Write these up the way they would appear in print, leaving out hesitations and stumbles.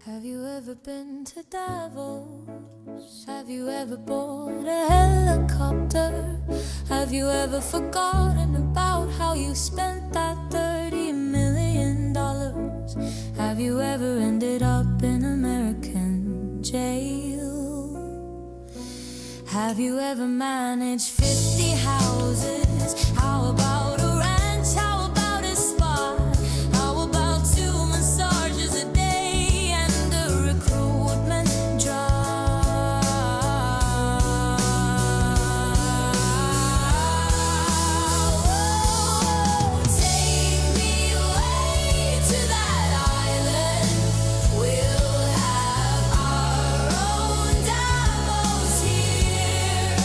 Have you ever been to Davos? Have you ever bought a helicopter? Have you ever forgotten about how you spent that $30 million? Have you ever ended up in American jail? Have you ever managed 50 houses? How about a ranch? How about a spa? How about 2 massages a day and a recruitment drive? Oh, take me away to that island. We'll have our own Davos here.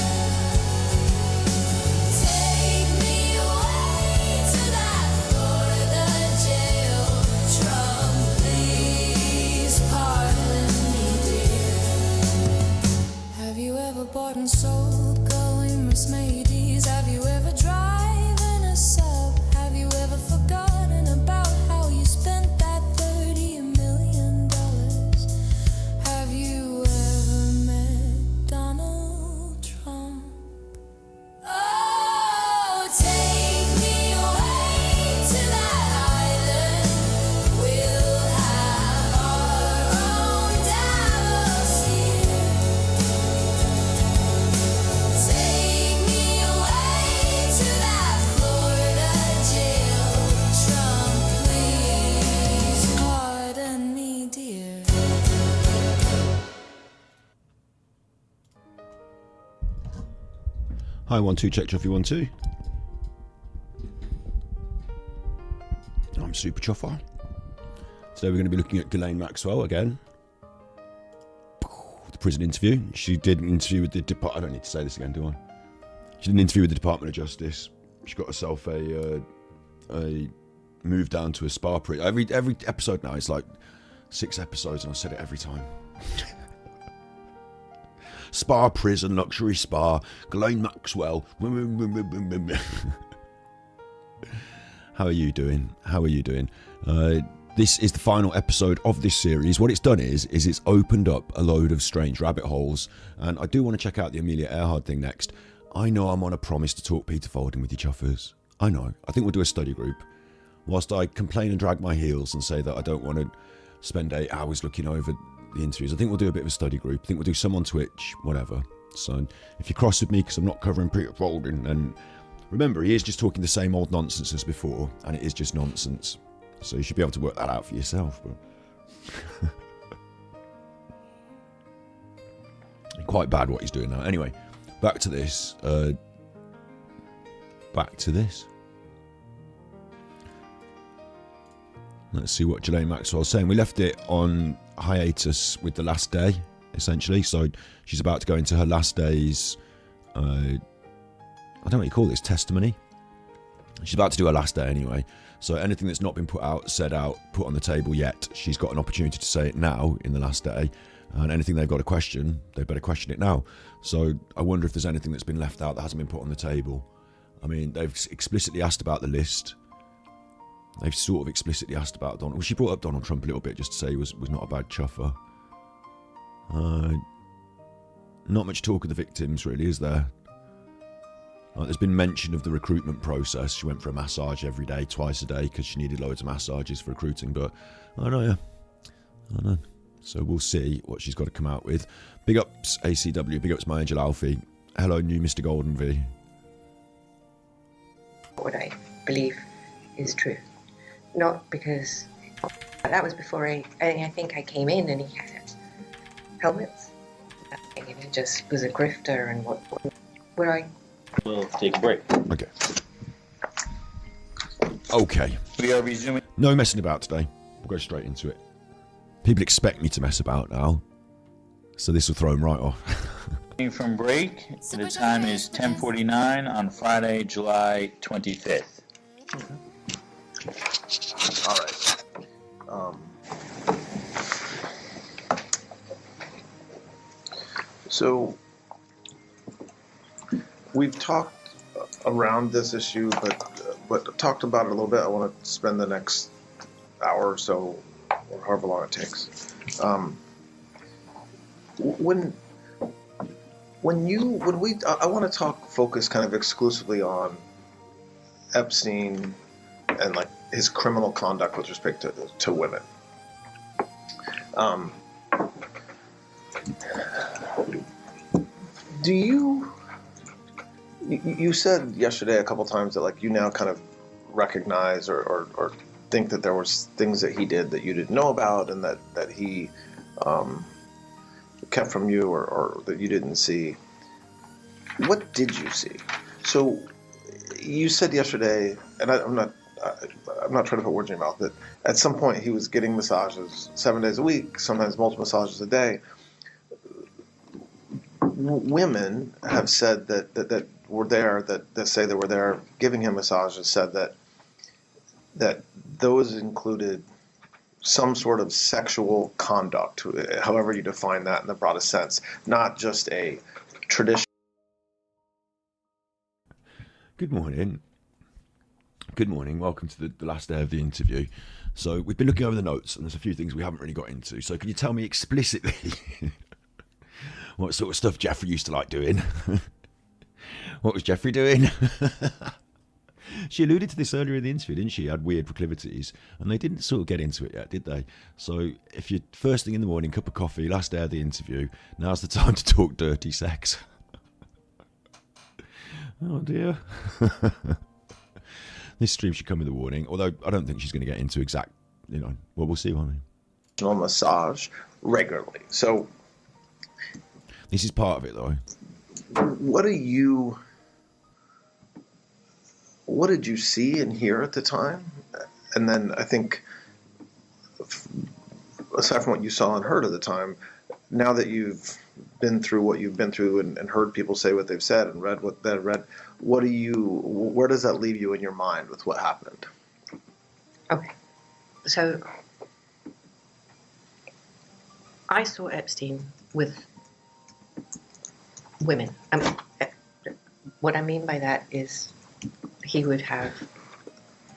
Take me away to that Florida jail. Trump, please pardon me, dear. Have you ever bought and sold glowing Mercedes? Have you ever driven a sub? Have you ever forgotten about how you spent that $30 million? Have you ever met Donald Trump? Oh, take me away to that island. We'll have our own Davos here. Take me away to that Florida jail. Trump, please pardon me, dear. Hi, 1 2, check Chuffy 1 2. I'm Super Chuffer. Today we're going to be looking at Ghislaine Maxwell again. The prison interview. She did an interview with the Department. I don't need to say this again, do I? She did an interview with the Department of Justice. She got herself a move down to a spa prison. Every episode now is like 6 episodes, and I said it every time. Spa prison, luxury spa, Ghislaine Maxwell. How are you doing? How are you doing? This is the final episode of this series. What it's done is it's opened up a load of strange rabbit holes, and I do want to check out the Amelia Earhart thing next. I know I'm on a promise to talk Peter Folding with you chuffers. I know. I think we'll do a study group. Whilst I complain and drag my heels and say that I don't want to spend 8 hours looking over the interviews, I think we'll do a bit of a study group. I think we'll do some on Twitch, whatever. So if you're cross with me because I'm not covering Peter Folding, then remember, he is just talking the same old nonsense as before, and it is just nonsense. So you should be able to work that out for yourself. But quite bad what he's doing now. Anyway, back to this. Let's see what Ghislaine Maxwell's saying. We left it on hiatus with the last day, essentially. So she's about to go into her last day's, I don't know what you call this, testimony. She's about to do her last day anyway. So anything that's not been put out, said out, put on the table yet, she's got an opportunity to say it now in the last day. And anything they've got to question, they better question it now. So I wonder if there's anything that's been left out that hasn't been put on the table. I mean, they've explicitly asked about the list. They've sort of explicitly asked about Donald. Well, she brought up Donald Trump a little bit just to say he was not a bad chuffer. Not much talk of the victims, really, is there? There's been mention of the recruitment process. She went for a massage every day, twice a day, because she needed loads of massages for recruiting. But I don't know, yeah. I don't know. So we'll see what she's got to come out with. Big ups, ACW. Big ups, my Angel Alfie. Hello, new Mr. Golden V. What I believe is true. Not because that was before I think I came in and he had helmets. And he just was a grifter and where I... We'll take a break. Okay. Okay. We are resuming. No messing about today. We'll go straight into it. People expect me to mess about now, so this will throw them right off. From break. The time is 10:49 on Friday, July 25th. All right. So we've talked around this issue, but talked about it a little bit. I want to spend the next hour or so or however long it takes. When I want to focus kind of exclusively on Epstein and like his criminal conduct with respect to women. Do you said yesterday a couple times that like you now kind of recognize or think that there was things that he did that you didn't know about and that he kept from you or that you didn't see. What did you see? So you said yesterday, and I'm not trying to put words in your mouth, that at some point he was getting massages 7 days a week, sometimes multiple massages a day. Women have said that were there, that say they were there giving him massages, said that those included some sort of sexual conduct, however you define that in the broadest sense, not just a traditional. Good morning. Good morning. Welcome to the last day of the interview. So we've been looking over the notes and there's a few things we haven't really got into. So can you tell me explicitly what sort of stuff Jeffrey used to like doing? What was Jeffrey doing? She alluded to this earlier in the interview, didn't she? He had weird proclivities, and they didn't sort of get into it yet, did they? So if you're first thing in the morning, cup of coffee, last day of the interview, now's the time to talk dirty sex. Oh dear. This stream should come with a warning, although I don't think she's going to get into exact, well, we'll see, won't we? Massage regularly. So this is part of it, though. What did you see and hear at the time? And then I think, aside from what you saw and heard at the time, now that you've been through what you've been through and heard people say what they've said and read what they've read, where does that leave you in your mind with what happened? Okay. So I saw Epstein with women. What I mean by that is he would have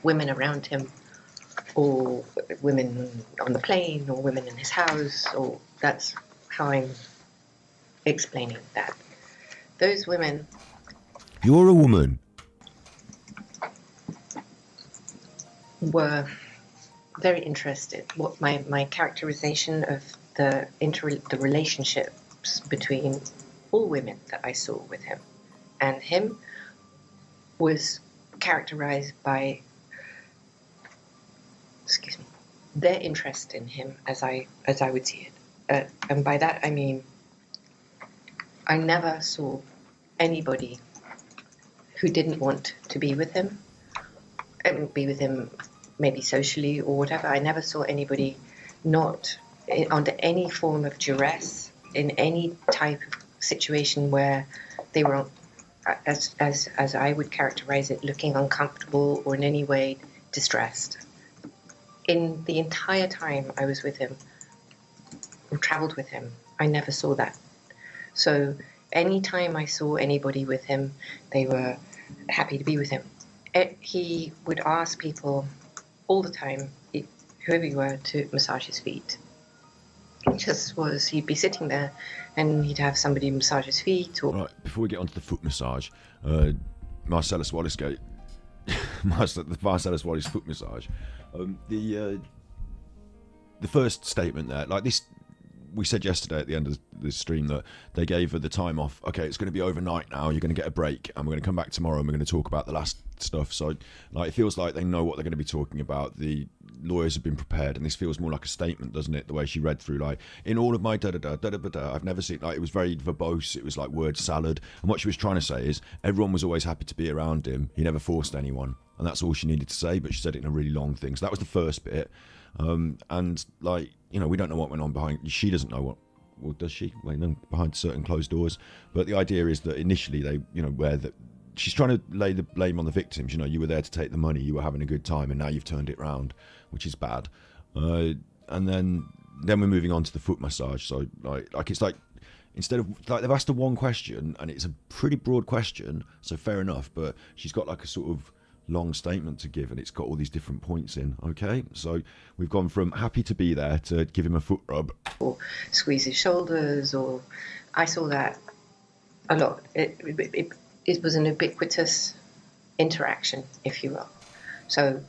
women around him, or women on the plane, or women in his house, or that's how I'm explaining that. Those women... You're a woman. ...were very interested. What my characterization of the relationships between all women that I saw with him and him was characterized by, their interest in him as I would see it. And by that I mean, I never saw anybody who didn't want to be with him, maybe socially or whatever. I never saw anybody not under any form of duress in any type of situation where they were, as I would characterize it, looking uncomfortable or in any way distressed. In the entire time I was with him, or traveled with him, I never saw that. So any time I saw anybody with him, they were happy to be with him. He would ask people all the time, whoever you were, to massage his feet. He'd be sitting there and he'd have somebody massage his feet. Or... Right, before we get onto the foot massage, Marcellus Wallace Marcellus Wallace foot massage. The first statement there, like this, we said yesterday at the end of the stream that they gave her the time off. Okay, it's going to be overnight now. You're going to get a break, and we're going to come back tomorrow, and we're going to talk about the last stuff. So, like, it feels like they know what they're going to be talking about. The lawyers have been prepared, and this feels more like a statement, doesn't it? The way she read through, like, in all of my da-da-da, I've never seen, like, it was very verbose. It was like word salad. And what she was trying to say is everyone was always happy to be around him. He never forced anyone. And that's all she needed to say, but she said it in a really long thing. So that was the first bit. And, like, you know, we don't know what went on behind. She doesn't know what. Well, does she? Well, behind certain closed doors. But the idea is that initially they, you know, where that she's trying to lay the blame on the victims. You know, you were there to take the money, you were having a good time, and now you've turned it round, which is bad. And then we're moving on to the foot massage. So like it's like, instead of, like, they've asked her one question, and it's a pretty broad question, so fair enough. But she's got like a sort of long statement to give, and it's got all these different points in. Okay, so we've gone from happy to be there to give him a foot rub. Or squeeze his shoulders, or I saw that a lot. It was an ubiquitous interaction, if you will. So,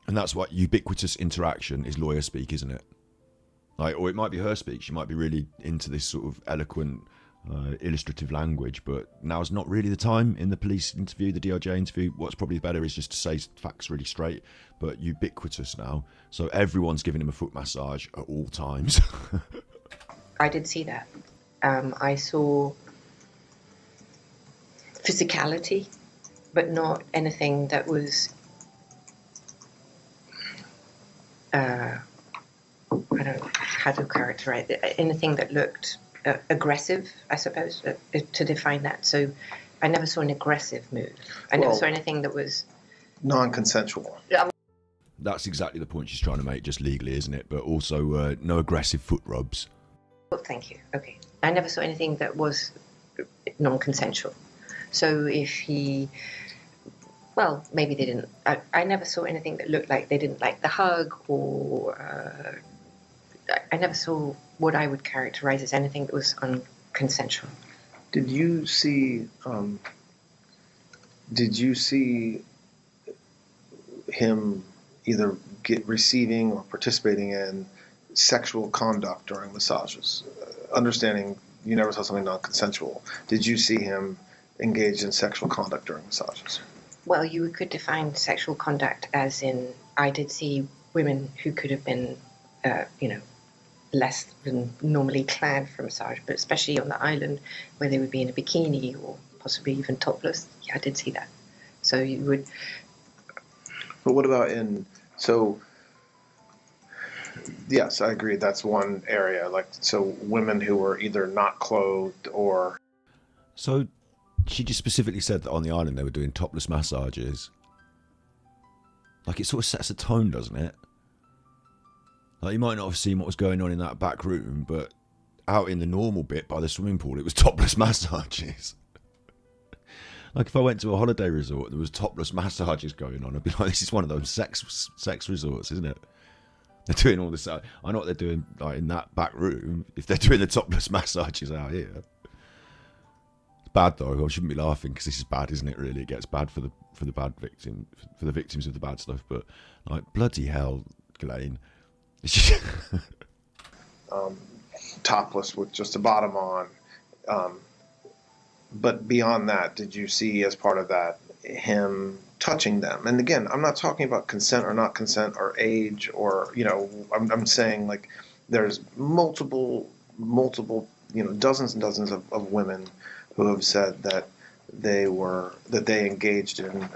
and that's what ubiquitous interaction is lawyer speak, isn't it? Like, or it might be her speak. She might be really into this sort of eloquent, illustrative language, but now's not really the time in the police interview, the DOJ interview. What's probably better is just to say facts really straight, but ubiquitous now. So everyone's giving him a foot massage at all times. I did see that. I saw physicality, but not anything that was I don't know how to characterize it. Anything that looked aggressive, I suppose, to define that. So I never saw an aggressive move. I never saw anything that was non-consensual. That's exactly the point she's trying to make, just legally, isn't it? But also no aggressive foot rubs. Oh, thank you. Okay. I never saw anything that was non-consensual. So if he... Well, maybe they didn't. I never saw anything that looked like they didn't like the hug, or I never saw what I would characterize as anything that was unconsensual. Did you see him either receiving or participating in sexual conduct during massages? Understanding you never saw something non-consensual, did you see him engage in sexual conduct during massages? Well, you could define sexual conduct as in, I did see women who could have been, less than normally clad for massage, but especially on the island where they would be in a bikini or possibly even topless. Yeah, I did see that. So you would... But what about yes, I agree. That's one area. Like, so women who were either not clothed or... So she just specifically said that on the island they were doing topless massages. Like, it sort of sets a tone, doesn't it? Like, you might not have seen what was going on in that back room, but out in the normal bit by the swimming pool, it was topless massages. Like, if I went to a holiday resort and there was topless massages going on, I'd be like, this is one of those sex resorts, isn't it? They're doing all this. I know what they're doing, like, in that back room. If they're doing the topless massages out here, it's bad though. I shouldn't be laughing because this is bad, isn't it? Really, it gets bad for the bad victim, for the victims of the bad stuff. But like, bloody hell, Ghislaine. Topless with just the bottom on. But beyond that, did you see as part of that him touching them? And again, I'm not talking about consent or not consent or age or, I'm saying, like, there's multiple, dozens and dozens of women who have said that they engaged in.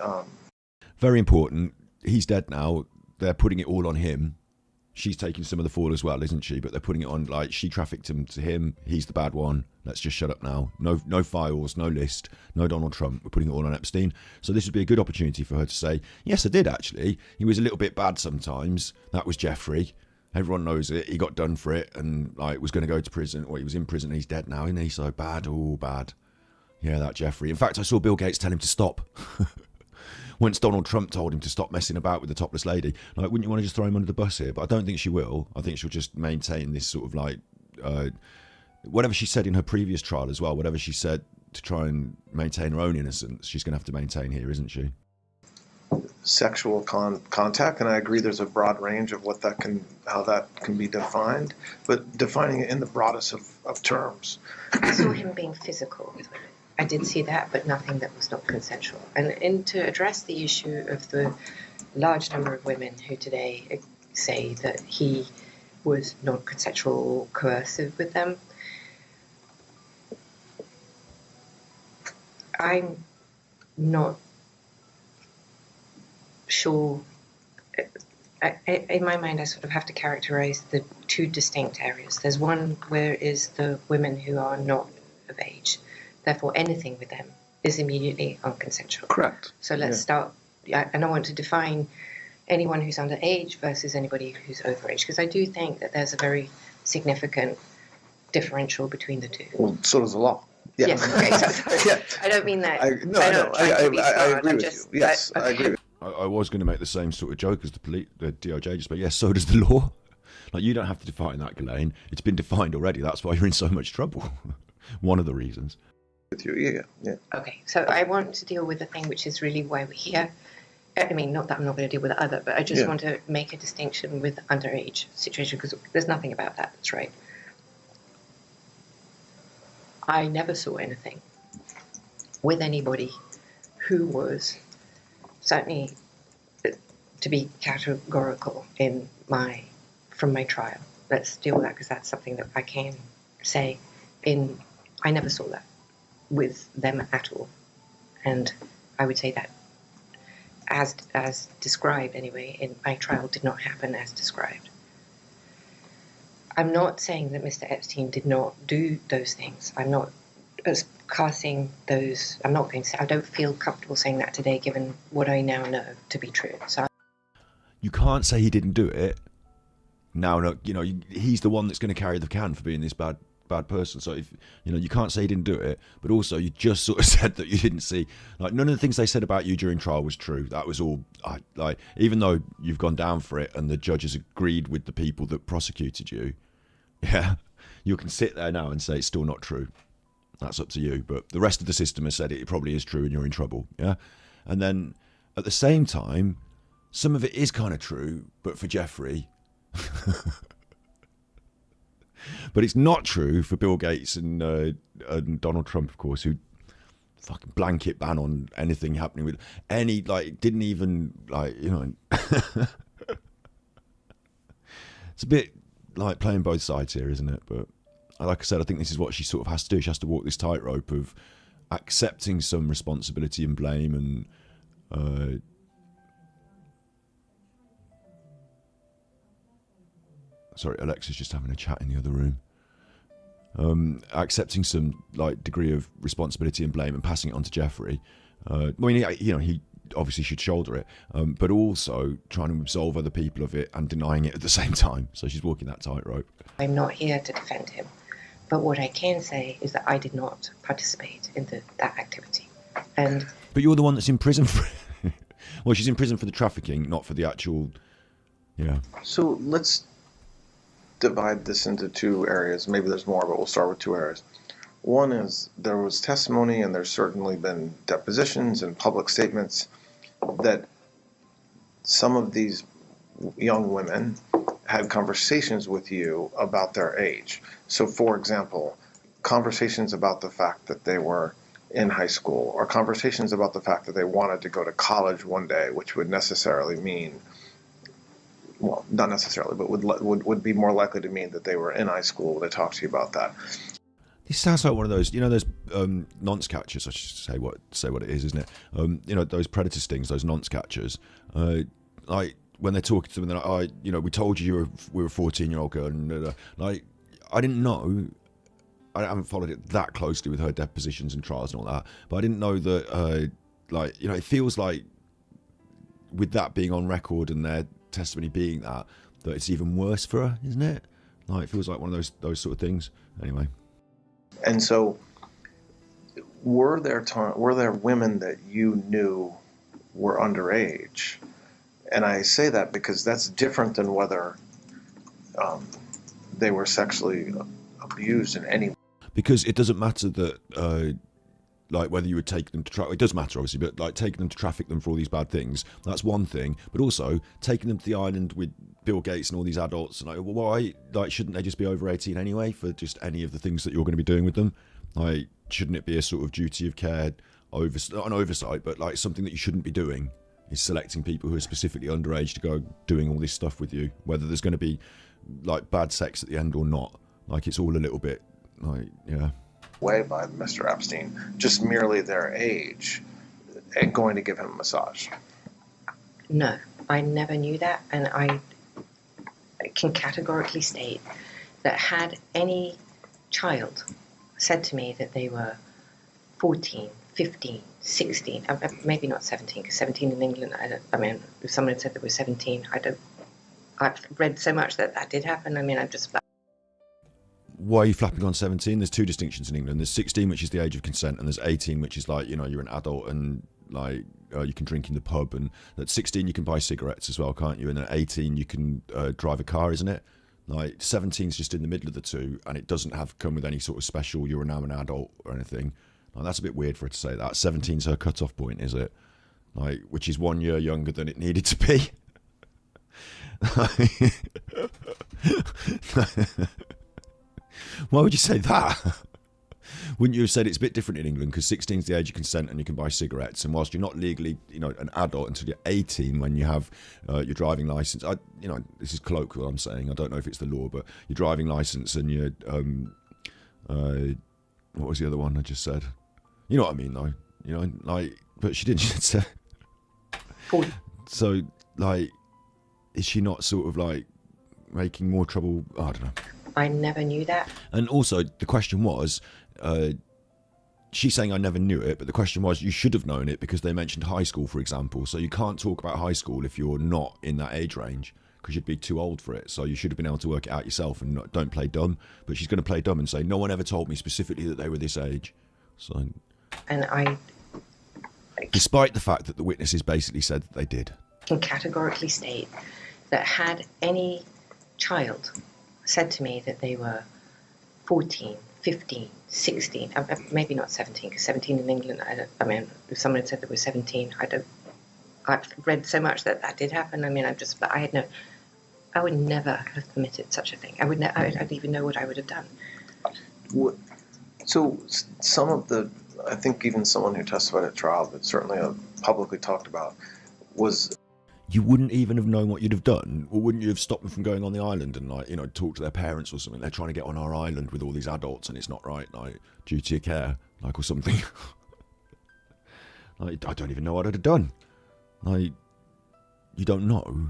Very important. He's dead now. They're putting it all on him. She's taking some of the fall as well, isn't she? But they're putting it on, like, she trafficked him to him. He's the bad one. Let's just shut up now. No files, no list, no Donald Trump. We're putting it all on Epstein. So this would be a good opportunity for her to say, yes, I did actually. He was a little bit bad sometimes. That was Jeffrey. Everyone knows it. He got done for it and, like, was going to go to prison. Or he was in prison and he's dead now, isn't he? So bad, oh, bad. Yeah, that Jeffrey. In fact, I saw Bill Gates tell him to stop. Once Donald Trump told him to stop messing about with the topless lady, like, wouldn't you want to just throw him under the bus here? But I don't think she will. I think she'll just maintain this sort of, like, whatever she said in her previous trial as well, whatever she said to try and maintain her own innocence, she's going to have to maintain here, isn't she? Sexual contact, and I agree there's a broad range of how that can be defined, but defining it in the broadest of terms. I saw him being physical with women. I did see that, but nothing that was not consensual. And to address the issue of the large number of women who today say that he was non-consensual or coercive with them, I'm not sure. In my mind, I sort of have to characterize the two distinct areas. There's one where is the women who are not of age. Therefore, anything with them is immediately unconsensual. Correct. So let's start, and I want to define anyone who's underage versus anybody who's overage, because I do think that there's a very significant differential between the two. Well, so does the law. Yeah. Okay. So, yeah. I don't mean that. I agree with you. Yes, I agree with you. I was going to make the same sort of joke as the DOJ, just but yes, so does the law. Like, you don't have to define that, Ghislaine. It's been defined already. That's why you're in so much trouble. One of the reasons. With you, yeah. Okay, so I want to deal with the thing which is really why we're here. I mean, not that I'm not going to deal with the other, but I just want to make a distinction with the underage situation, because there's nothing about that that's right. I never saw anything with anybody who was, certainly to be categorical from my trial. Let's deal with that, because that's something that I can say. I never saw that with them at all, and I would say that as described anyway in my trial did not happen as described. I'm not saying that Mr. Epstein did not do those things. I'm not casting those. I'm not going to say. I don't feel comfortable saying that today, given what I now know to be true. So you can't say he didn't do it. Now, he's the one that's going to carry the can for being this bad person. So if you can't say he didn't do it, but also you just sort of said that you didn't see, like, none of the things they said about you during trial was true. That was all like, even though you've gone down for it and the judges agreed with the people that prosecuted you, you can sit there now and say it's still not true. That's up to you. But the rest of the system has said it probably is true and you're in trouble. And then at the same time, some of it is kind of true, but for Jeffrey. But it's not true for Bill Gates and Donald Trump, of course, who fucking blanket ban on anything happening with any, like, didn't even, like, it's a bit like playing both sides here, isn't it? But like I said, I think this is what she sort of has to do. She has to walk this tightrope of accepting some responsibility and blame and sorry, Alexa's just having a chat in the other room. Accepting some, like, degree of responsibility and blame and passing it on to Jeffrey. I mean, he obviously should shoulder it, but also trying to absolve other people of it and denying it at the same time. So she's walking that tightrope. I'm not here to defend him, but what I can say is that I did not participate in that activity. But you're the one that's in prison for it. Well, she's in prison for the trafficking, not for the actual. Yeah. So let's divide this into two areas. Maybe there's more, but we'll start with two areas. One is there was testimony, and there's certainly been depositions and public statements that some of these young women had conversations with you about their age. So, for example, conversations about the fact that they were in high school, or conversations about the fact that they wanted to go to college one day, which would necessarily mean, well, not necessarily, but would be more likely to mean that they were in high school when they talked to you about that. This sounds like one of those, those nonce catchers. I should say what it is, isn't it? Those predator stings, those nonce catchers. Like, when they're talking to them, they're like, we told you we were a 14-year-old girl, and like, I didn't know. I haven't followed it that closely with her depositions and trials and all that, but I didn't know that. It feels like with that being on record and their testimony being that it's even worse for her, isn't it? Like, it feels like one of those sort of things. Anyway. And so, were there women that you knew were underage? And I say that because that's different than whether they were sexually abused in any way. Because it doesn't matter that, like, whether you would take them to traffic. It does matter, obviously, but like taking them to traffic them for all these bad things, that's one thing. But also taking them to the island with Bill Gates and all these adults, and like, why? Like, shouldn't they just be over 18 anyway for just any of the things that you're going to be doing with them? Like, shouldn't it be a sort of duty of care, not an oversight, but like something that you shouldn't be doing is selecting people who are specifically underage to go doing all this stuff with you, whether there's going to be like bad sex at the end or not. Like, it's all a little bit like, yeah. Way by Mr. Epstein, just merely their age, and going to give him a massage. No, I never knew that, and I can categorically state that had any child said to me that they were 14, 15, 16, maybe not 17, because 17 in England, if someone had said they were 17, I've read so much that did happen. I mean, I'm just... Why are you flapping on 17? There's two distinctions in England. There's 16, which is the age of consent, and there's 18, which is like, you're an adult and like you can drink in the pub, and at 16 you can buy cigarettes as well, can't you? And at 18 you can drive a car, isn't it? Like 17's just in the middle of the two, and it doesn't come with any sort of special you're now an adult or anything. Like, that's a bit weird for her to say that. 17's her cut-off point, is it? Like, which is 1 year younger than it needed to be. Why would you say that? Wouldn't you have said it's a bit different in England, because 16 is the age of consent and you can buy cigarettes, and whilst you're not legally, an adult until you're 18 when you have your driving license. This is colloquial, I'm saying. I don't know if it's the law, but your driving license and your what was the other one I just said? You know what I mean, though. But she didn't. She said, so, is she not sort of making more trouble? I don't know. I never knew that. And also, the question was, she's saying I never knew it, but the question was, you should have known it because they mentioned high school, for example. So you can't talk about high school if you're not in that age range, because you'd be too old for it. So you should have been able to work it out yourself and don't play dumb. But she's going to play dumb and say, no one ever told me specifically that they were this age. So, And despite the fact that the witnesses basically said that they did. can categorically state that had any child said to me that they were 14, 15, 16, maybe not 17, because 17 in England, if someone had said they were 17, I've read so much that did happen. I would never have permitted such a thing. I don't even know what I would have done. So some of I think even someone who testified at trial, but certainly publicly talked about, was... You wouldn't even have known what you'd have done? Or wouldn't you have stopped them from going on the island and, talk to their parents or something? They're trying to get on our island with all these adults and it's not right, duty of care, or something. I don't even know what I'd have done. You don't know.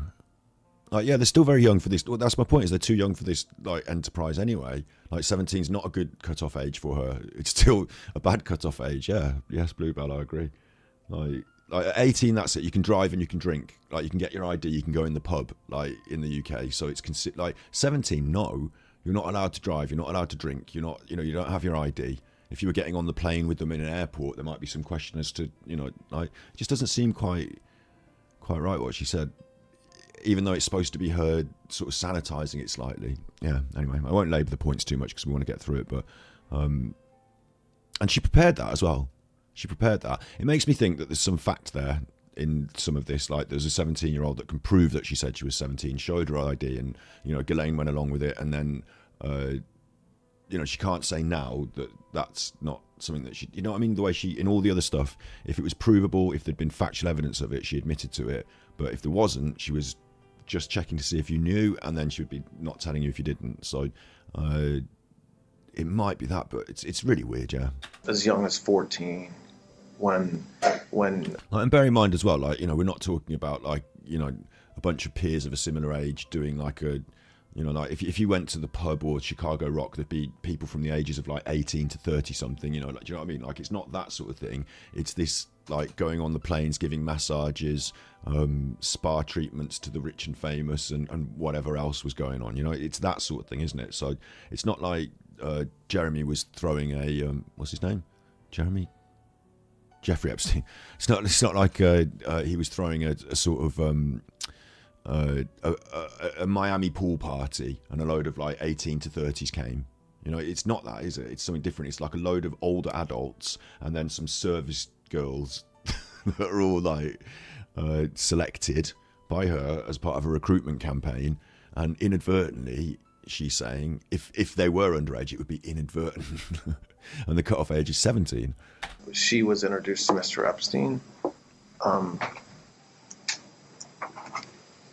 Yeah, they're still very young for this. Well, that's my point, is they're too young for this, enterprise anyway. 17's not a good cut-off age for her. It's still a bad cut-off age, yeah. Yes, Bluebell, I agree. At 18, that's it. You can drive and you can drink. You can get your ID, you can go in the pub, in the UK. So it's 17, no. You're not allowed to drive, you're not allowed to drink, you're not, you don't have your ID. If you were getting on the plane with them in an airport, there might be some question as to, it just doesn't seem quite right what she said. Even though it's supposed to be her sort of sanitising it slightly. Yeah, anyway, I won't labour the points too much because we want to get through it, but... and she prepared that as well. She prepared that. It makes me think that there's some fact there in some of this. There's a 17-year-old that can prove that she said she was 17, showed her ID, and, Ghislaine went along with it, and then, she can't say now that that's not something that she... The way she... In all the other stuff, if it was provable, if there'd been factual evidence of it, she admitted to it. But if there wasn't, she was just checking to see if you knew, and then she would be not telling you if you didn't. So it might be that, but it's really weird, yeah. As young as 14, when and bear in mind as well, we're not talking about a bunch of peers of a similar age doing if you went to the pub or Chicago Rock, there'd be people from the ages of 18 to 30 something, do you know what I mean? It's not that sort of thing. It's this going on the planes, giving massages, spa treatments to the rich and famous, and whatever else was going on. It's that sort of thing, isn't it? So it's not like Jeremy was throwing a what's his name? Jeffrey Epstein. It's not like he was throwing a sort of a Miami pool party and a load of 18 to 30s came. It's not that, is it? It's something different. It's a load of older adults and then some service girls that are all selected by her as part of a recruitment campaign, and inadvertently she's saying if they were underage it would be inadvertent. And the cutoff age is 17. She was introduced to Mr. Epstein.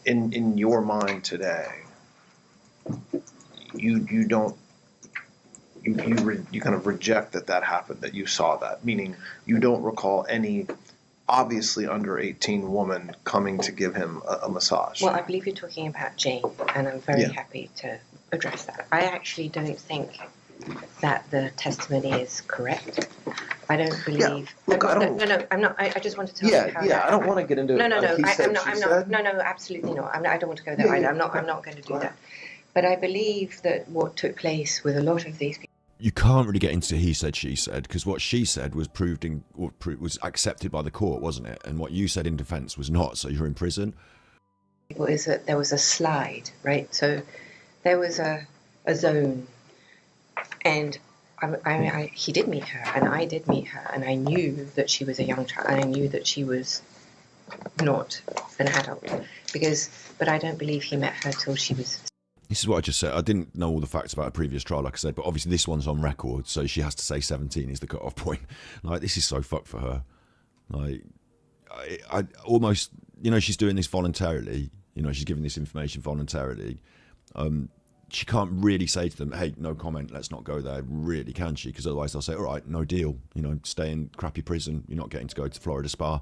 In your mind today, you kind of reject that happened, that you saw that, meaning you don't recall any obviously under 18 woman coming to give him a massage. Well, I believe you're talking about Jane, and I'm very happy to address that. I actually don't think that the testimony is correct. I don't believe... Yeah. Look, No, I'm not. I just want to tell you how... I don't want to get into... No, I'm not. No, absolutely not. I don't want to go there either. I'm not going to do that. But I believe that what took place with a lot of these people... you can't really get into he said, she said, because what she said was was accepted by the court, wasn't it? And what you said in defence was not, so you're in prison. Is that there was a slide, right? So there was a zone, and he did meet her, and I did meet her, and I knew that she was a young child, and I knew that she was not an adult, but I don't believe he met her till she was. This is what I just said. I didn't know all the facts about a previous trial, like I said, but obviously this one's on record, so she has to say 17 is the cut-off point. Like, this is so fucked for her. Like, I almost, she's doing this voluntarily. She's giving this information voluntarily. She can't really say to them, hey, no comment, let's not go there, really, can she? Because otherwise they'll say, all right, no deal, stay in crappy prison, you're not getting to go to Florida Spa.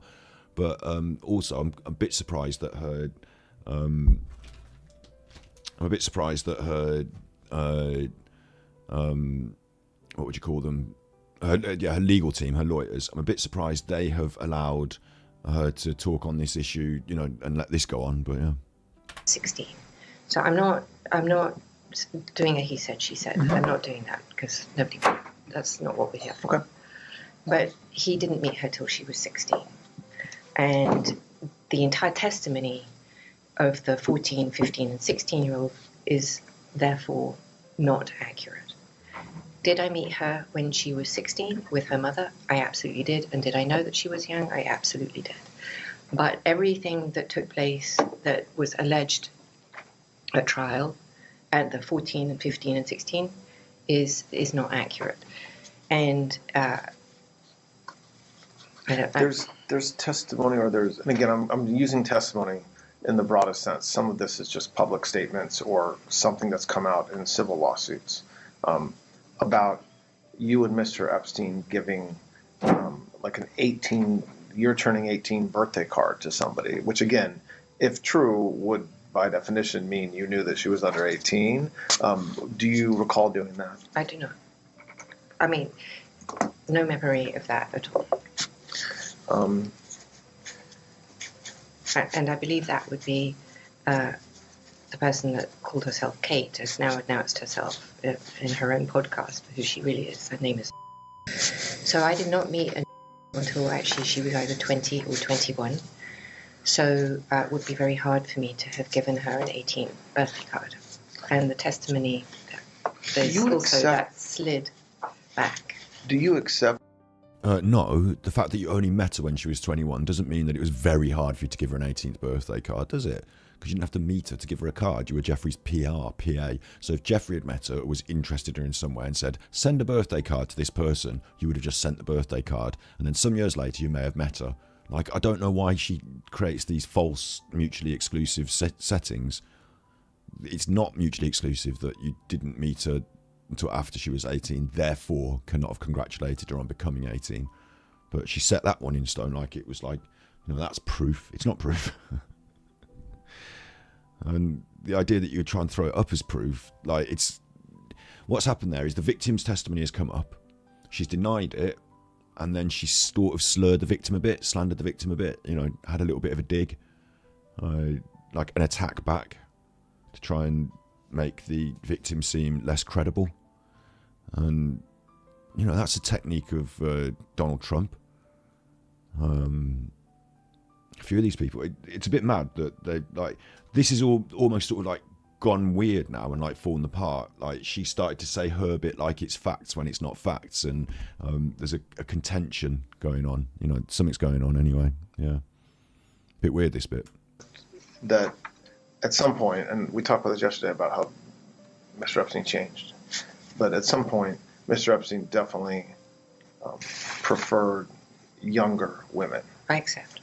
But also, I'm a bit surprised that her... what would you call them? Her legal team, her lawyers. I'm a bit surprised they have allowed her to talk on this issue, and let this go on. But yeah, 16. So I'm not doing a he said, she said. I'm not doing that because nobody. That's not what we're here for. Okay. But he didn't meet her till she was 16, and the entire testimony of the 14, 15, and 16-year-old is therefore not accurate. Did I meet her when she was 16 with her mother? I absolutely did. And did I know that she was young? I absolutely did. But everything that took place that was alleged at trial at the 14 and 15 and 16 is not accurate. And there's testimony, and again, I'm using testimony in the broadest sense. Some of this is just public statements or something that's come out in civil lawsuits about you and Mr. Epstein giving like an 18, you're turning 18 birthday card to somebody, which again, if true, would by definition mean you knew that she was under 18. Do you recall doing that? I do not. I mean, no memory of that at all. And I believe that would be the person that called herself Kate has now announced herself in her own podcast for who she really is. Her name is. So I did not meet until actually she was either 20 or 21. So it would be very hard for me to have given her an 18 birthday card. And the testimony, there's also that slid back. Do you accept? No, the fact that you only met her when she was 21 doesn't mean that it was very hard for you to give her an 18th birthday card, does it? Because you didn't have to meet her to give her a card. You were Jeffrey's PA. So if Jeffrey had met her or was interested in her in some way and said, send a birthday card to this person, you would have just sent the birthday card. And then some years later, you may have met her. Like, I don't know why she creates these false, mutually exclusive settings. It's not mutually exclusive that you didn't meet her until after she was 18, therefore cannot have congratulated her on becoming 18. But she set that one in stone like it was like, that's proof. It's not proof. And the idea that you would try and throw it up as proof, like, it's... What's happened there is the victim's testimony has come up. She's denied it, and then she sort of slurred the victim a bit, slandered the victim a bit, had a little bit of a dig, like an attack back to try and make the victim seem less credible. And, that's a technique of Donald Trump. A few of these people, it's a bit mad that they, like, this is all almost sort of like gone weird now and like fallen apart. Like, she started to say her bit like it's facts when it's not facts. And there's a contention going on, something's going on anyway. Yeah. Bit weird, this bit. That at some point, and we talked about this yesterday about how Mr. Epstein changed. But at some point, Mr. Epstein definitely preferred younger women. I accept.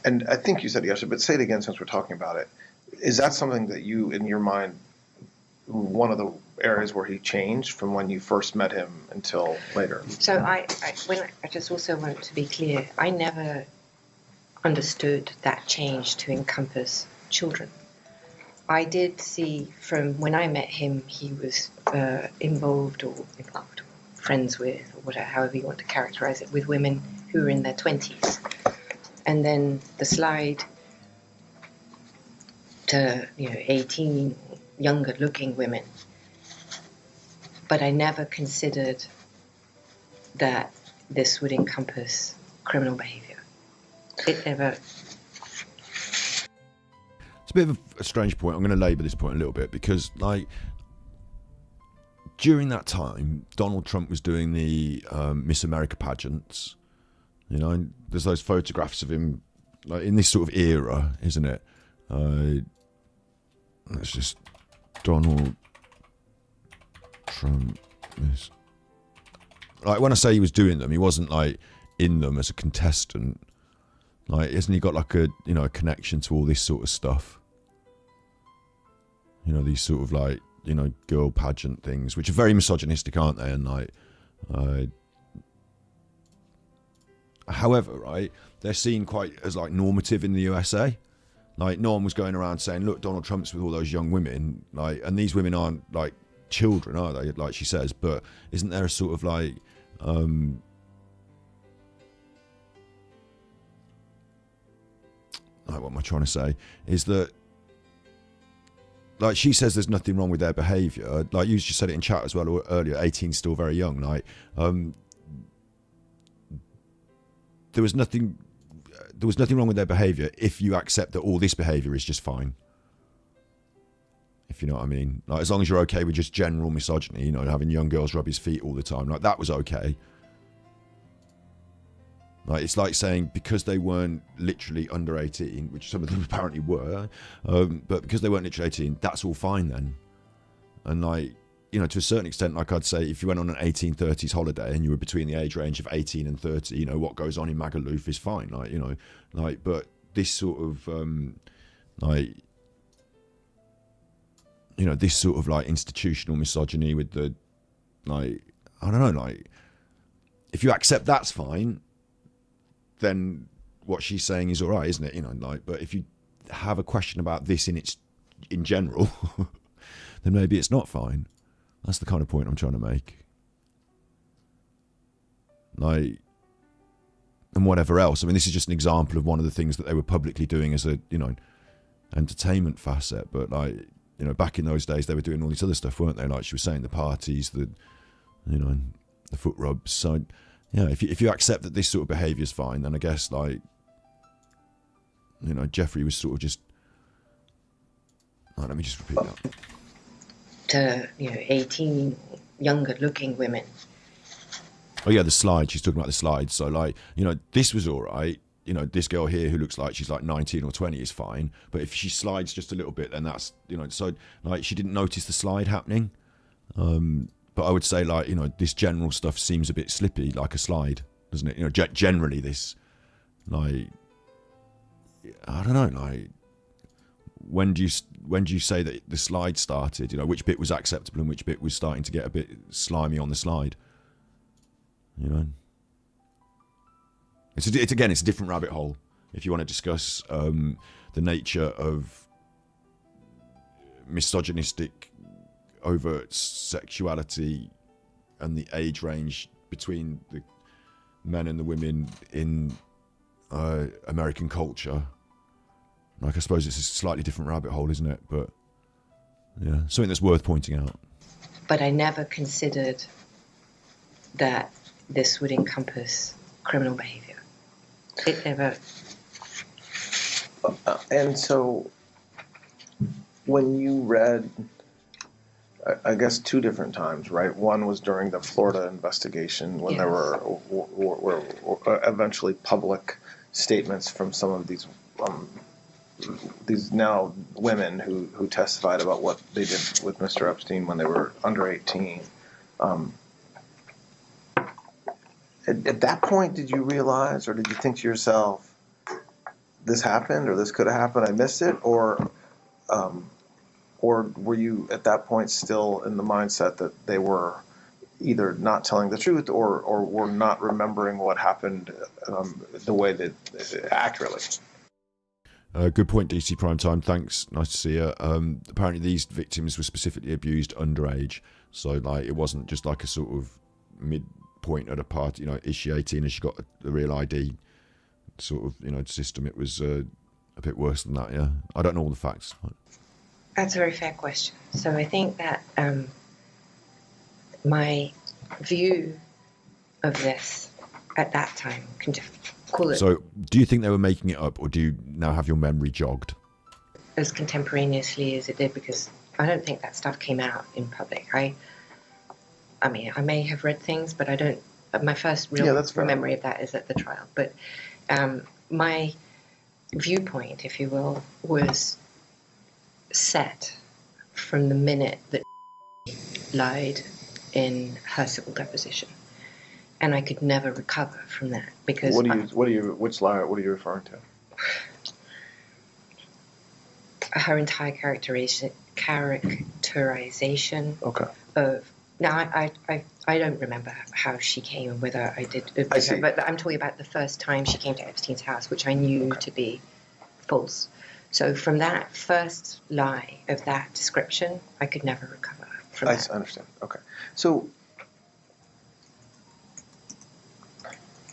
And I think you said it yesterday, but say it again since we're talking about it. Is that something that you, in your mind, one of the areas where he changed from when you first met him until later? So I just also want to be clear, I never understood that change to encompass children. I did see from when I met him, he was involved or friends with, or whatever, however you want to characterize it, with women who were in their 20s. And then the slide to 18 younger looking women But I never considered that this would encompass criminal behavior. It never. It's a bit of a strange point. I'm going to labour this point a little bit because, like, during that time, Donald Trump was doing the Miss America pageants. You know, and there's those photographs of him, like, in this sort of era, isn't it? It's just Donald Trump. Like, when I say he was doing them, he wasn't like in them as a contestant. Like, isn't he got like a, you know, a connection to all this sort of stuff? You know, these sort of, like, you know, girl pageant things, which are very misogynistic, aren't they? And like, however, right, they're seen quite as like normative in the USA. Like, no one was going around saying, look, Donald Trump's with all those young women, like, and these women aren't like children, are they? Like she says, but isn't there a sort of like, like, what am I trying to say? Is that, like, she says there's nothing wrong with their behaviour. Like, you just said it in chat as well earlier, 18 still very young. Like, there was nothing wrong with their behaviour if you accept that all this behaviour is just fine. If you know what I mean. Like, as long as you're okay with just general misogyny, you know, having young girls rub his feet all the time, like, that was okay. Like, it's like saying because they weren't literally under 18, which some of them apparently were, but because they weren't literally 18, that's all fine then. And, like, you know, to a certain extent, like, I'd say if you went on an 1830s holiday and you were between the age range of 18 and 30, you know, what goes on in Magaluf is fine. Like, you know, like, but this sort of, like, you know, this sort of, like, institutional misogyny with the, like, I don't know, like, if you accept that's fine, then what she's saying is all right, isn't it? You know, like, but if you have a question about this in general, then maybe it's not fine. That's the kind of point I'm trying to make. Like, and whatever else. I mean, this is just an example of one of the things that they were publicly doing as a, you know, entertainment facet. But, like, you know, back in those days, they were doing all this other stuff, weren't they? Like she was saying, the parties, the, you know, the foot rubs. So, yeah, if you accept that this sort of behaviour is fine, then I guess, like, you know, Jeffrey was sort of just. Let me just repeat that. To, you know, 18 younger looking women. Oh yeah, the slide. She's talking about the slides. So, like, you know, this was all right. You know, this girl here who looks like she's like 19 or 20 is fine. But if she slides just a little bit, then that's, you know, so, like, she didn't notice the slide happening. But I would say, like, you know, this general stuff seems a bit slippy, like a slide, doesn't it? You know, generally this, like, I don't know, like, when do you say that the slide started? You know, which bit was acceptable and which bit was starting to get a bit slimy on the slide? You know, it's a different rabbit hole if you want to discuss the nature of misogynistic overt sexuality and the age range between the men and the women in American culture. Like, I suppose it's a slightly different rabbit hole, isn't it? But yeah, something that's worth pointing out. But I never considered that this would encompass criminal behavior. It never. And so, when you read, I guess, two different times, right? One was during the Florida investigation when there were eventually public statements from some of these now women who testified about what they did with Mr. Epstein when they were under 18. At that point, did you realize, or did you think to yourself, this happened, or this could have happened, I missed it, or were you at that point still in the mindset that they were either not telling the truth or were not remembering what happened the way that accurately? Good point, DC Primetime. Thanks. Nice to see you. Apparently these victims were specifically abused underage. So, like, it wasn't just like a sort of midpoint at a party, you know, is she 18 and she got the real ID sort of, you know, system. It was a bit worse than that, yeah. I don't know all the facts. That's a very fair question. So I think that my view of this at that time, can call it So, do you think they were making it up, or do you now have your memory jogged? as contemporaneously as it did, because I don't think that stuff came out in public. I mean, I may have read things, but I don't. My first real memory of that is at the trial. But my viewpoint, if you will, was set from the minute that lied in her civil deposition, and I could never recover from that because which liar? What are you referring to? Her entire characterization Okay. of now I don't remember how she came and whether I did, I see. but I'm talking about the first time she came to Epstein's house, which I knew to be false. So from that first lie of that description, I could never recover from that. I understand. Okay. So,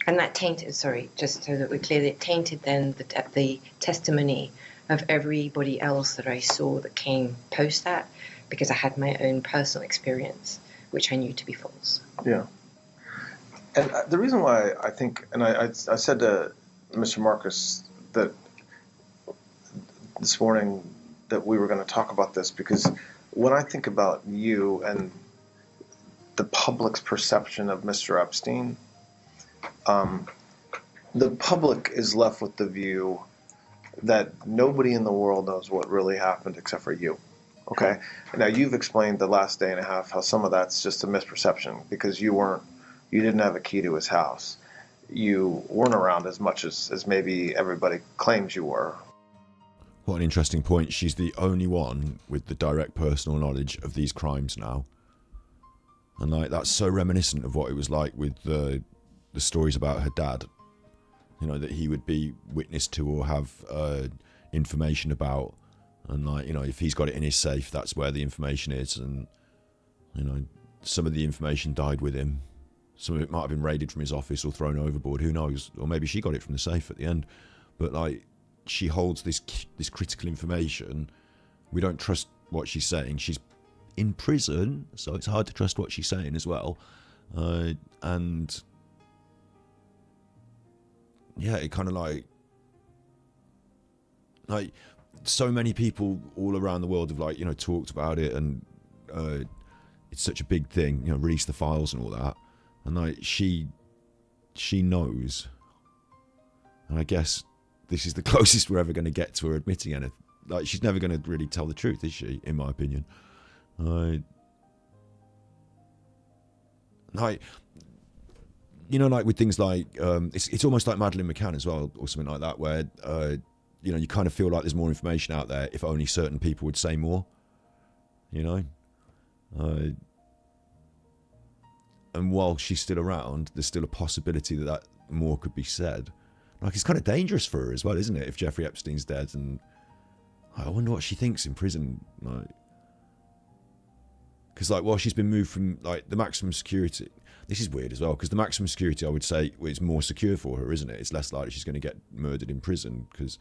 and that tainted, sorry, just so that we're clear, it tainted then the testimony of everybody else that I saw that came post that, because I had my own personal experience, which I knew to be false. yeah. And the reason why I think, and I said to Mr. Marcus that this morning that we were going to talk about this, because when I think about you and the public's perception of Mr. Epstein, the public is left with the view that nobody in the world knows what really happened except for you. Okay? Now, you've explained the last day and a half how some of that's just a misperception because you didn't have a key to his house. You weren't around as much as maybe everybody claims you were. What an interesting point. She's the only one with the direct personal knowledge of these crimes now. And like that's so reminiscent of what it was like with the stories about her dad. You know, that he would be witness to or have information about. And like, you know, if he's got it in his safe, that's where the information is. And, you know, some of the information died with him. Some of it might have been raided from his office or thrown overboard. Who knows? Or maybe she got it from the safe at the end. But like, she holds this critical information. We don't trust what she's saying. She's in prison, so it's hard to trust what she's saying as well. And yeah, it kind of like so many people all around the world have like, you know, talked about it, and it's such a big thing, you know, release the files and all that. And like she knows, and I guess this is the closest we're ever going to get to her admitting anything. Like, she's never going to really tell the truth, is she? In my opinion. Like, you know, like with things like it's almost like Madeleine McCann as well, or something like that, where you know, you kind of feel like there's more information out there if only certain people would say more. You know. And while she's still around, there's still a possibility that more could be said. Like, it's kind of dangerous for her as well, isn't it? If Jeffrey Epstein's dead, and I wonder what she thinks in prison. Like, because like, while she's been moved from like the maximum security, this is weird as well. Because the maximum security, I would say, is more secure for her, isn't it? It's less likely she's going to get murdered in prison because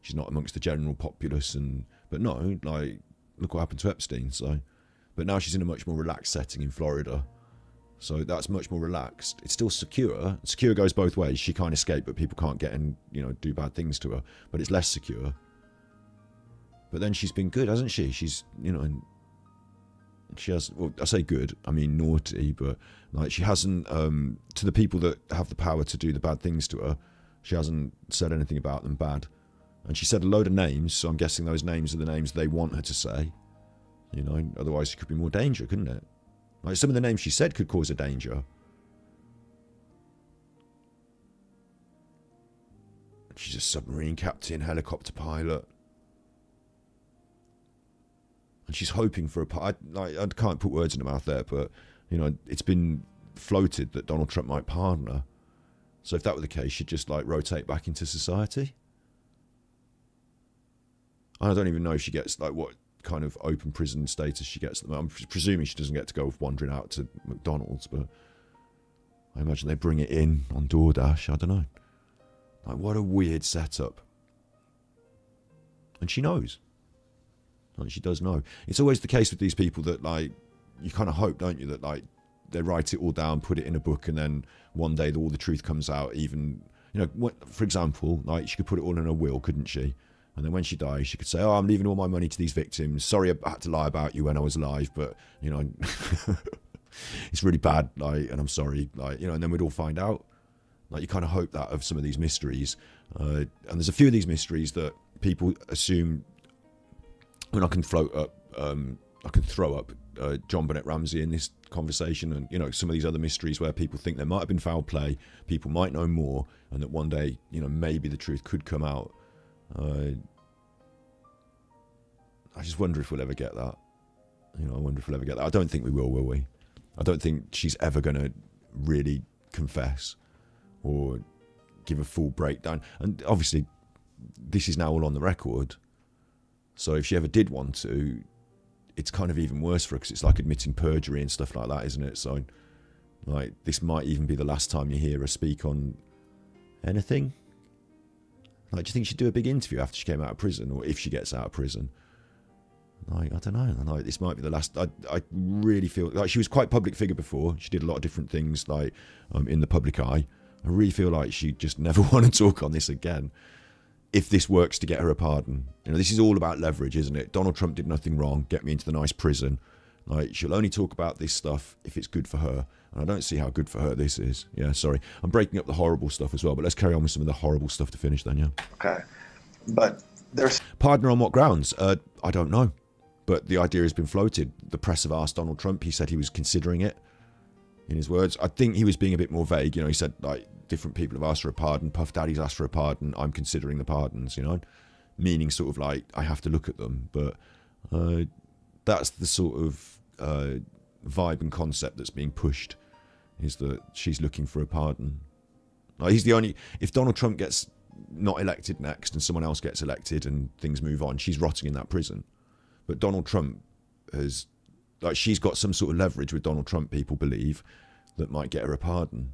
she's not amongst the general populace. But no, like, look what happened to Epstein. So, but now she's in a much more relaxed setting in Florida. So that's much more relaxed. It's still secure. Secure goes both ways. She can't escape, but people can't get and, you know, do bad things to her. But it's less secure. But then she's been good, hasn't she? She's, you know, she has, well, I say good, I mean naughty, but like she hasn't, to the people that have the power to do the bad things to her, she hasn't said anything about them bad. And she said a load of names, so I'm guessing those names are the names they want her to say. You know, otherwise it could be more danger, couldn't it? Like, some of the names she said could cause a danger. She's a submarine captain, helicopter pilot. And she's hoping for I can't put words in her mouth there, but, you know, it's been floated that Donald Trump might pardon her. So if that were the case, she'd just, like, rotate back into society. I don't even know if she gets, like, what kind of open prison status she gets. I'm presuming she doesn't get to go wandering out to McDonald's, but I imagine they bring it in on DoorDash. I don't know. Like, what a weird setup. And she knows. Like, she does know. It's always the case with these people that, like, you kind of hope, don't you, that, like, they write it all down, put it in a book, and then one day all the truth comes out. Even, for example, like she could put it all in a will, couldn't she? And then when she dies, she could say, "Oh, I'm leaving all my money to these victims. Sorry, I had to lie about you when I was alive, but it's really bad. Like, and I'm sorry. Like, and then we'd all find out. Like, you kind of hope that of some of these mysteries, and there's a few of these mysteries that people assume. When I can throw up John Bennett Ramsey in this conversation, and some of these other mysteries where people think there might have been foul play, people might know more, and that one day maybe the truth could come out. I just wonder if we'll ever get that. I wonder if we'll ever get that. I don't think we will we? I don't think she's ever going to really confess or give a full breakdown. And obviously, this is now all on the record. So if she ever did want to, it's kind of even worse for her, because it's like admitting perjury and stuff like that, isn't it? So, like, this might even be the last time you hear her speak on anything. Like, do you think she'd do a big interview after she came out of prison, or if she gets out of prison? Like, I don't know. Like, this might be the last. I really feel like she was quite a public figure before. She did a lot of different things, like in the public eye. I really feel like she just never want to talk on this again. If this works to get her a pardon, this is all about leverage, isn't it? Donald Trump did nothing wrong. Get me into the nice prison. Like, she'll only talk about this stuff if it's good for her, and I don't see how good for her this is. Yeah, sorry, I'm breaking up the horrible stuff as well, but let's carry on with some of the horrible stuff to finish then. Yeah. Okay, but there's pardon her on what grounds? I don't know, but the idea has been floated. The press have asked Donald Trump. He said he was considering it. In his words, I think he was being a bit more vague. He said, like, different people have asked for a pardon. Puff Daddy's asked for a pardon. I'm considering the pardons, meaning sort of like I have to look at them. But that's the sort of vibe and concept that's being pushed, is that she's looking for a pardon. Like, he's the only. If Donald Trump gets not elected next and someone else gets elected and things move on, she's rotting in that prison. But Donald Trump has, like, she's got some sort of leverage with Donald Trump, people believe, that might get her a pardon.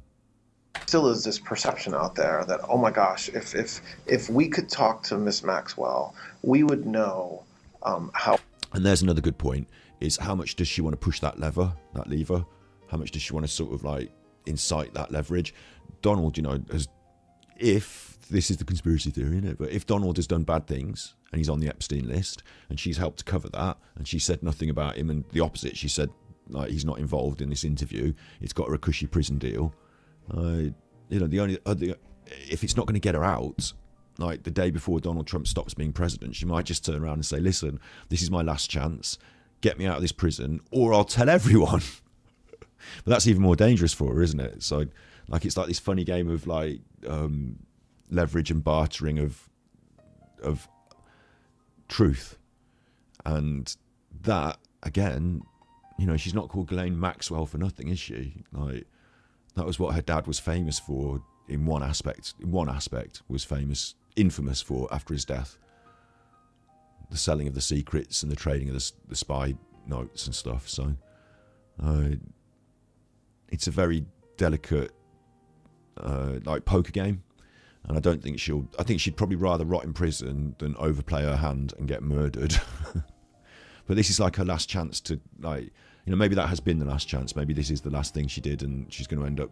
Still is this perception out there that, oh my gosh, if we could talk to Miss Maxwell, we would know how. And there's another good point, is how much does she want to push that lever? How much does she want to sort of like incite that leverage? Donald, has, if this is the conspiracy theory, isn't it? But if Donald has done bad things and he's on the Epstein list and she's helped to cover that, and she said nothing about him, and the opposite, she said, like, he's not involved in this interview, it's got her a cushy prison deal. The only other, if it's not going to get her out, like the day before Donald Trump stops being president, she might just turn around and say, listen, this is my last chance, get me out of this prison, or I'll tell everyone. But that's even more dangerous for her, isn't it? So, like, it's like this funny game of like leverage and bartering of truth, and that again, she's not called Ghislaine Maxwell for nothing, is she? Like, that was what her dad was famous for. In one aspect, was infamous for after his death. The selling of the secrets and the trading of the spy notes and stuff. So, it's a very delicate, like, poker game. And I don't think I think she'd probably rather rot in prison than overplay her hand and get murdered. But this is like her last chance to, like, maybe that has been the last chance. Maybe this is the last thing she did, and she's going to end up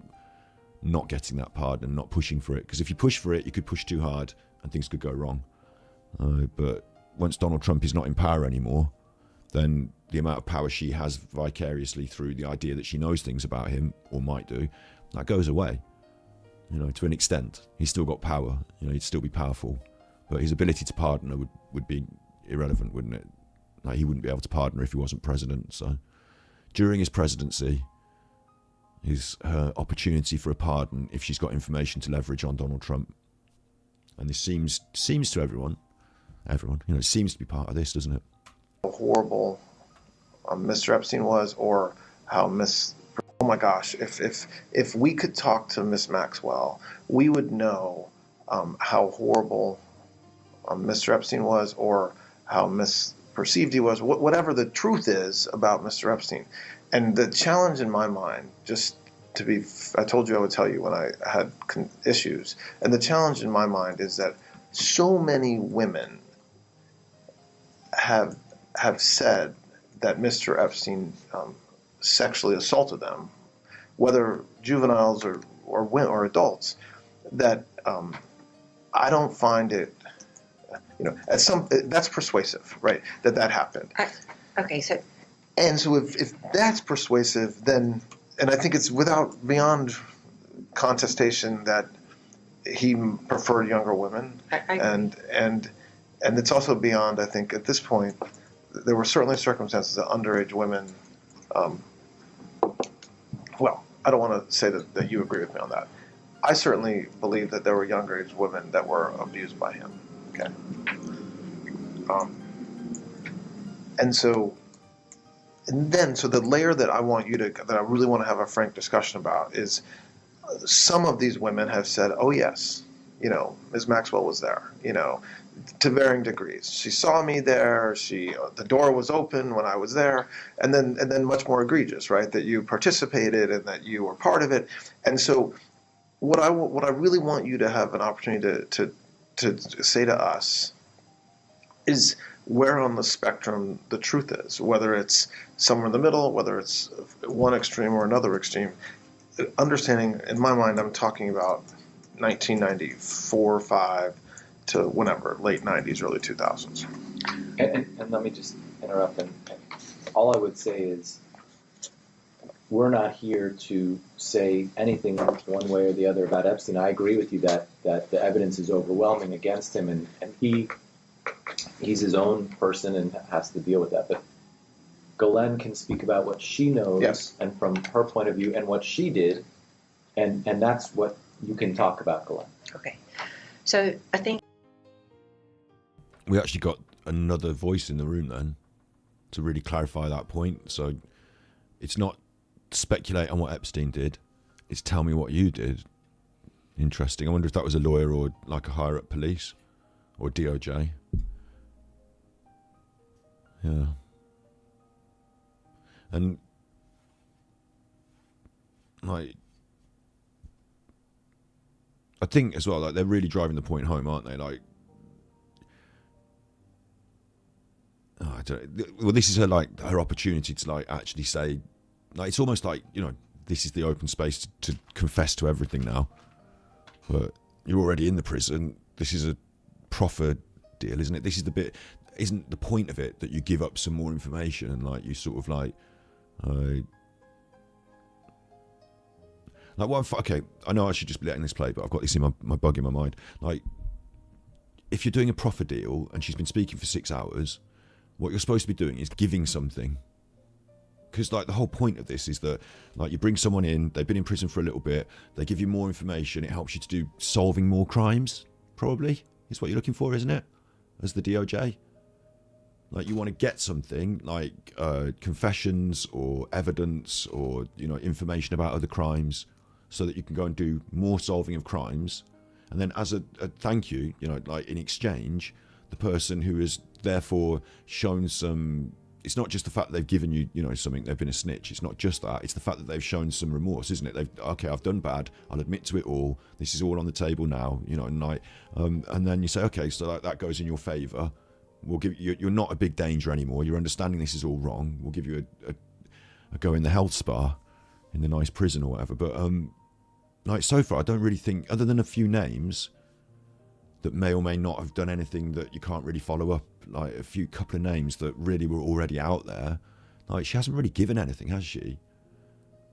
not getting that pardon and not pushing for it. Because if you push for it, you could push too hard and things could go wrong. But once Donald Trump is not in power anymore, then the amount of power she has vicariously through the idea that she knows things about him, or might do, that goes away. To an extent. He's still got power. He'd still be powerful. But his ability to pardon her would be irrelevant, wouldn't it? Like, he wouldn't be able to pardon her if he wasn't president. So during his presidency is her opportunity for a pardon if she's got information to leverage on Donald Trump. And this seems to everyone, it seems to be part of this, doesn't it? How horrible Mr. Epstein was, or how oh my gosh, if we could talk to Miss Maxwell, we would know how horrible Mr. Epstein was, or how misperceived he was, whatever the truth is about Mr. Epstein. And the challenge in my mind, I told you I would tell you when I had issues, and the challenge in my mind is that so many women have said that Mr. Epstein sexually assaulted them, whether juveniles or adults, that I don't find it, that's persuasive, right? That happened. Okay, so And so if that's persuasive, then, and I think it's beyond contestation that he preferred younger women, and it's also beyond, I think, at this point, there were certainly circumstances that underage women, well, I don't want to say that you agree with me on that. I certainly believe that there were younger age women that were abused by him. Okay. So the layer that I really want to have a frank discussion about is some of these women have said, oh yes, Ms. Maxwell was there, to varying degrees. She saw me there. The door was open when I was there, and then much more egregious, right? That you participated and that you were part of it. And so, what I really want you to have an opportunity to say to us is where on the spectrum the truth is, whether it's somewhere in the middle, whether it's one extreme or another extreme. Understanding, in my mind, I'm talking about 1994, 5 to whenever, late 90s, early 2000s. And let me just interrupt. And all I would say is we're not here to say anything one way or the other about Epstein. I agree with you that the evidence is overwhelming against him, and he's his own person and has to deal with that. But Ghislaine can speak about what she knows, yes, and from her point of view and what she did, and that's what you can talk about, Ghislaine. okay, so I think We actually got another voice in the room then to really clarify that point. So it's not speculate on what Epstein did, it's tell me what you did. Interesting. I wonder if that was a lawyer or like a higher up police or DOJ. Yeah. And like, I think as well, like they're really driving the point home, aren't they? Like, I don't. Well, this is her opportunity to like actually say, like, it's almost like, this is the open space to confess to everything now. But you're already in the prison. This is a proffer deal, isn't it? This is the bit. Isn't the point of it that you give up some more information and like you sort of like. Okay, I know I should just be letting this play, but I've got this in my bug in my mind. Like, if you're doing a proffer deal and she's been speaking for 6 hours, what you're supposed to be doing is giving something. Because like the whole point of this is that like you bring someone in, they've been in prison for a little bit, they give you more information, it helps you to do solving more crimes, probably, is what you're looking for, isn't it? As the DOJ. Like you want to get something like confessions or evidence or information about other crimes so that you can go and do more solving of crimes, and then as a thank you, like in exchange, the person who has therefore shown some, it's not just the fact that they've given you something, they've been a snitch, it's not just that, it's the fact that they've shown some remorse, isn't it? Okay, I've done bad, I'll admit to it all, this is all on the table now, and then you say, okay, so like that goes in your favor. We'll give you're not a big danger anymore. You're understanding this is all wrong. We'll give you a go in the health spa, in the nice prison or whatever. But like so far, I don't really think, other than a few names that may or may not have done anything that you can't really follow up, like a couple of names that really were already out there. Like she hasn't really given anything, has she?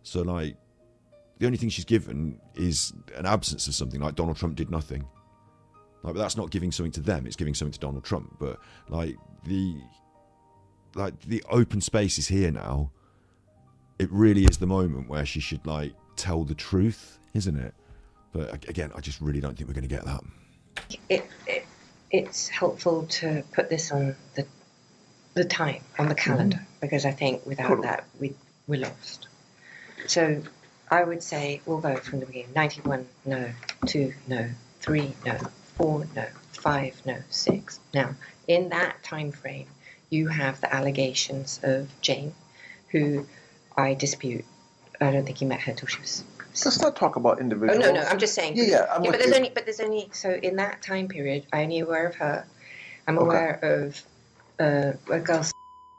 So like the only thing she's given is an absence of something. Like Donald Trump did nothing. Like, but that's not giving something to them, it's giving something to Donald Trump. But like the open space is here now. It really is the moment where she should like tell the truth, isn't it? But again, I just really don't think we're going to get that. It's helpful to put this on the time on the calendar, because I think without that we're lost. So I would say we'll go from the beginning. 91, no. 2, no. 3, no. 4, no. 5, no. 6. Now, in that time frame, you have the allegations of Jane, who I dispute. I don't think he met her till she was. Let's not talk about individuals. Oh no, I'm just saying. Yeah, but there's only so in that time period, I'm only aware of her. I'm aware of a girl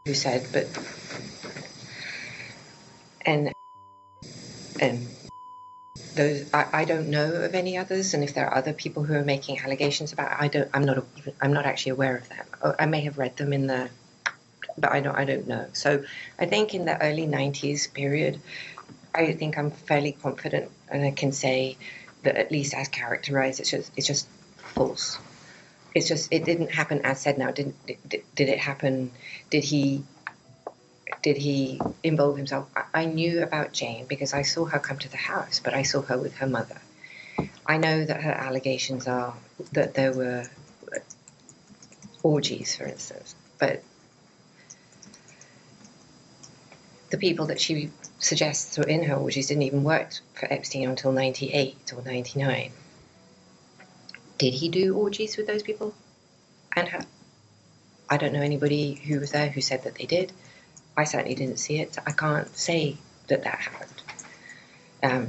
who said, but and And those, I don't know of any others, and if there are other people who are making allegations about it, I'm not actually aware of them. I may have read them in the, but I don't know. So I think in the early 90s period, I think I'm fairly confident, and I can say that at least as characterized, it's just false. It's just, it didn't happen as said. Now, did it happen? Did he involve himself? I knew about Jane because I saw her come to the house, but I saw her with her mother. I know that her allegations are that there were orgies, for instance, but the people that she suggests were in her orgies didn't even work for Epstein until 98 or 99. Did he do orgies with those people and her? I don't know anybody who was there who said that they did. I certainly didn't see it, so I can't say that happened.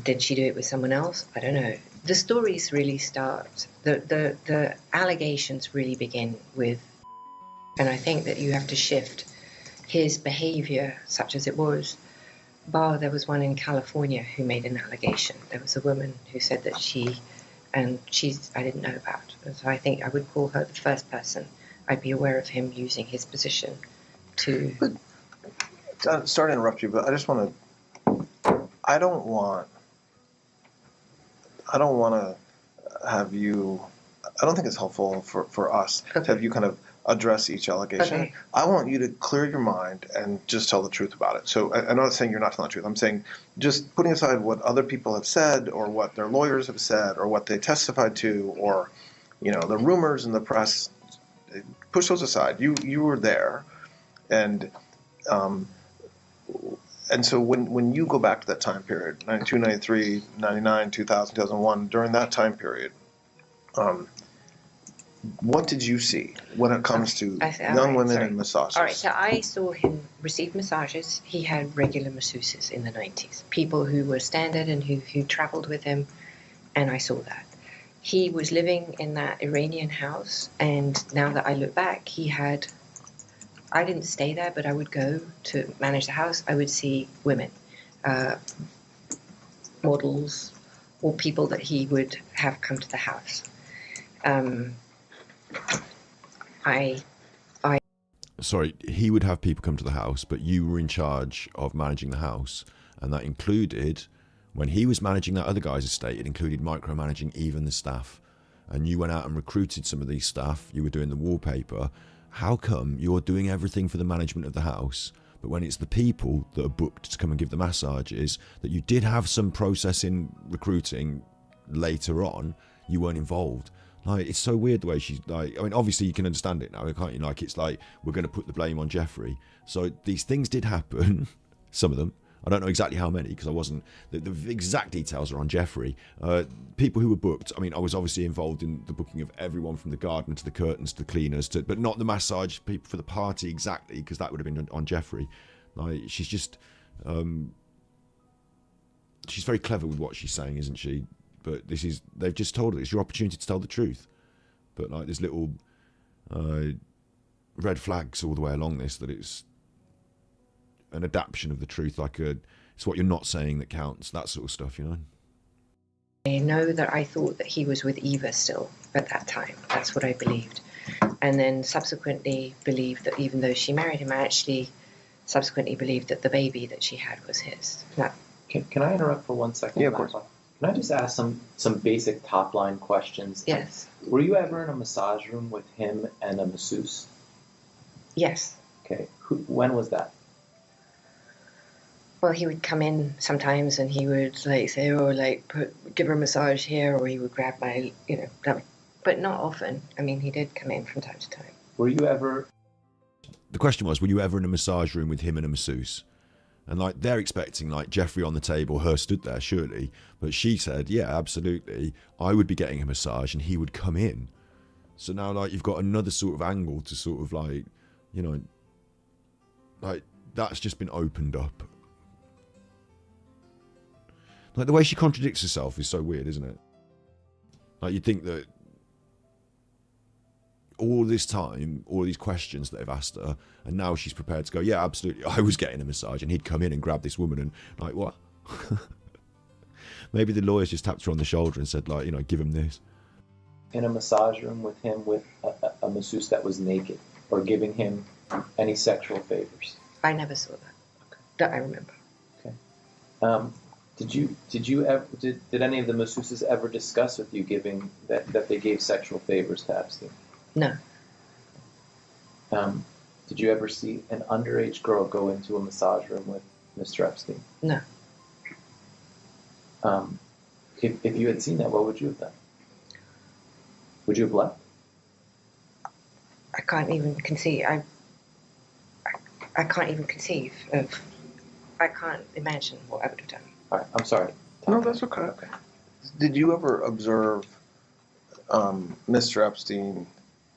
Did she do it with someone else? I don't know. The stories really start, the allegations really begin with, and I think that you have to shift his behavior, such as it was. There was one in California who made an allegation. There was a woman who said that I didn't know about. And so I think I would call her the first person I'd be aware of him using his position to... Sorry to interrupt you, but I just want to. I don't want to have you. I don't think it's helpful for us to have you kind of address each allegation. Okay. I want you to clear your mind and just tell the truth about it. So I'm not saying you're not telling the truth. I'm saying just putting aside what other people have said or what their lawyers have said or what they testified to or, the rumors in the press. Push those aside. You were there, and so when you go back to that time period, 92, 93, 99, 2000, 2001, during that time period, what did you see when it comes to young women and massages? All right, so I saw him receive massages. He had regular masseuses in the 90s, people who were standard and who traveled with him, and I saw that. He was living in that Iranian house, and now that I look back, I didn't stay there, but I would go to manage the house. I would see women, models, or people that he would have come to the house. Sorry, he would have people come to the house, but you were in charge of managing the house, and that included, when he was managing that other guy's estate, it included micromanaging even the staff. And you went out and recruited some of these staff, you were doing the wallpaper. How come you're doing everything for the management of the house, but when it's the people that are booked to come and give the massages, that you did have some process in recruiting later on, you weren't involved? Like, it's so weird the way she's like, I mean, obviously you can understand it now, can't you? Like, it's like, we're going to put the blame on Jeffrey. So these things did happen, some of them. I don't know exactly how many because I wasn't, the exact details are on Jeffrey. People who were booked, I mean, I was obviously involved in the booking of everyone from the garden to the curtains to the cleaners, but not the massage people for the party exactly, because that would have been on Jeffrey. Like, she's just, she's very clever with what she's saying, isn't she? But they've just told her, it's your opportunity to tell the truth. But like, there's little red flags all the way along this, that it's an adaptation of the truth, like it's what you're not saying that counts, that sort of stuff, I know that I thought that he was with Eva still at that time. That's what I believed. And then subsequently believed that even though she married him, I actually subsequently believed that the baby that she had was his. Can I interrupt for 1 second? Yeah, of course. Can I just ask some basic top-line questions? Yes. Were you ever in a massage room with him and a masseuse? Yes. Okay. When was that? Well, he would come in sometimes and he would like say, oh, like give her a massage here, or he would grab my, but not often. I mean, he did come in from time to time. Were you ever... The question was, were you ever in a massage room with him and a masseuse? And like, they're expecting like Jeffrey on the table, her stood there, surely. But she said, yeah, absolutely. I would be getting a massage and he would come in. So now like, you've got another sort of angle to sort of like, like that's just been opened up. Like, the way she contradicts herself is so weird, isn't it? Like, you'd think that all this time, all these questions that they've asked her, and now she's prepared to go, yeah, absolutely, I was getting a massage, and he'd come in and grab this woman, and like, what? Maybe the lawyers just tapped her on the shoulder and said, like, give him this. In a massage room with him with a masseuse that was naked, or giving him any sexual favors? I never saw that. Okay. That I remember. Okay. Did any of the masseuses ever discuss with you giving that they gave sexual favors to Epstein? No. Did you ever see an underage girl go into a massage room with Mr. Epstein? No. If you had seen that, what would you have done? Would you have left? I can't even conceive. I can't even conceive of. I can't imagine what I would have done. All right, I'm sorry. No, that's okay. Okay. Did you ever observe Mr. Epstein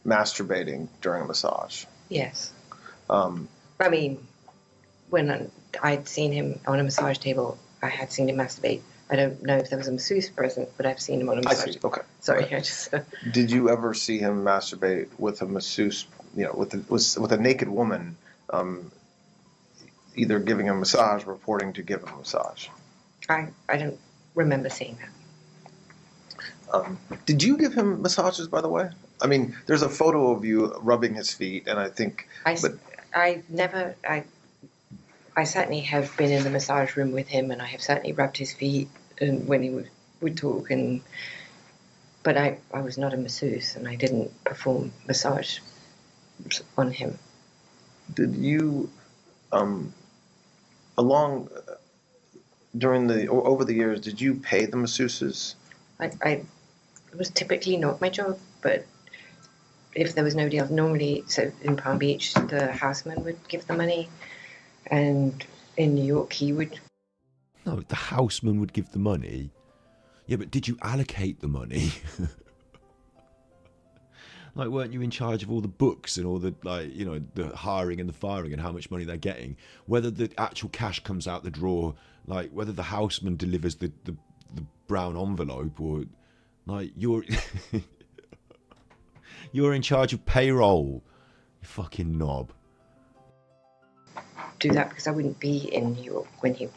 masturbating during a massage? Yes. Um, I mean, when I'd seen him on a massage table, I had seen him masturbate. I don't know if there was a masseuse present, but I've seen him on a I massage see. table. Okay. Sorry, Okay. I just. Did you ever see him masturbate with a masseuse? With a naked woman, either giving him a massage, or reporting to give him a massage? I don't remember seeing that. Did you give him massages, by the way? I mean, there's a photo of you rubbing his feet, and I think. I never. I certainly have been in the massage room with him, and I have certainly rubbed his feet, and when he would talk, but I was not a masseuse, and I didn't perform massage on him. Did you, over the years, did you pay the masseuses? It was typically not my job, but if there was nobody else, normally, so in Palm Beach, the houseman would give the money, and in New York, he would. No, the houseman would give the money. Yeah, but did you allocate the money? Like, weren't you in charge of all the books and all the, the hiring and the firing and how much money they're getting? Whether the actual cash comes out the drawer, like, whether the houseman delivers the brown envelope, or, like, you're you're in charge of payroll, you fucking knob. Do that because I wouldn't be in New York when he.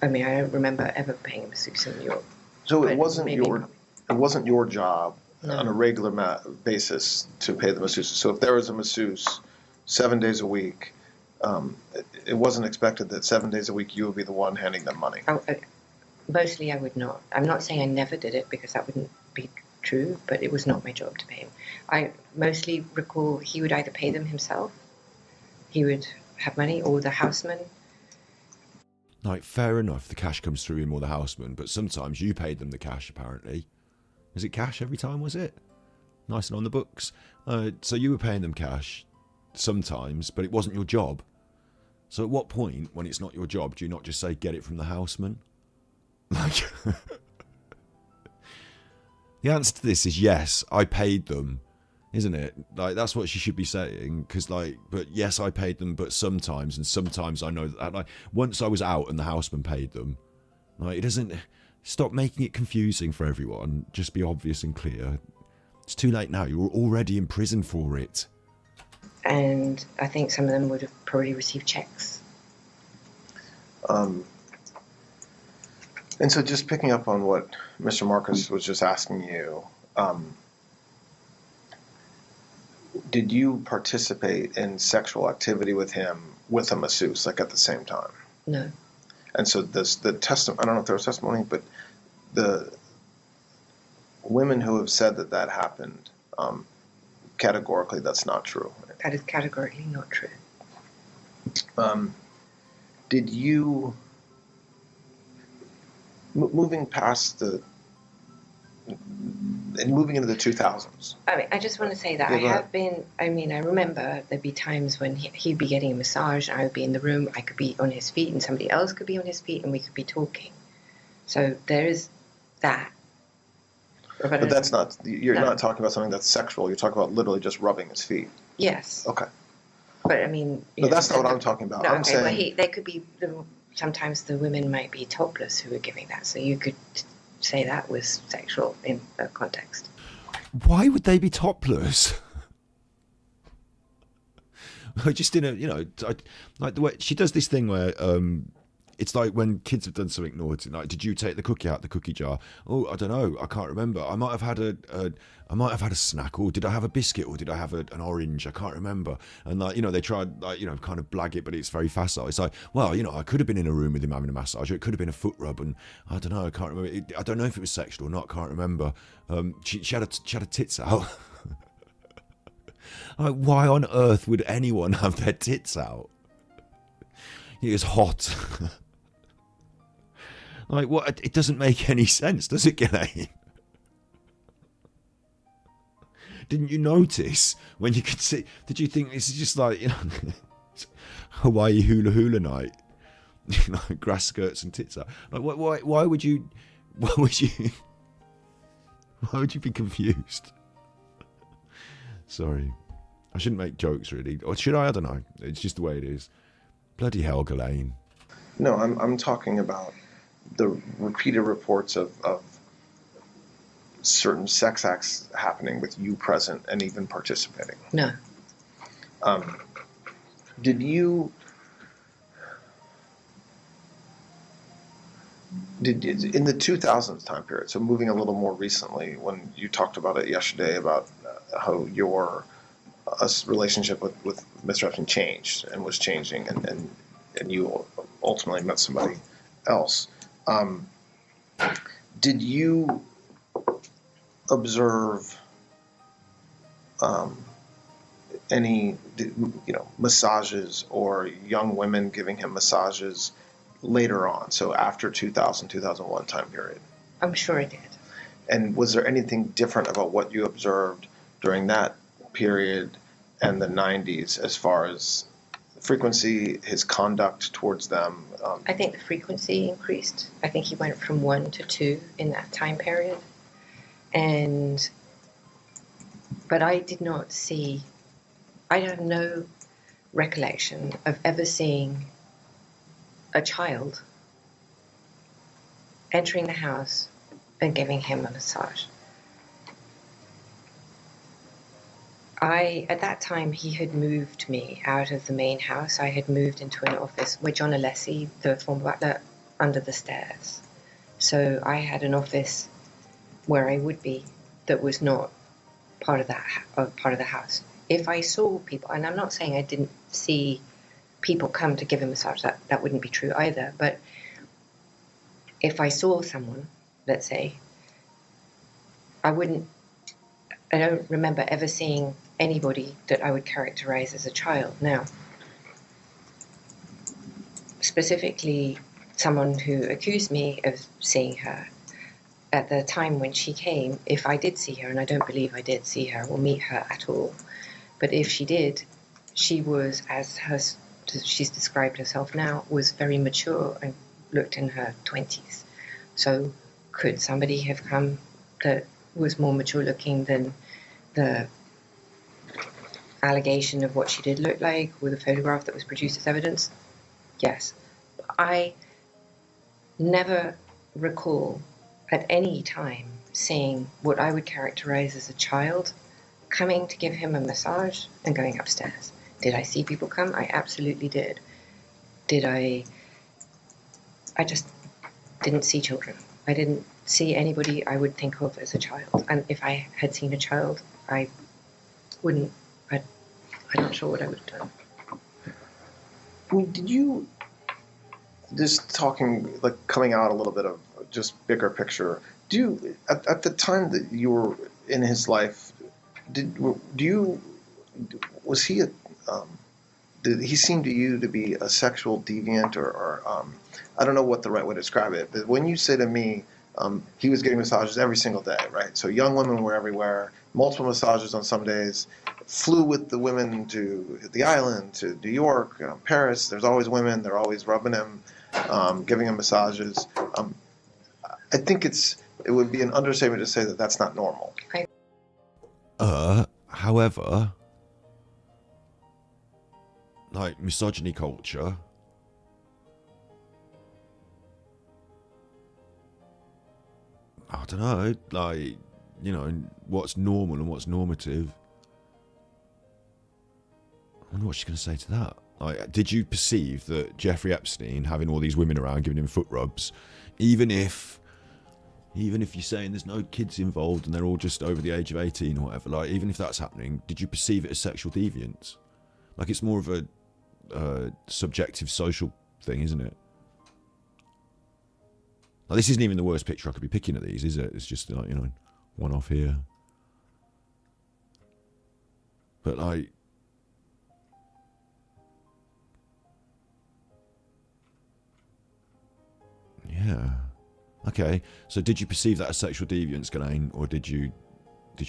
I mean, I don't remember ever paying a masseuse in New York. So But it wasn't maybe- your job No. on a regular basis to pay the masseuses. So if there was a masseuse 7 days a week, it wasn't expected that 7 days a week you would be the one handing them money. Mostly, I would not. I'm not saying I never did it because that wouldn't be true, but it was not my job to pay him. I mostly recall he would either pay them himself, he would have money, or the houseman. Like, fair enough, the cash comes through him or the houseman, but sometimes you paid them the cash, apparently. Was it cash every time, was it? Nice and on the books. So you were paying them cash sometimes, but it wasn't your job. So at what point, when it's not your job, do you not just say, get it from the houseman? Like, the answer to this is yes, I paid them, isn't it? Like, that's what she should be saying, because, like, but yes, I paid them, but sometimes, and sometimes I know that, like, once I was out and the houseman paid them, like, it doesn't, stop making it confusing for everyone, just be obvious and clear. It's too late now, you're already in prison for it. And I think some of them would have probably received checks. And so just picking up on what Mr. Marcus was just asking you, did you participate in sexual activity with him with a masseuse, like at the same time? No. And so the testimony, I don't know if there was testimony, but the women who have said that happened, categorically, that's not true. That is categorically not true. Did you, moving past and moving into the 2000s? I mean, I just want to say that Yeah, I go have been, I mean, I remember there'd be times when he'd be getting a massage and I would be in the room, I could be on his feet and somebody else could be on his feet and we could be talking. So there is that. But that's not, you're No. not talking about something that's sexual, you're talking about literally just rubbing his feet. Yes. Okay. But I mean... But that's not what I'm talking about. No, I'm okay, saying... well, they could be, sometimes the women might be topless who are giving that, so you could say that was sexual in that context. Why would they be topless? Just in a, like the way she does this thing where It's like when kids have done something naughty. Like, did you take the cookie out of the cookie jar? Oh, I don't know. I can't remember. I might have had a snack, or did I have a biscuit, or did I have an orange? I can't remember. And like, they tried, like, kind of blag it, but it's very facile. It's like, well, I could have been in a room with him having a massage, or it could have been a foot rub, and I don't know. I can't remember. I don't know if it was sexual or not. Can't remember. She had her tits out. Like, why on earth would anyone have their tits out? It is hot. Like, what? It doesn't make any sense, does it, Ghislaine? Didn't you notice when you could see? Did you think this is just like, Hawaii hula night? Grass skirts and tits out. Like, why would you? Why would you be confused? Sorry. I shouldn't make jokes, really. Or should I? I don't know. It's just the way it is. Bloody hell, Ghislaine. No, I'm talking about the repeated reports of certain sex acts happening with you present and even participating. No. Did you... in the 2000s time period, so moving a little more recently, when you talked about it yesterday about how your relationship with Mr. Epstein changed and was changing, and you ultimately met somebody else, did you observe any massages or young women giving him massages later on, so after 2000, 2001 time period? I'm sure I did. And was there anything different about what you observed during that period and the 90s as far as frequency, his conduct towards them? I think the frequency increased. I think he went from 1 to 2 in that time period. But I did not see, I have no recollection of ever seeing a child entering the house and giving him a massage. At that time, he had moved me out of the main house. I had moved into an office with John Alessi, the former butler, under the stairs. So I had an office where I would be that was not part of the house. If I saw people, and I'm not saying I didn't see people come to give a massage, that wouldn't be true either, but if I saw someone, let's say, I don't remember ever seeing anybody that I would characterize as a child. Now, specifically, someone who accused me of seeing her at the time when she came, if I did see her, and I don't believe I did see her or meet her at all, but if she did, she was, as she's described herself now, was very mature and looked in her 20s. So could somebody have come that was more mature looking than the allegation of what she did look like with a photograph that was produced as evidence? Yes. I never recall at any time seeing what I would characterize as a child coming to give him a massage and going upstairs. Did I see people come? I absolutely did. I just didn't see children. I didn't see anybody I would think of as a child. And if I had seen a child, I'm not sure what I would have done. Did you, just talking, like coming out a little bit of just bigger picture, at the time that you were in his life, did he seem to you to be a sexual deviant, or I don't know what the right way to describe it, but when you say to me, he was getting massages every single day, right? So young women were everywhere, multiple massages on some days, flew with the women to the island, to New York, Paris. There's always women. They're always rubbing him, giving him massages. I think it would be an understatement to say that that's not normal. However, like misogyny culture, I don't know, like, what's normal and what's normative. I wonder what she's going to say to that. Like, did you perceive that Jeffrey Epstein having all these women around giving him foot rubs, even if you're saying there's no kids involved and they're all just over the age of 18 or whatever, like, even if that's happening, did you perceive it as sexual deviance? Like, it's more of a subjective social thing, isn't it? Like, this isn't even the worst picture I could be picking at these, is it? It's just like, one off here. But like, yeah. Okay. So did you perceive that as sexual deviance, Ghislaine, or did you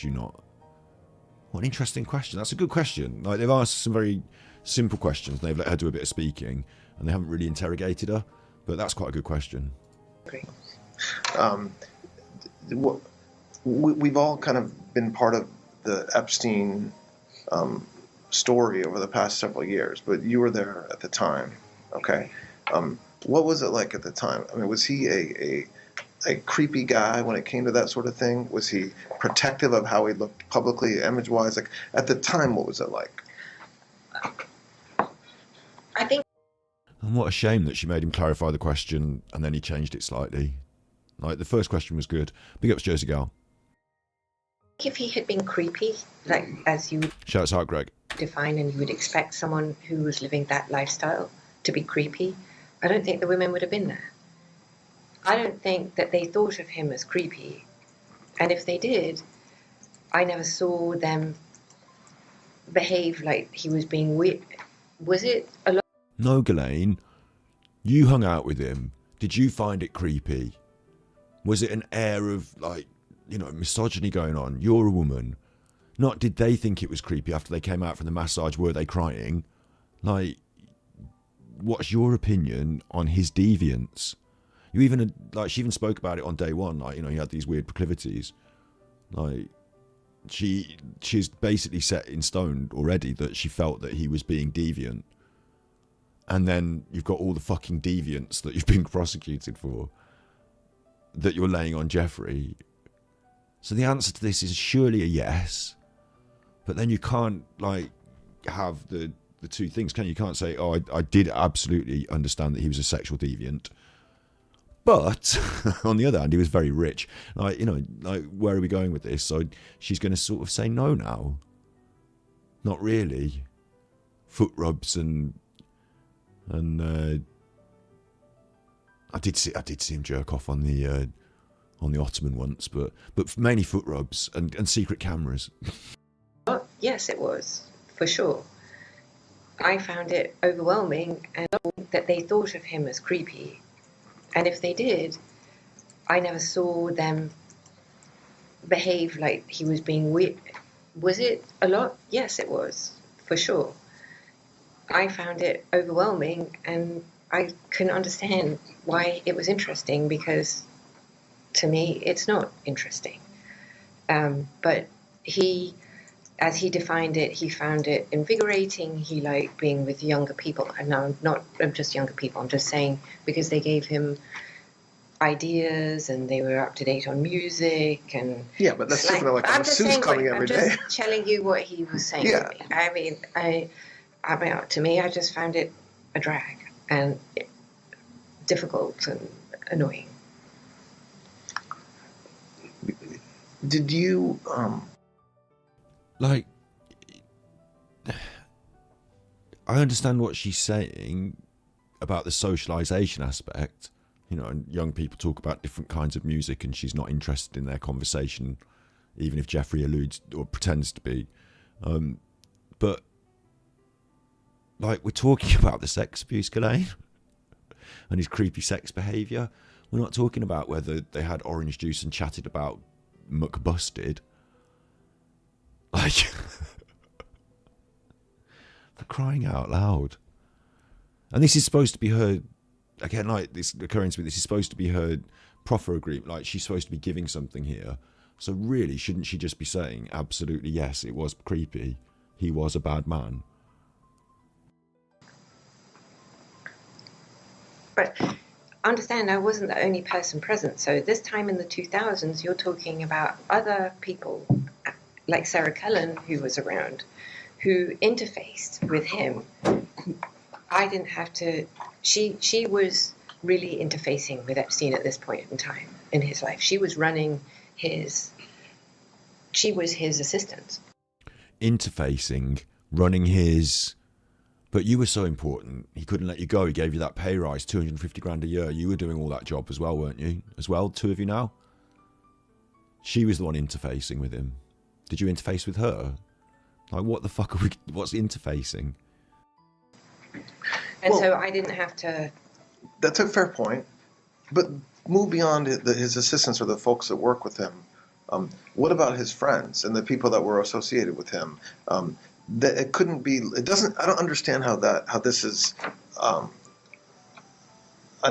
not? What an interesting question. That's a good question. Like, they've asked some very simple questions. They've let her do a bit of speaking, and they haven't really interrogated her. But that's quite a good question. Great. We've all kind of been part of the Epstein story over the past several years, but you were there at the time, okay? What was it like at the time? I mean, was he a creepy guy when it came to that sort of thing? Was he protective of how he looked publicly, image-wise? Like, at the time, what was it like? I think And what a shame that she made him clarify the question and then he changed it slightly. Like, the first question was good. Big ups, Jersey Girl. if he had been creepy, like as you would Shouts out, Greg. define, and you would expect someone who was living that lifestyle to be creepy, I don't think the women would have been there. I don't think that they thought of him as creepy. And if they did, I never saw them behave like he was being weird. Was it a lot? No, Ghislaine. You hung out with him. Did you find it creepy? Was it an air of, like, misogyny going on? You're a woman. Not did they think it was creepy after they came out from the massage? Were they crying? Like, what's your opinion on his deviance? You even, like, she even spoke about it on day one. Like, he had these weird proclivities. Like, she's basically set in stone already that she felt that he was being deviant. And then you've got all the fucking deviants that you've been prosecuted for that you're laying on Jeffrey. So the answer to this is surely a yes. But then you can't, like, have the two things, can you? You can't say, oh, I did absolutely understand that he was a sexual deviant. But on the other hand, he was very rich. Like, where are we going with this? So she's going to sort of say no now. Not really. Foot rubs and I did see him jerk off on the Ottoman once, but mainly foot rubs and secret cameras. Oh, yes, it was, for sure. I found it overwhelming and that they thought of him as creepy. And if they did, I never saw them behave like he was being weird. Was it a lot? Yes, it was, for sure. I found it overwhelming, and I couldn't understand why it was interesting, because to me it's not interesting. But he, as he defined it, he found it invigorating. He liked being with younger people. And now I'm just younger people. I'm just saying because they gave him ideas and they were up to date on music and Yeah, but that's different. Like, I'm a just masseuse saying coming every day. I'm just telling you what he was saying Yeah. to me. I mean, to me, I just found it a drag and difficult and annoying. Did you Like, I understand what she's saying about the socialization aspect. And young people talk about different kinds of music and she's not interested in their conversation, even if Jeffrey alludes or pretends to be. But, like, we're talking about the sex abuse, Ghislaine, and his creepy sex behaviour. We're not talking about whether they had orange juice and chatted about McBusted. Like, for crying out loud. And this is supposed to be her, again, like this occurring to me, this is supposed to be her proffer agreement. Like, she's supposed to be giving something here. So really, shouldn't she just be saying, absolutely, yes, it was creepy. He was a bad man. But understand, I wasn't the only person present. So this time in the 2000s, you're talking about other people, like Sarah Cullen, who was around, who interfaced with him I didn't have to. She was really interfacing with Epstein at this point in time in his life. She was running his. She was his assistant. Interfacing, running his. But you were so important. He couldn't let you go. He gave you that pay rise, 250 grand a year. You were doing all that job as well, weren't you? As well, two of you now. She was the one interfacing with him. Did you interface with her? Like, what the fuck are we? What's interfacing? And so I didn't have to. That's a fair point, but move beyond his assistants or the folks that work with him. What about his friends and the people that were associated with him? That it couldn't be. It doesn't. I don't understand how this is an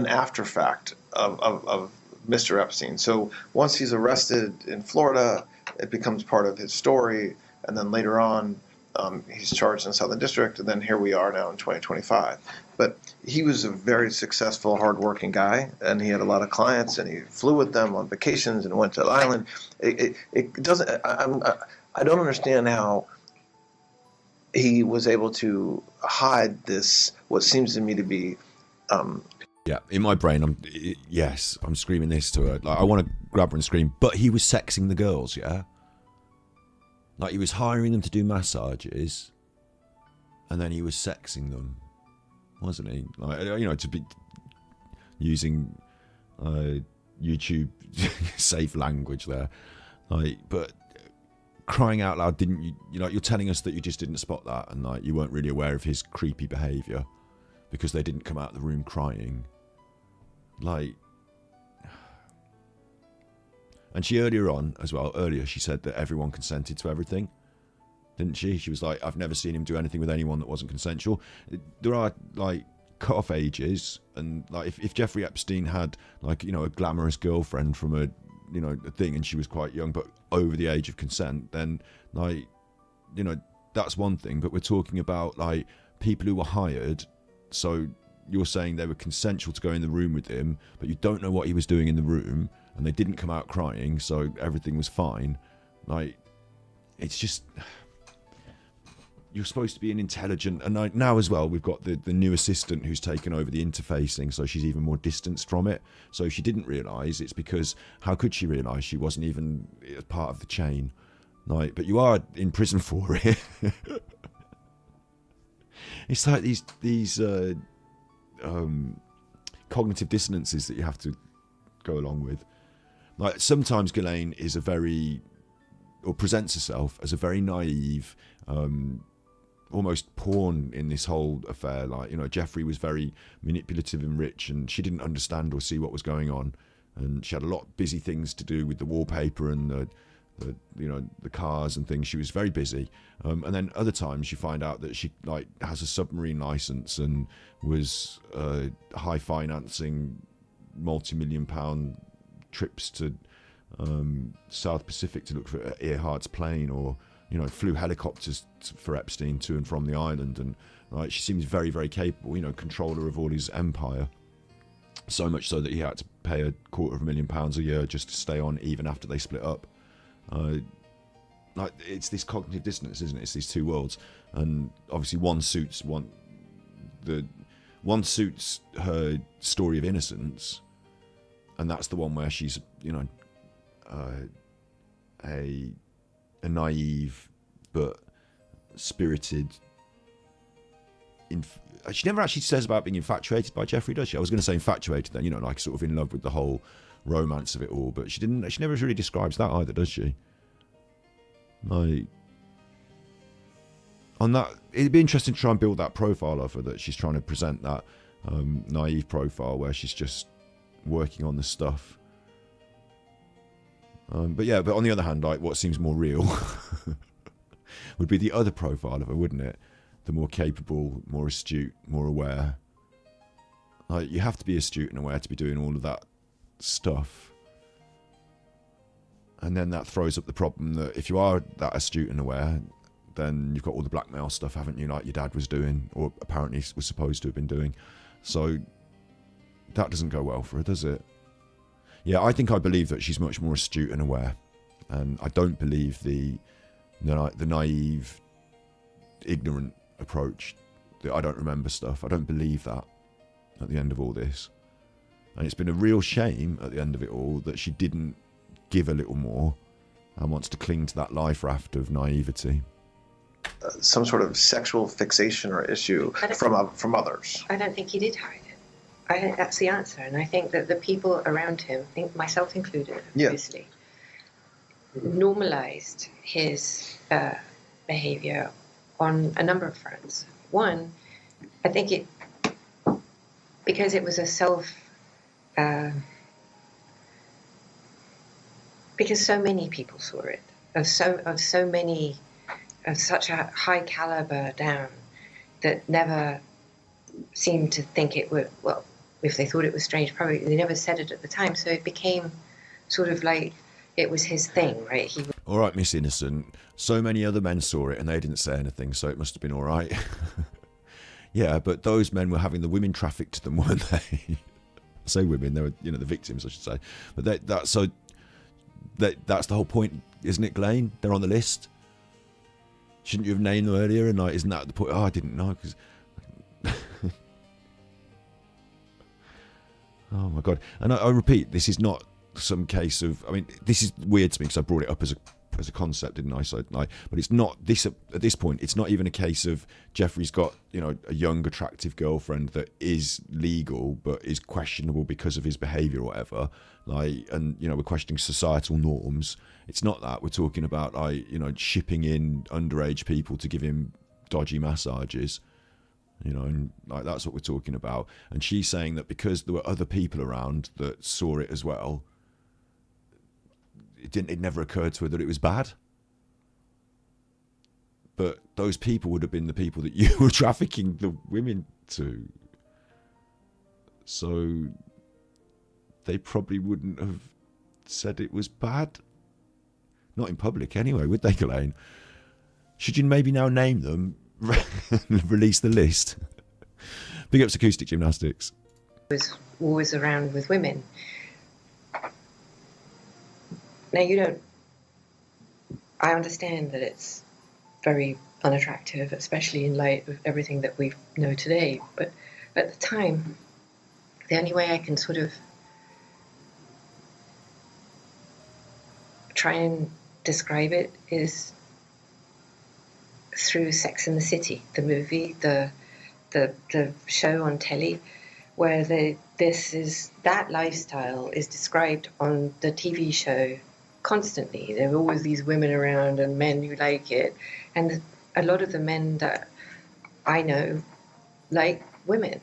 after fact of Mr. Epstein. So once he's arrested in Florida, it becomes part of his story, and then later on, he's charged in the Southern District, and then here we are now in 2025. But he was a very successful, hardworking guy, and he had a lot of clients, and he flew with them on vacations and went to the island. It doesn't. I don't understand how he was able to hide this. What seems to me to be. Yeah, in my brain, I'm screaming this to her. Like, I want to grab her and scream, but he was sexing the girls, yeah? Like, he was hiring them to do massages, and then he was sexing them, wasn't he? Like, you know, to be using YouTube safe language there. Like, but crying out loud, didn't you? You know, you're telling us that you just didn't spot that, and like you weren't really aware of his creepy behaviour because they didn't come out of the room crying. Like, and she earlier she said that everyone consented to everything, didn't she? She was like, I've never seen him do anything with anyone that wasn't consensual. There are like cut-off ages, and like if Jeffrey Epstein had like, you know, a glamorous girlfriend from a, you know, a thing, and she was quite young but over the age of consent, then like, you know, that's one thing. But we're talking about like people who were hired. So you're saying they were consensual to go in the room with him, but you don't know what he was doing in the room, and they didn't come out crying, so everything was fine. Like, it's just, you're supposed to be an intelligent, and now as well, we've got the new assistant who's taken over the interfacing, so she's even more distanced from it. So if she didn't realise, it's because, how could she realise she wasn't even a part of the chain? Like, but you are in prison for it. It's like these cognitive dissonances that you have to go along with. Like, sometimes Ghislaine is presents herself as a very naive, almost pawn in this whole affair. Like, you know, Jeffrey was very manipulative and rich, and she didn't understand or see what was going on, and she had a lot of busy things to do with the wallpaper and the you know, the cars and things. She was very busy, and then other times you find out that she like has a submarine license and was high financing multi-million-pound trips to South Pacific to look for Earhart's plane, or, you know, flew helicopters for Epstein to and from the island. And like, she seems very, very capable, you know, controller of all his empire, so much so that he had to pay £250,000 a year just to stay on even after they split up. Like, it's this cognitive dissonance, isn't it? It's these two worlds, and obviously one suits her story of innocence, and that's the one where she's, you know, a naive but spirited. She never actually says about being infatuated by Jeffrey, does she? I was going to say infatuated then, you know, like sort of in love with the whole romance of it all, but she never really describes that either, does she? Like, on that, it'd be interesting to try and build that profile of her, that she's trying to present that naive profile where she's just working on the stuff. But on the other hand, like, what seems more real would be the other profile of her, wouldn't it? The more capable, more astute, more aware. Like, you have to be astute and aware to be doing all of that stuff. And then that throws up the problem that if you are that astute and aware, then you've got all the blackmail stuff, haven't you, like your dad was doing, or apparently was supposed to have been doing. So that doesn't go well for her, does it? Yeah, I believe that she's much more astute and aware, and I don't believe the naive, ignorant approach that I don't remember stuff. I don't believe that at the end of all this. And it's been a real shame at the end of it all that she didn't give a little more and wants to cling to that life raft of naivety. Some sort of sexual fixation or issue from others. I don't think he did hide it. I think that's the answer. And I think that the people around him, I think myself included, obviously, normalized his behavior on a number of fronts. One, I think because it was a because so many people saw it, of such a high caliber down, that never seemed to think it would, well, if they thought it was strange, probably they never said it at the time. So it became sort of like it was his thing, right? All right, Miss Innocent. So many other men saw it and they didn't say anything, so it must have been all right. Yeah, but those men were having the women trafficked to them, weren't they? I say women, they were, the victims, I should say. But that's the whole point, isn't it, Ghislaine? They're on the list. Shouldn't you have named them earlier? And isn't that the point? Oh, I didn't know because. Oh my God! And I repeat, this is not some case of. I mean, this is weird to me because I brought it up as a concept, didn't I? So, but it's not this at this point. It's not even a case of Jeffrey's got a young, attractive girlfriend that is legal but is questionable because of his behaviour or whatever. And we're questioning societal norms. It's not that. We're talking about shipping in underage people to give him dodgy massages. And that's what we're talking about. And she's saying that because there were other people around that saw it as well, it never occurred to her that it was bad. But those people would have been the people that you were trafficking the women to. So they probably wouldn't have said it was bad. Not in public anyway, would they, Ghislaine? Should you maybe now name them? Release the list. Big ups Acoustic Gymnastics. Was always around with women. Now I understand that it's very unattractive, especially in light of everything that we know today. But at the time, the only way I can sort of try and describe it is through Sex and the City, the movie, the show on telly, where that lifestyle is described on the TV show constantly. There are always these women around and men who like it, and a lot of the men that I know like women,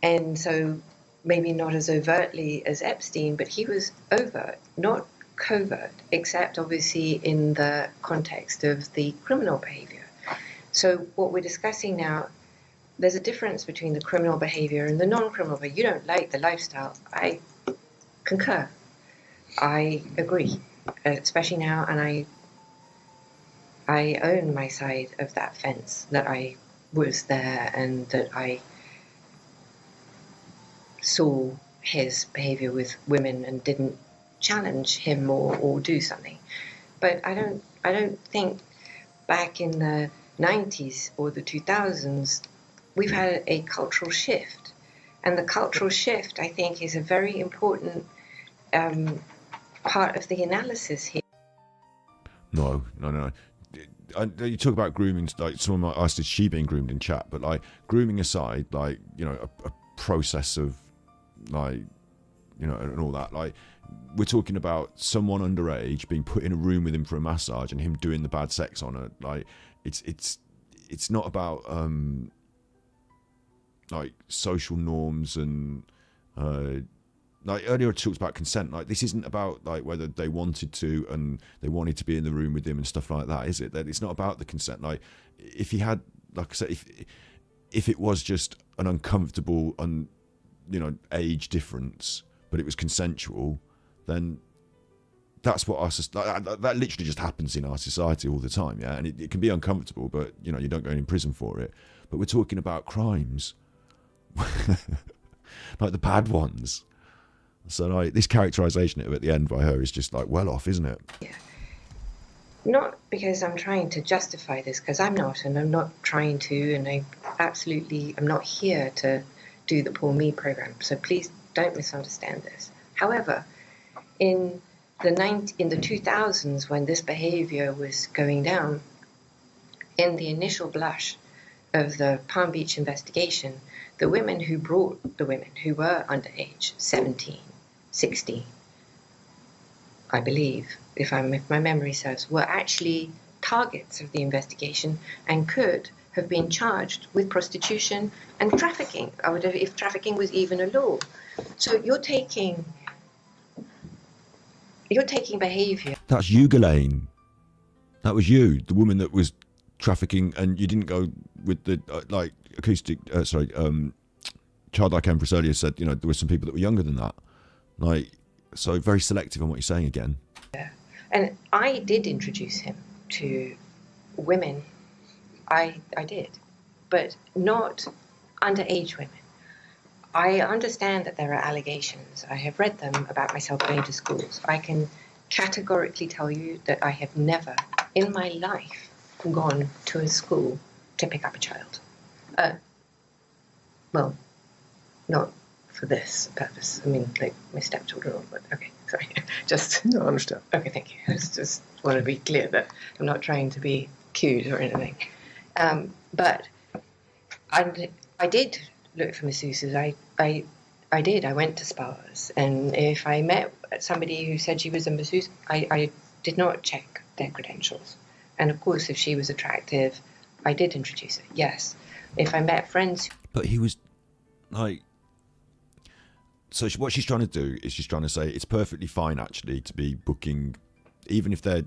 and so maybe not as overtly as Epstein, but he was overt, not covert, except obviously in the context of the criminal behavior. So what we're discussing now, there's a difference between the criminal behavior and the non-criminal behavior. You don't like the lifestyle. I concur. I agree, especially now, and I own my side of that fence, that I was there and that I saw his behavior with women and didn't challenge him or do something. But I don't think back in the 90s or the 2000s, we've had a cultural shift. And the cultural shift, I think, is a very important part of the analysis here. No. You talk about grooming, like someone might ask, is she being groomed in chat? But grooming aside, a process of and all that, we're talking about someone underage being put in a room with him for a massage and him doing the bad sex on her. It's not about social norms and earlier I talked about consent. This isn't about whether they wanted to and they wanted to be in the room with him and stuff like that, is it? That it's not about the consent. If he had, like I said, if it was just an uncomfortable age difference, but it was consensual, then that's what that literally just happens in our society all the time, yeah. And it can be uncomfortable, but you don't go in prison for it. But we're talking about crimes, like the bad ones. So this characterization of it at the end by her is just well off, isn't it? Yeah. Not because I'm trying to justify this, because I'm not, and I'm not trying to, and absolutely, I'm not here to do the Poor Me program, so please don't misunderstand this. However, in the 2000s, when this behavior was going down, in the initial blush of the Palm Beach investigation, the women who brought the women who were underage, 17, 16, I believe, if my memory serves, were actually targets of the investigation and could have been charged with prostitution and trafficking, if trafficking was even a law. So you're taking behavior. That's you, Ghislaine. That was you, the woman that was trafficking, and you didn't go with the childlike Empress earlier said, there were some people that were younger than that. So very selective on what you're saying again. Yeah. And I did introduce him to women. I did, but not underage women. I understand that there are allegations. I have read them about myself going to schools. I can categorically tell you that I have never in my life gone to a school to pick up a child. Well, not for this purpose. I mean, like my stepchildren, but okay, sorry. No, I understand. Okay, thank you. I just want to be clear that I'm not trying to be cute or anything. But I did look for masseuses. I did. I went to spas, and if I met somebody who said she was a masseuse, I did not check their credentials. And of course, if she was attractive, I did introduce her. Yes. If I met friends, but he was like. So what she's trying to do is she's trying to say it's perfectly fine actually to be booking, even if they're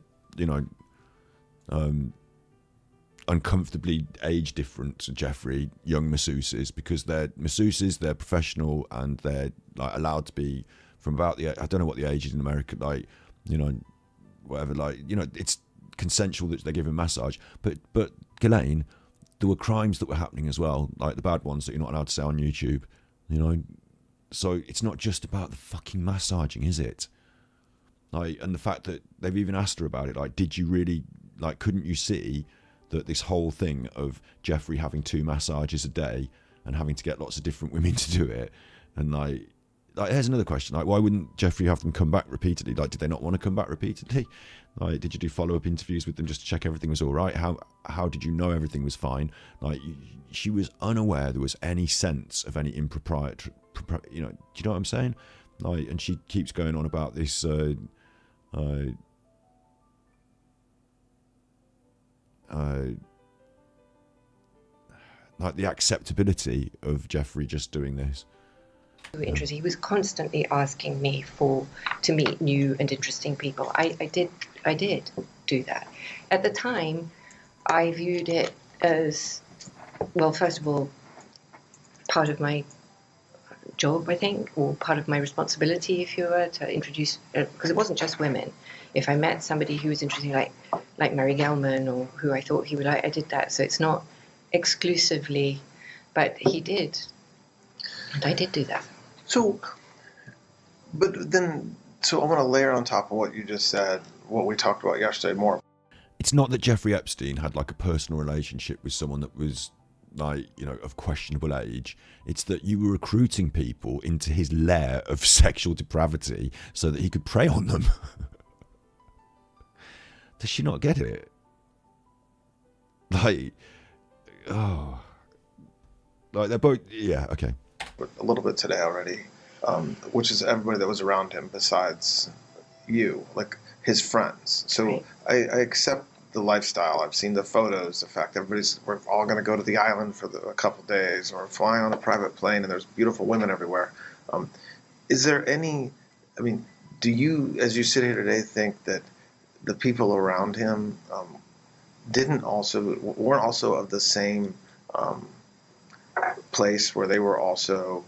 uncomfortably age different to Jeffrey, young masseuses, because they're masseuses, they're professional, and they're like allowed to be from about the, I don't know what the age is in America, whatever, it's consensual that they're giving massage. But Ghislaine, there were crimes that were happening as well, like the bad ones that you're not allowed to say on YouTube, So it's not just about the fucking massaging, is it? And the fact that they've even asked her about it, did you really, couldn't you see that this whole thing of Jeffrey having 2 massages a day and having to get lots of different women to do it, and here's another question, why wouldn't Jeffrey have them come back repeatedly? Did they not want to come back repeatedly? Did you do follow-up interviews with them just to check everything was all right? How did you know everything was fine? She was unaware there was any sense of any impropriety. Do you know what I'm saying? And she keeps going on about this the acceptability of Jeffrey just doing this. Interesting. He was constantly asking me to meet new and interesting people. I did do that. At the time, I viewed it as, well, first of all, part of my job, I think, or part of my responsibility, if you were, to introduce, because it wasn't just women. If I met somebody who was interesting, like Mary Gelman, or who I thought he would like, I did that. So it's not exclusively, but he did, and I did do that. So I want to layer on top of what you just said, what we talked about yesterday more. It's not that Jeffrey Epstein had a personal relationship with someone that was of questionable age. It's that you were recruiting people into his lair of sexual depravity so that he could prey on them. Does she not get it? They're both, yeah, okay. A little bit today already, which is everybody that was around him besides you, his friends. So right. I accept the lifestyle. I've seen the photos, the fact we're all going to go to the island for a couple days, or fly on a private plane, and there's beautiful women everywhere. Is there do you, as you sit here today, think that the people around him weren't also of the same place, where they were also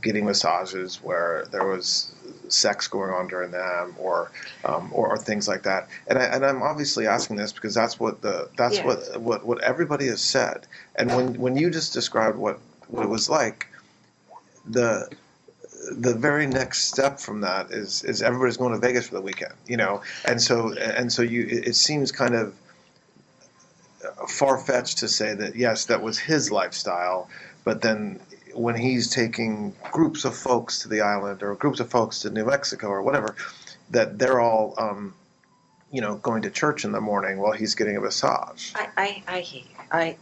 getting massages, where there was sex going on during them, or things like that? And I'm obviously asking this because that's what what everybody has said. And when you just described what it was like, the very next step from that is everybody's going to Vegas for the weekend, and so it seems kind of far-fetched to say that, yes, that was his lifestyle, but then when he's taking groups of folks to the island or groups of folks to New Mexico or whatever, that they're all, going to church in the morning while he's getting a massage. I hear you.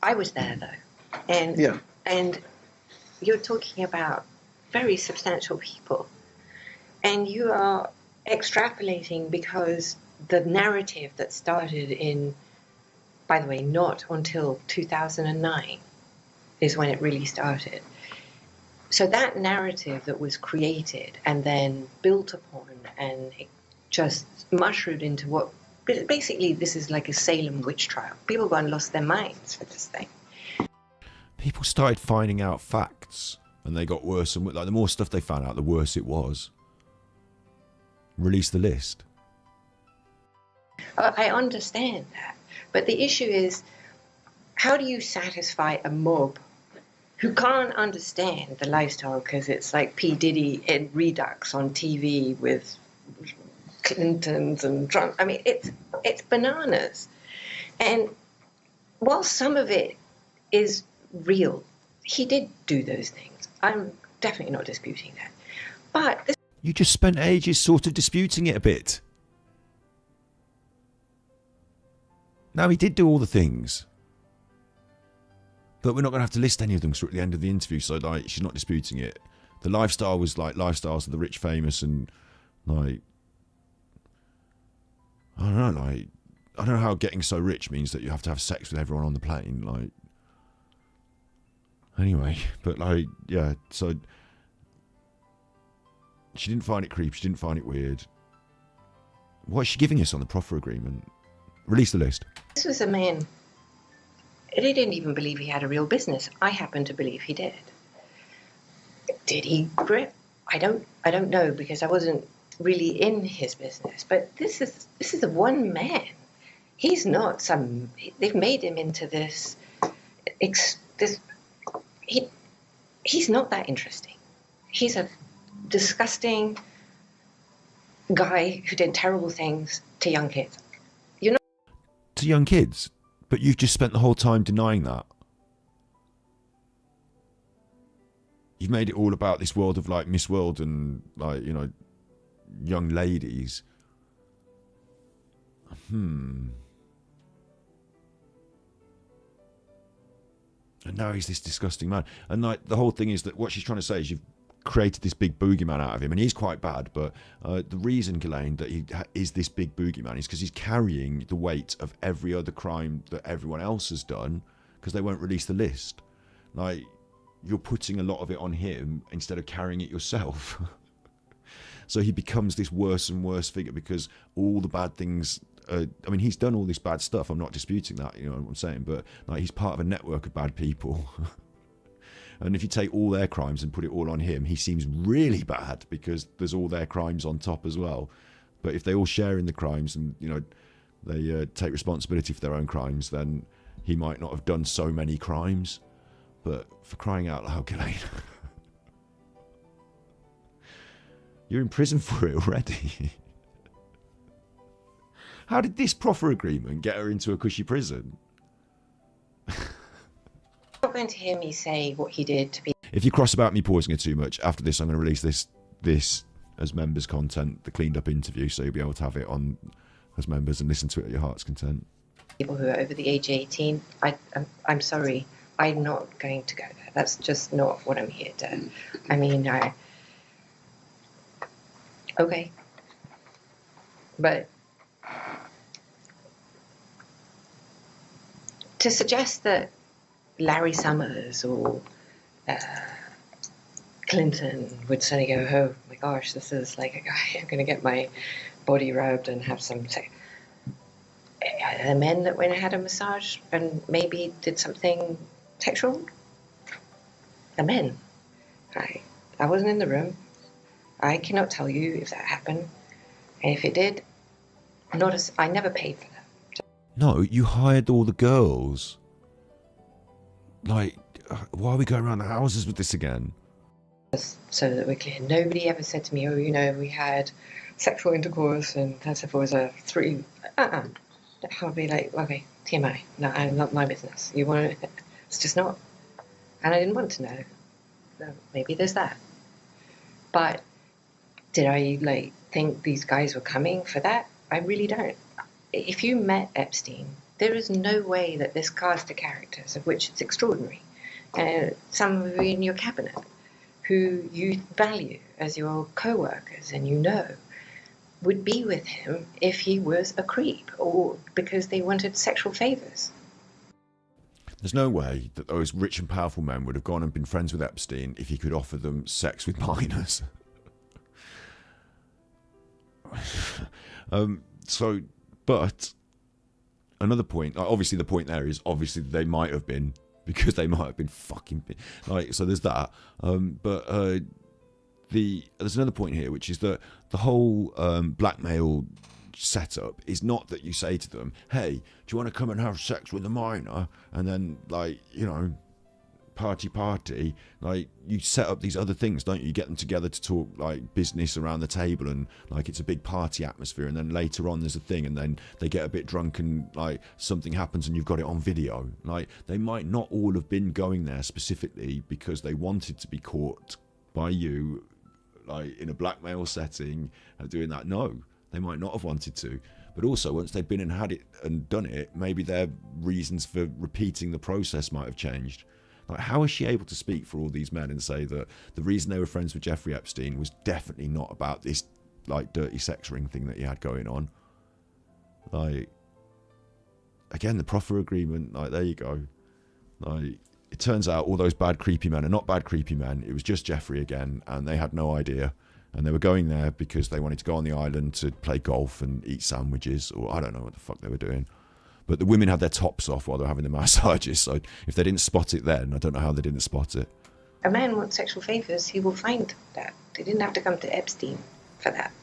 I was there though, and Yeah. and you're talking about very substantial people, and you are extrapolating because the narrative that started in, by the way, not until 2009 is when it really started. So that narrative that was created and then built upon and it just mushroomed into what, basically this is like a Salem witch trial. People gone lost their minds for this thing. People started finding out facts, and they got worse and like the more stuff they found out, the worse it was. Release the list. I understand that, but the issue is, how do you satisfy a mob who can't understand the lifestyle because it's like P. Diddy in Redux on TV with Clintons and Trump? I mean, it's bananas. And while some of it is real, he did do those things. I'm definitely not disputing that. But this, You just spent ages sort of disputing it a bit. Now, he did do all the things. But we're not going to have to list any of them at the end of the interview, so like, she's not disputing it. The lifestyle was like lifestyles of the rich, famous, and like, I don't know how getting so rich means that you have to have sex with everyone on the plane. Like, anyway, but like, yeah, so she didn't find it creepy. She didn't find it weird. What is she giving us on the proffer agreement? Release the list. this was a man, he didn't even believe he had a real business. I happen to believe he did. Did he grip? I don't know, because I wasn't really in his business. But this is a one man. He's not some. They've made him into this. He's not that interesting. He's a disgusting guy who did terrible things to young kids. You know. To young kids, but you've just spent the whole time denying that. You've made it all about this world of like Miss World and like, you know, young ladies. And now he's this disgusting man. And like the whole thing is that what she's trying to say is you've created this big boogeyman out of him, and he's quite bad. But the reason, Ghislaine, that he is this big boogeyman is because he's carrying the weight of every other crime that everyone else has done, because they won't release the list. Like, you're putting a lot of it on him instead of carrying it yourself. So he becomes this worse and worse figure because all the bad things. I mean, he's done all this bad stuff. I'm not disputing that, you know what I'm saying, but like, he's part of a network of bad people. And if you take all their crimes and put it all on him, he seems really bad because there's all their crimes on top as well. But if they all share in the crimes and, you know, they take responsibility for their own crimes, then he might not have done so many crimes. But for crying out loud, Ghislaine, you're in prison for it already. How did this proffer agreement get her into a cushy prison? You're not going to hear me say what he did to be. If you cross about me pausing it too much, after this I'm going to release this as members content, the cleaned up interview, so you'll be able to have it on as members and listen to it at your heart's content. People who are over the age of 18, I'm sorry, I'm not going to go there. That's just not what I'm here to. I mean, okay. But to suggest that Larry Summers or Clinton would suddenly go, oh my gosh, this is like a guy, I'm going to get my body rubbed and have some sex. The men that went and had a massage and maybe did something sexual? The men. I wasn't in the room. I cannot tell you if that happened. And if it did, I never paid for that. No, you hired all the girls. Like, why are we going around the houses with this again? Just so that we're clear, nobody ever said to me, oh, you know, we had sexual intercourse and that's if it was a three. I'll be like, okay, TMI. No, I'm not my business. You want to, it's just not. And I didn't want to know. No, maybe there's that. But did I like think these guys were coming for that? I really don't. If you met Epstein, there is no way that this cast of characters, of which it's extraordinary, some of you in your cabinet, who you value as your co-workers and you know, would be with him if he was a creep or because they wanted sexual favors. There's no way that those rich and powerful men would have gone and been friends with Epstein if he could offer them sex with minors. But another point, obviously the point there is obviously they might have been, because they might have been fucking, like, so there's that. There's another point here, which is that the whole blackmail setup is not that you say to them, hey, do you want to come and have sex with a minor? And then, like, you know, party, like, you set up these other things, don't you? You get them together to talk, like, business around the table, and, like, it's a big party atmosphere, and then later on there's a thing, and then they get a bit drunk and, like, something happens and you've got it on video. Like, they might not all have been going there specifically because they wanted to be caught by you, like, in a blackmail setting and doing that. No, they might not have wanted to. But also, once they've been and had it and done it, maybe their reasons for repeating the process might have changed. Like, how is she able to speak for all these men and say that the reason they were friends with Jeffrey Epstein was definitely not about this, like, dirty sex ring thing that he had going on? Like, again, the proffer agreement, like, there you go. Like, it turns out all those bad creepy men are not bad creepy men. It was just Jeffrey again, and they had no idea. And they were going there because they wanted to go on the island to play golf and eat sandwiches, or I don't know what the fuck they were doing. But the women had their tops off while they were having the massages, so if they didn't spot it then, I don't know how they didn't spot it. A man wants sexual favors, he will find that. They didn't have to come to Epstein for that.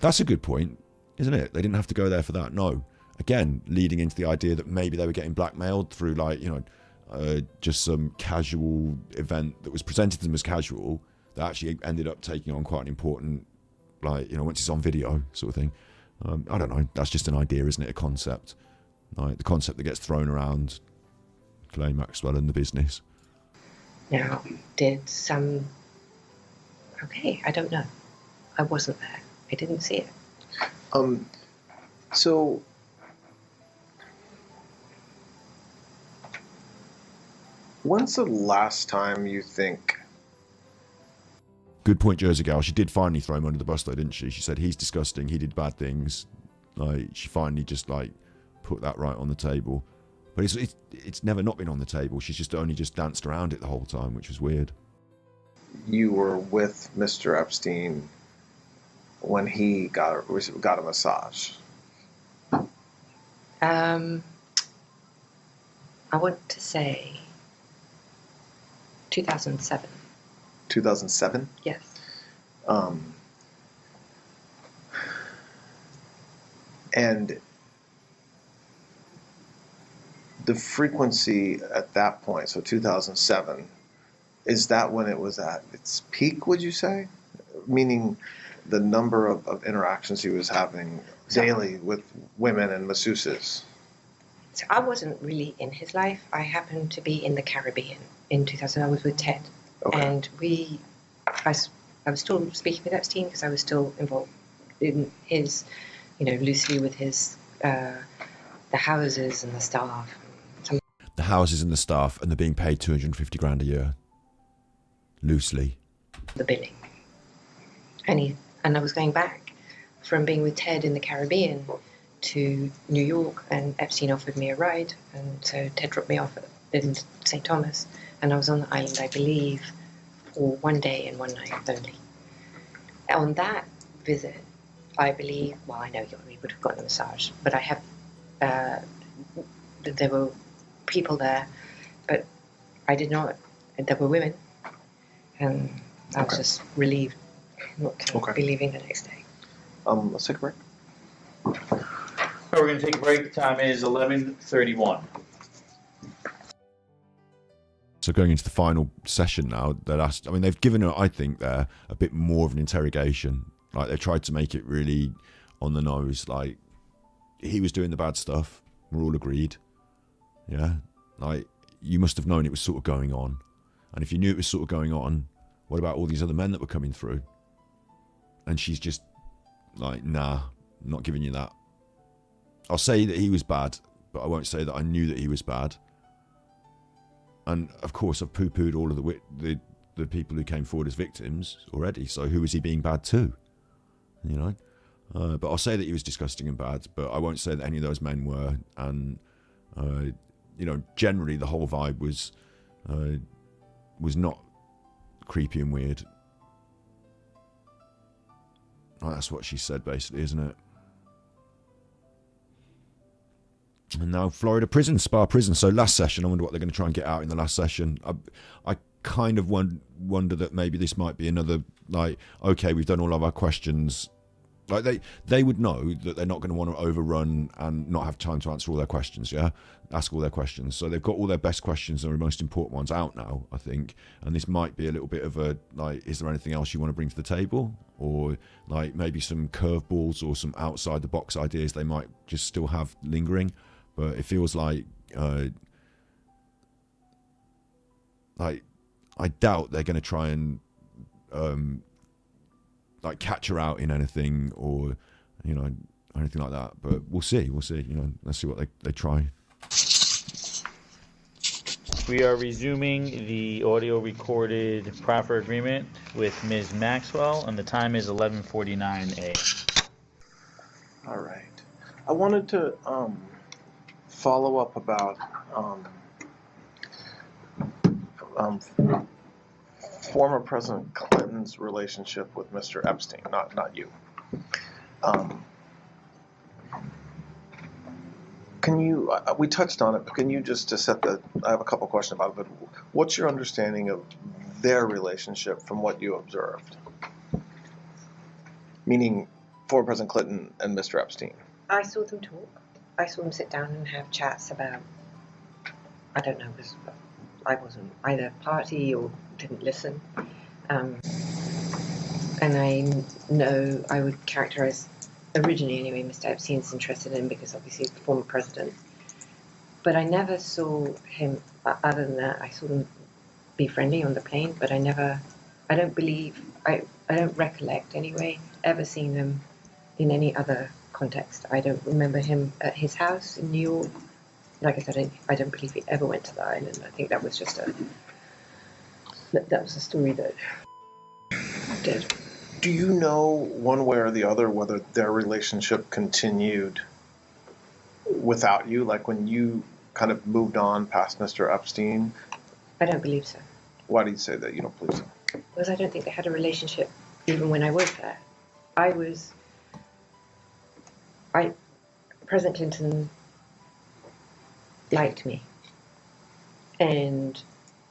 That's a good point, isn't it? They didn't have to go there for that, no. Again, leading into the idea that maybe they were getting blackmailed through, like, you know, just some casual event that was presented to them as casual, that actually ended up taking on quite an important, like, you know, once it's on video sort of thing. I don't know, that's just an idea, isn't it? A concept. Like, the concept that gets thrown around, Ghislaine Maxwell and the business. Now, did some... Okay, I don't know. I wasn't there. I didn't see it. So... when's the last time you think... Good point, Jersey Gal. She did finally throw him under the bus, though, didn't she? She said, he's disgusting, he did bad things. Like, she finally just, like, put that right on the table. But it's never not been on the table. She's just only just danced around it the whole time, which was weird. You were with Mr. Epstein when he got a massage. I want to say 2007. 2007? Yes. And the frequency at that point, so 2007, is that when it was at its peak, would you say? Meaning the number of interactions he was having daily with women and masseuses. So I wasn't really in his life. I happened to be in the Caribbean in 2000. I was with Ted. Okay. And I was still speaking with Epstein because I was still involved in his, you know, loosely with his, the houses and the staff. The houses and the staff, and they're being paid 250 grand a year. Loosely. The billing. And I was going back from being with Ted in the Caribbean to New York, and Epstein offered me a ride, and so Ted dropped me off in St. Thomas, and I was on the island, I believe, for one day and one night only. On that visit, I believe, well, I know we would have gotten a massage, but I have, there were people there, but I did not, there were women, and I was just relieved not to be leaving the next day. Let's take a break. We're going to take a break. The time is 11:31. So going into the final session now, they've given her, I think, there a bit more of an interrogation. Like, they tried to make it really on the nose. Like, he was doing the bad stuff. We're all agreed. Yeah, like you must have known it was sort of going on, and if you knew it was sort of going on, what about all these other men that were coming through? And she's just like, nah, I'm not giving you that. I'll say that he was bad, but I won't say that I knew that he was bad. And of course, I've poo-pooed all of the people who came forward as victims already. So who was he being bad to? You know. But I'll say that he was disgusting and bad. But I won't say that any of those men were. And you know, generally the whole vibe was not creepy and weird. Well, that's what she said, basically, isn't it? And now Florida prison, Spa prison. So last session, I wonder what they're going to try and get out in the last session. I kind of wonder that maybe this might be another, like, okay, we've done all of our questions. Like they would know that they're not going to want to overrun and not have time to answer all their questions, yeah? Ask all their questions. So they've got all their best questions and the most important ones out now, I think. And this might be a little bit of a, like, is there anything else you want to bring to the table? Or, like, maybe some curveballs or some outside-the-box ideas they might just still have lingering. But it feels like I doubt they're going to try and like catch her out in anything or, you know, anything like that. But we'll see. You know, let's see what they try. We are resuming the audio recorded proffer agreement with Ms. Maxwell, and the time is 11:49 a.m. All right. I wanted to follow up about former President Clinton's relationship with Mr. Epstein, not you. Can you? We touched on it, but can you just to set the? I have a couple questions about it. But what's your understanding of their relationship from what you observed? Meaning, former President Clinton and Mr. Epstein. I saw them talk. I saw them sit down and have chats about, I don't know, because I wasn't either party or didn't listen. And I know I would characterize, originally anyway, Mr. Epstein's interested in him because obviously he's the former president. But I never saw him, other than that, I saw them be friendly on the plane, but I don't recollect anyway, ever seeing them in any other context. I don't remember him at his house in New York. Like I said, I don't believe he ever went to the island. I think that was just that was a story that did. Do you know one way or the other whether their relationship continued without you, like when you kind of moved on past Mr. Epstein? I don't believe so. Why do you say that you don't believe so? Because I don't think they had a relationship even when I was there. President Clinton liked me, and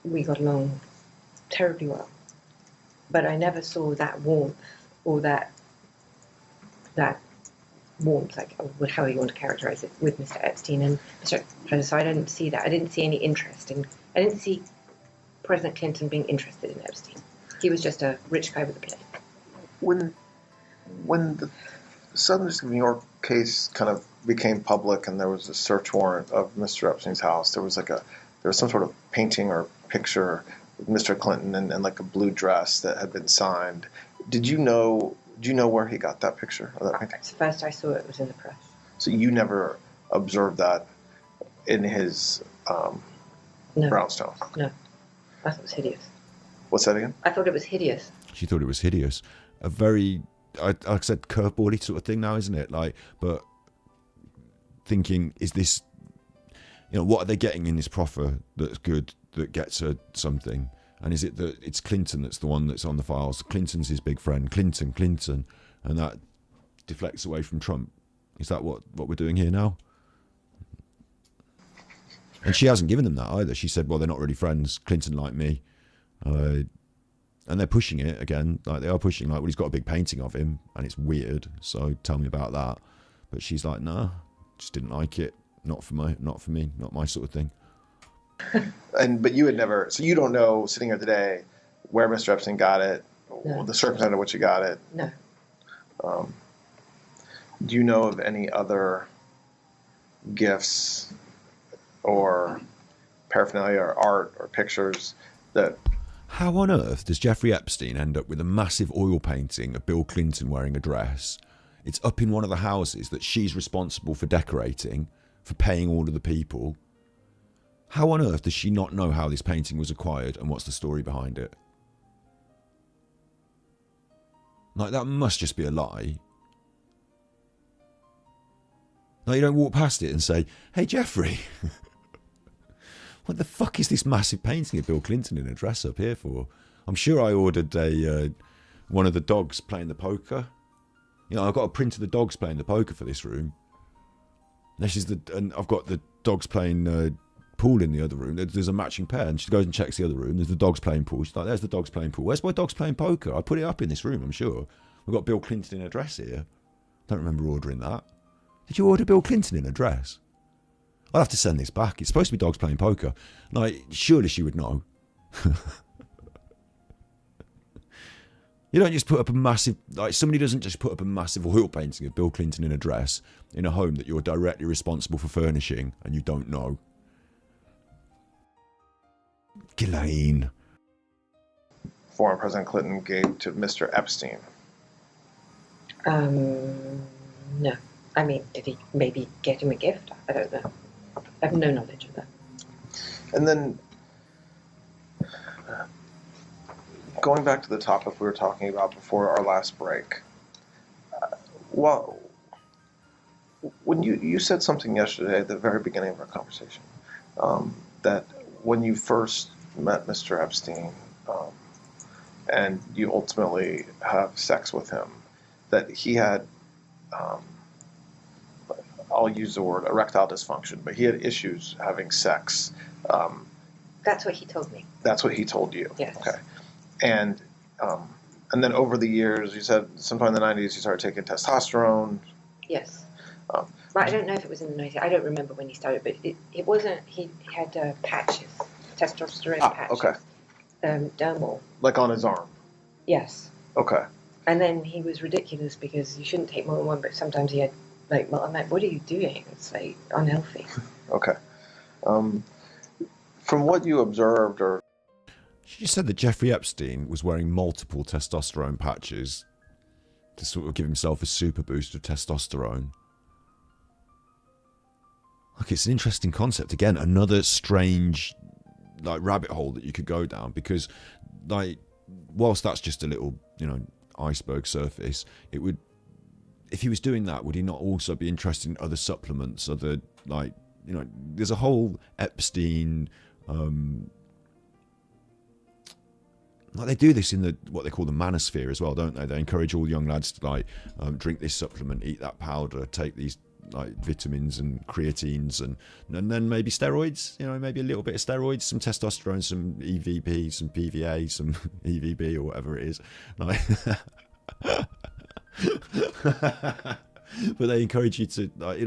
we got along terribly well. But I never saw that warmth or that warmth, like however you want to characterize it, with Mr. Epstein and Mr. President. So I didn't see that. I didn't see any interest in. I didn't see President Clinton being interested in Epstein. He was just a rich guy with a plane. When the Southern District of New York case kind of became public and there was a search warrant of Mr. Epstein's house, there was some sort of painting or picture with Mr. Clinton and like a blue dress that had been signed. Do you know where he got that picture of that painting? First I saw it was in the press. So you never observed that in his brownstone? No. I thought it was hideous. What's that again? I thought it was hideous. She thought it was hideous. A very, like I said, curveball-y sort of thing now, isn't it? Like, but thinking, is this, you know, what are they getting in this proffer that's good, that gets her something? And is it that it's Clinton that's the one that's on the files? Clinton's his big friend, Clinton, and that deflects away from Trump. Is that what we're doing here now? And she hasn't given them that either. She said, well, they're not really friends. Clinton liked me. And they're pushing it again. Like, they are pushing, like, well, he's got a big painting of him and it's weird, so tell me about that. But she's like, nah, just didn't like it. Not for me, not my sort of thing. But you had never, so you don't know, sitting here today, where Mr. Epstein got it, No. the circumstance in which he got it. No. Do you know of any other gifts or paraphernalia or art or pictures that. How on earth does Jeffrey Epstein end up with a massive oil painting of Bill Clinton wearing a dress? It's up in one of the houses that she's responsible for decorating, for paying all of the people. How on earth does she not know how this painting was acquired and what's the story behind it? Like, that must just be a lie. Like, you don't walk past it and say, "Hey, Jeffrey, what the fuck is this massive painting of Bill Clinton in a dress up here for?" I'm sure I ordered one of the dogs playing the poker. You know, I've got a print of the dogs playing the poker for this room. And I've got the dogs playing pool in the other room. There's a matching pair, and she goes and checks the other room. There's the dogs playing pool. She's like, "There's the dogs playing pool. Where's my dogs playing poker? I put it up in this room, I'm sure. We've got Bill Clinton in a dress here." Don't remember ordering that. Did you order Bill Clinton in a dress? I'll have to send this back. It's supposed to be dogs playing poker. Like, surely she would know. You don't just put up a massive, like, somebody doesn't just put up a massive oil painting of Bill Clinton in a dress in a home that you're directly responsible for furnishing and you don't know. Ghislaine. Former President Clinton gave to Mr. Epstein. No. I mean, did he maybe get him a gift? I don't know. I have no knowledge of that. And then, going back to the topic we were talking about before our last break, well, when you said something yesterday at the very beginning of our conversation, that when you first met Mr. Epstein, and you ultimately have sex with him, that he had, I'll use the word erectile dysfunction, but he had issues having sex. That's what he told me. That's what he told you. Yes. Okay. And then over the years, you said sometime in the 90s you started taking testosterone. Yes. Um, Well, I don't know if it was in the 90s. I don't remember when he started, but it wasn't. He had patches, testosterone patches. Okay. Dermal. Like on his arm. Yes. Okay. And then he was ridiculous because you shouldn't take more than one, but sometimes he had, like, well, I'm like, what are you doing? It's, like, unhealthy. Okay. From what you observed, or She said that Jeffrey Epstein was wearing multiple testosterone patches to sort of give himself a super boost of testosterone. Look, it's an interesting concept. Again, another strange, like, rabbit hole that you could go down, because, like, whilst that's just a little, iceberg surface, it would, if he was doing that, would he not also be interested in other supplements, other, like, there's a whole Epstein, like, they do this in the what they call the manosphere as well, don't they? They encourage all young lads to, like, drink this supplement, eat that powder, take these, like, vitamins and creatines, and then maybe steroids, maybe a little bit of steroids, some testosterone, some EVP, some PVA, some EVB, or whatever it is. Like, but they encourage you to, like,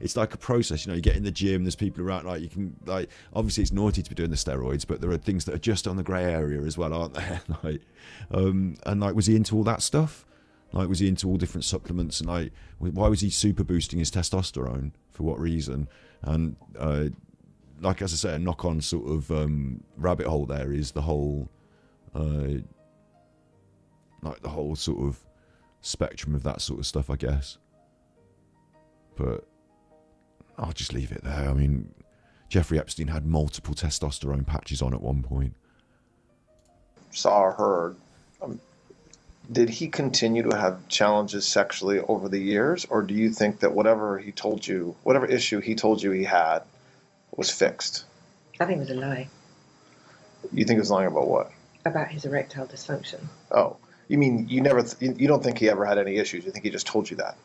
it's like a process. You get in the gym, there's people around, like, you can, like, obviously it's naughty to be doing the steroids, but there are things that are just on the grey area as well, aren't there? Like, and, like, was he into all that stuff? Like, was he into all different supplements? And, like, why was he super boosting his testosterone? For what reason? And, like, as I say, a knock-on sort of rabbit hole there is the whole, like, the whole sort of spectrum of that sort of stuff, I guess. But I'll just leave it there. I mean, Jeffrey Epstein had multiple testosterone patches on at one point. saw or heard, did he continue to have challenges sexually over the years, or do you think that whatever issue he told you he had was fixed? I think it was a lie You think he was lying about what? about his erectile dysfunction. Oh, you mean you don't think he ever had any issues? You think he just told you that?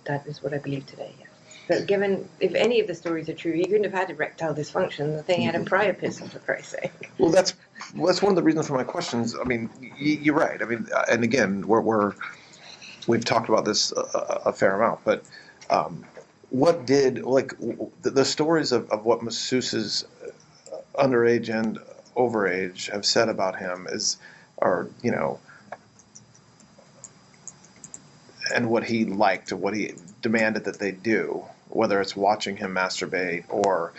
That is what I believe today, yes. But given, if any of the stories are true, he couldn't have had erectile dysfunction. The thing had a priapism, for Christ's sake. Well, that's one of the reasons for my questions. I mean, you're right. I mean, and again, we've talked about this a fair amount, but what did, like, the stories of what masseuses underage and overage have said about him are and what he liked, what he demanded that they do, whether it's watching him masturbate or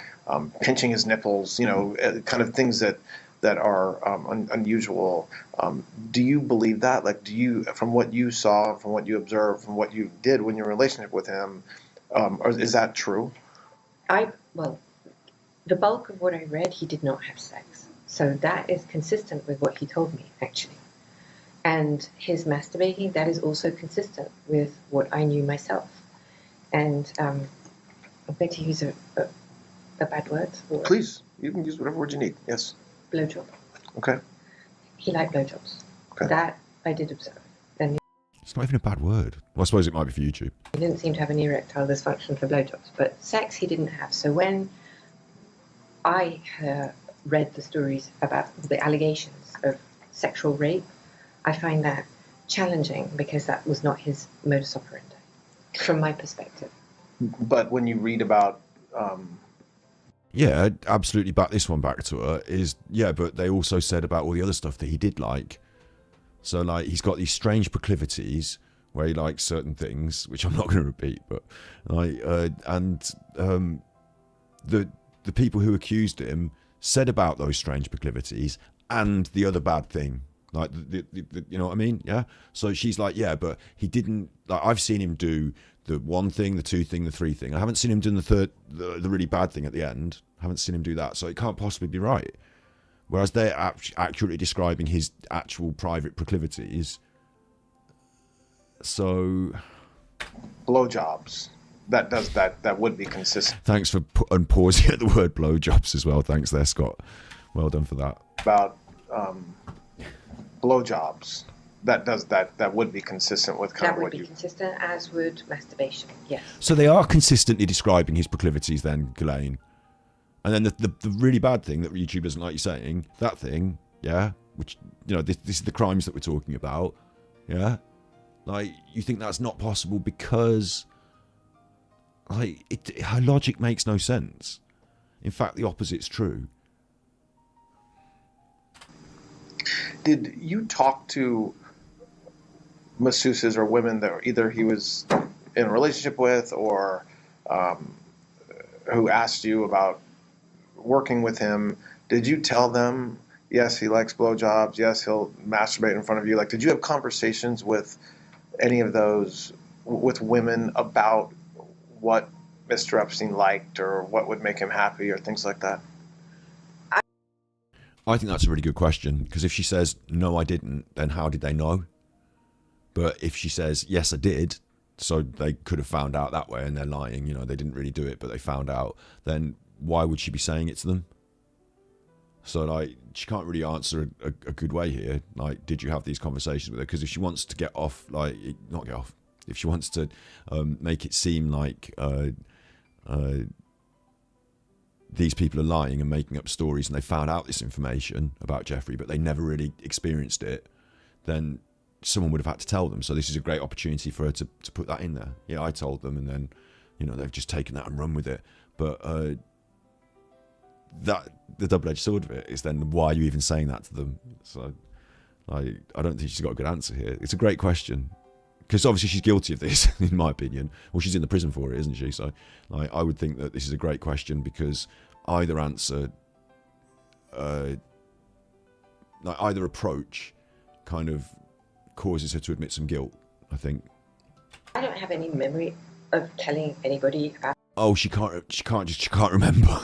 pinching his nipples, kind of things that are unusual. Do you believe that? Like, do you, from what you saw, from what you observed, from what you did when your relationship with him, or is that true? Well, the bulk of what I read, he did not have sex. So that is consistent with what he told me, actually. And his masturbating, that is also consistent with what I knew myself. And I'm going to use a bad word. Please, you can use whatever word you need. Yes. Blowjob. Okay. He liked blowjobs. Okay. That I did observe. And It's not even a bad word. Well, I suppose it might be for YouTube. he didn't seem to have an erectile dysfunction for blowjobs. But sex he didn't have. So when I read the stories about the allegations of sexual rape, I find that challenging because that was not his modus operandi, from my perspective. But when you read about... Yeah, I'd absolutely back this one back to her is, yeah, but they also said about all the other stuff that he did like. So, like, he's got these strange proclivities where he likes certain things, which I'm not going to repeat, but, like, the people who accused him said about those strange proclivities and the other bad thing. Like, the you know what I mean? Yeah. So she's like, yeah, but he didn't, like, I've seen him do the one thing, the two thing, the three thing. I haven't seen him do the third, the really bad thing at the end. I haven't seen him do that. So it can't possibly be right. Whereas they're accurately describing his actual private proclivities. So. Blowjobs. That would be consistent. Thanks for unpausing at the word blowjobs as well. Thanks there, Scott. Well done for that. About blowjobs. That would be consistent with kind That of would what be you... consistent, as would masturbation, yes. So they are consistently describing his proclivities then, Ghislaine. And then the really bad thing that YouTube doesn't like you saying, that thing, yeah, which, this is the crimes that we're talking about, yeah? Like, you think that's not possible because, like, her logic makes no sense. In fact, the opposite's true. Did you talk to masseuses or women that either he was in a relationship with or who asked you about working with him? Did you tell them, yes, he likes blowjobs, yes, he'll masturbate in front of you? Like, did you have conversations with any of those, with women about what Mr. Epstein liked or what would make him happy or things like that? I think that's a really good question, because if she says, no, I didn't, then how did they know? But if she says, yes, I did, so they could have found out that way and they're lying, they didn't really do it, but they found out, then why would she be saying it to them? So, like, she can't really answer a good way here. Like, did you have these conversations with her? Because if she wants to get off, like, not get off, if she wants to make it seem like these people are lying and making up stories and they found out this information about Jeffrey, but they never really experienced it, then someone would have had to tell them. So this is a great opportunity for her to put that in there. Yeah, I told them, and then, they've just taken that and run with it. But that the double-edged sword of it is then, why are you even saying that to them? So, like, I don't think she's got a good answer here. It's a great question, because obviously she's guilty of this, in my opinion. Well, she's in the prison for it, isn't she? So, like, I would think that this is a great question, because either answer, either approach, kind of causes her to admit some guilt, I think. I don't have any memory of telling anybody about Oh, she can't remember.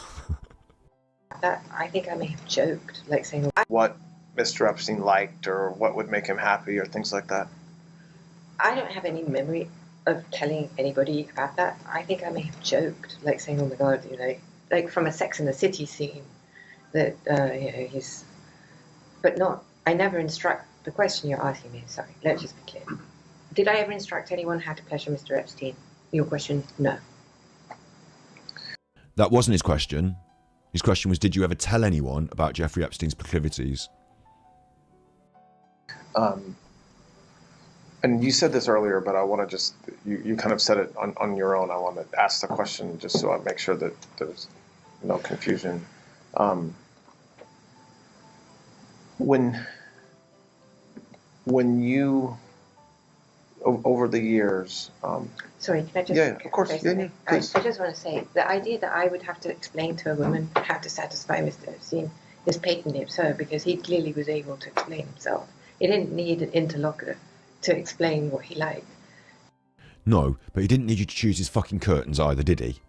that. I think I may have joked, like saying, What Mr. Epstein liked or what would make him happy or things like that? I don't have any memory of telling anybody about that. I think I may have joked, like saying, oh my God, like from a Sex and the City scene, that, he's, but not, I never instruct, the question you're asking me, sorry, let's just be clear. Did I ever instruct anyone how to pleasure Mr. Epstein? Your question, no. That wasn't his question. His question was, did you ever tell anyone about Jeffrey Epstein's proclivities? And you said this earlier, but I want to just, you kind of said it on your own. I want to ask the question just so I make sure that there's no confusion. When over the years. Sorry, can I just? Yeah, of course. say Yeah, something? please. I just want to say the idea that I would have to explain to a woman how to satisfy Mr. Epstein is patently absurd because he clearly was able to explain himself. He didn't need an interlocutor to explain what he liked. No, but he didn't need you to choose his fucking curtains either, did he?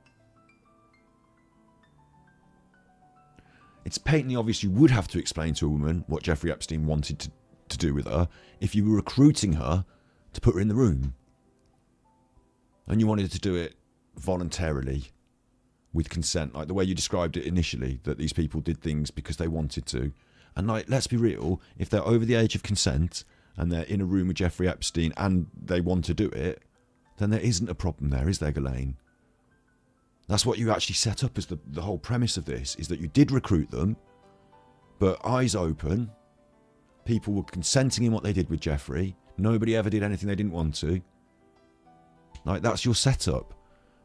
It's patently obvious you would have to explain to a woman what Jeffrey Epstein wanted to do with her if you were recruiting her to put her in the room. And you wanted to do it voluntarily, with consent, like the way you described it initially, that these people did things because they wanted to. And like, let's be real, if they're over the age of consent and they're in a room with Jeffrey Epstein and they want to do it, then there isn't a problem there, is there, Ghislaine? That's what you actually set up as the whole premise of this, is that you did recruit them, but eyes open, people were consenting in what they did with Jeffrey, nobody ever did anything they didn't want to. Like, that's your setup.